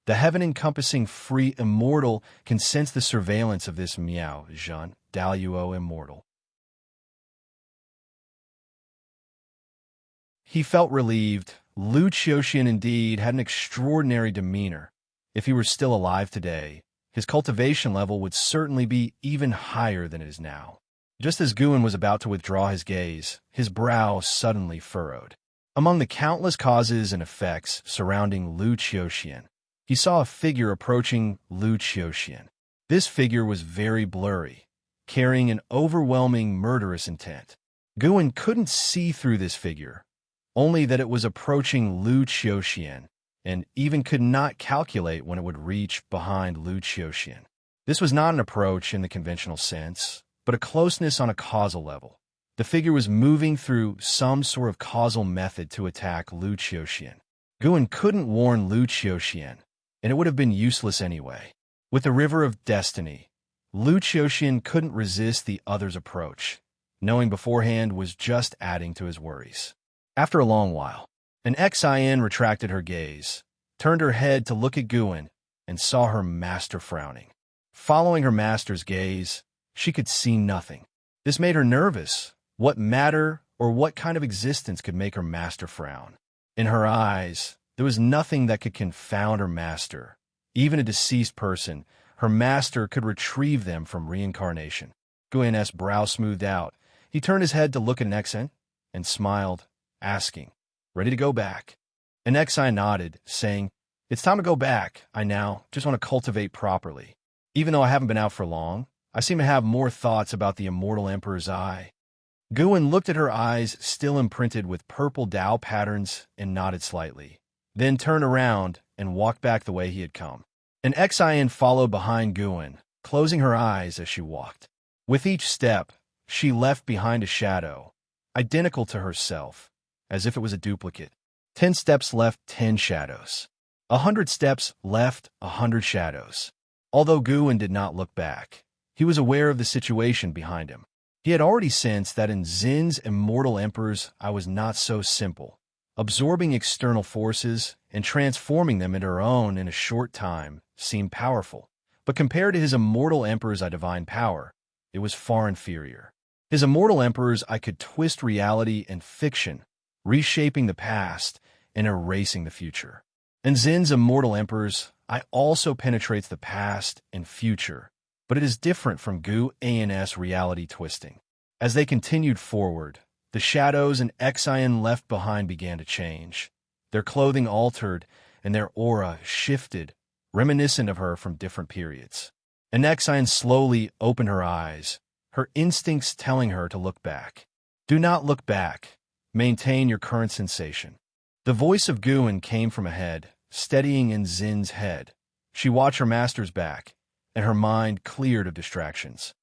Speaker 1: The heaven-encompassing free immortal can sense the surveillance of this Miao Zhan Daluo immortal. He felt relieved. Lu Xiaoxian indeed had an extraordinary demeanor. If he were still alive today, his cultivation level would certainly be even higher than it is now. Just as Guan was about to withdraw his gaze, his brow suddenly furrowed. Among the countless causes and effects surrounding Lu Xiaoxian, he saw a figure approaching Lu Xiaoxian. This figure was very blurry, carrying an overwhelming murderous intent. Guan couldn't see through this figure, only that it was approaching Lu Xiaoxian, and even could not calculate when it would reach behind Lu Xiaoxian. This was not an approach in the conventional sense, but a closeness on a causal level. The figure was moving through some sort of causal method to attack Lu Xiaoxian. Guan couldn't warn Lu Xiaoxian, and it would have been useless anyway. With the River of Destiny, Lu Xiaoxian couldn't resist the other's approach. Knowing beforehand was just adding to his worries. After a long while, An Xin retracted her gaze, turned her head to look at Guin, and saw her master frowning. Following her master's gaze, she could see nothing. This made her nervous. What matter or what kind of existence could make her master frown? In her eyes, there was nothing that could confound her master. Even a deceased person, her master could retrieve them from reincarnation. Guin's brow smoothed out. He turned his head to look at Nexen and smiled, asking, "Ready to go back?" And Nexen nodded, saying, "It's time to go back. I now just want to cultivate properly. Even though I haven't been out for long, I seem to have more thoughts about the Immortal Emperor's eye." Guin looked at her eyes still imprinted with purple Tao patterns and nodded slightly, then turned around and walked back the way he had come. An Xian followed behind Guin, closing her eyes as she walked. With each step, she left behind a shadow, identical to herself, as if it was a duplicate. 10 steps left 10 shadows. 100 steps left 100 shadows. Although Guin did not look back, he was aware of the situation behind him. He had already sensed that in Xin's Immortal Emperor's eye was not so simple. Absorbing external forces and transforming them into her own in a short time seemed powerful, but compared to his Immortal Emperor's eye divine power, it was far inferior. His Immortal Emperor's eye could twist reality and fiction, reshaping the past and erasing the future. And Xin's Immortal Emperor's eye also penetrates the past and future, but it is different from Gu An's reality twisting. As they continued forward, the shadows and Xian left behind began to change. Their clothing altered, and their aura shifted, reminiscent of her from different periods. And Xian slowly opened her eyes, her instincts telling her to look back. Do not look back. Maintain your current sensation. The voice of Guin came from ahead, steadying in Xin's head. She watched her master's back, and her mind cleared of distractions.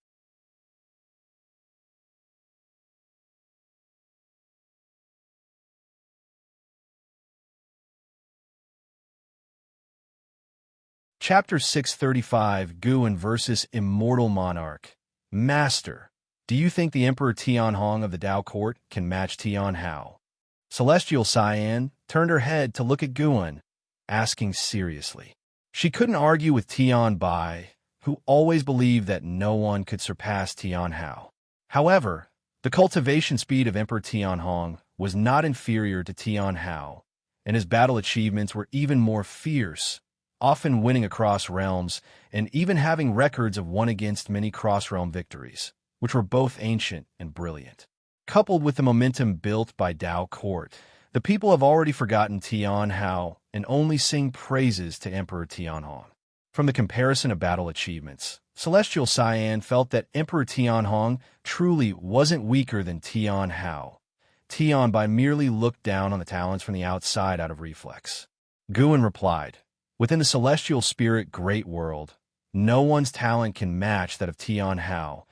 Speaker 1: Chapter 635, Guin versus Immortal Monarch. Master, do you think the Emperor Tianhong of the Dao Court can match Tian Hao? Celestial Cyan turned her head to look at Guin, asking seriously. She couldn't argue with Tian Bai, who always believed that no one could surpass Tian Hao. However, the cultivation speed of Emperor Tianhong was not inferior to Tian Hao, and his battle achievements were even more fierce, often winning across realms and even having records of won against many cross-realm victories, which were both ancient and brilliant. Coupled with the momentum built by Dao Court, the people have already forgotten Tian Hao and only sing praises to Emperor Tianhong. From the comparison of battle achievements, Celestial Cyan felt that Emperor Tianhong truly wasn't weaker than Tian Hao. Tian Bai merely looked down on the talents from the outside out of reflex. Guin replied, "Within the celestial spirit great world, no one's talent can match that of Tian Hao,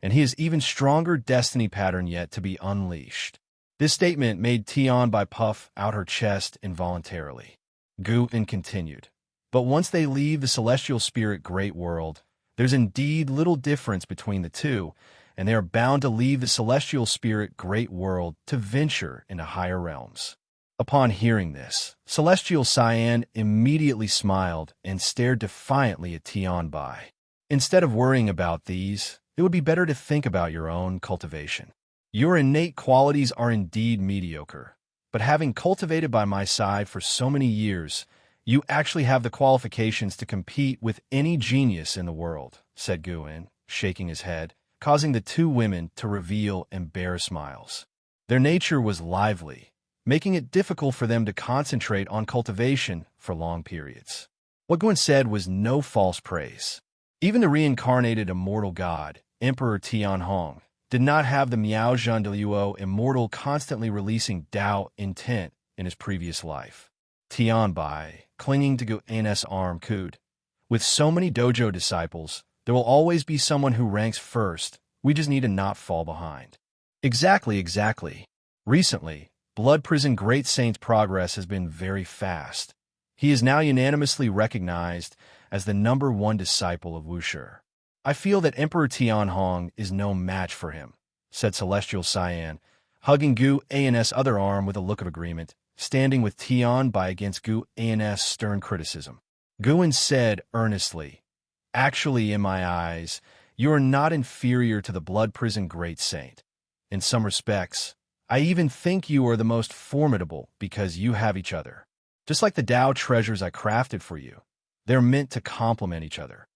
Speaker 1: and he has even stronger destiny pattern yet to be unleashed." This statement made Tian Bai puff out her chest involuntarily. Guin continued, "But once they leave the celestial spirit great world, there's indeed little difference between the two, and they are bound to leave the celestial spirit great world to venture into higher realms." Upon hearing this, Celestial Cyan immediately smiled and stared defiantly at Tian Bai. "Instead of worrying about these, it would be better to think about your own cultivation. Your innate qualities are indeed mediocre, but having cultivated by my side for so many years, you actually have the qualifications to compete with any genius in the world," said Guin, shaking his head, causing the two women to reveal embarrassed smiles. Their nature was lively, making it difficult for them to concentrate on cultivation for long periods. What Guin said was no false praise. Even the reincarnated immortal god, Emperor Tianhong, did not have the Miao Zhandeluo immortal constantly releasing Dao intent in his previous life. Tian Bai, clinging to Guin's arm, cooed, "With so many dojo disciples, there will always be someone who ranks first. We just need to not fall behind." Exactly. Recently, Blood Prison Great Saint's progress has been very fast. He is now unanimously recognized as the #1 disciple of Wuxia. "I feel that Emperor Tianhong is no match for him," said Celestial Cyan, hugging Gu An's other arm with a look of agreement, standing with Tian Bai against Gu An's stern criticism. Guan said earnestly, "Actually, in my eyes, you are not inferior to the blood prison great saint. In some respects, I even think you are the most formidable because you have each other. Just like the Tao treasures I crafted for you, they're meant to complement each other."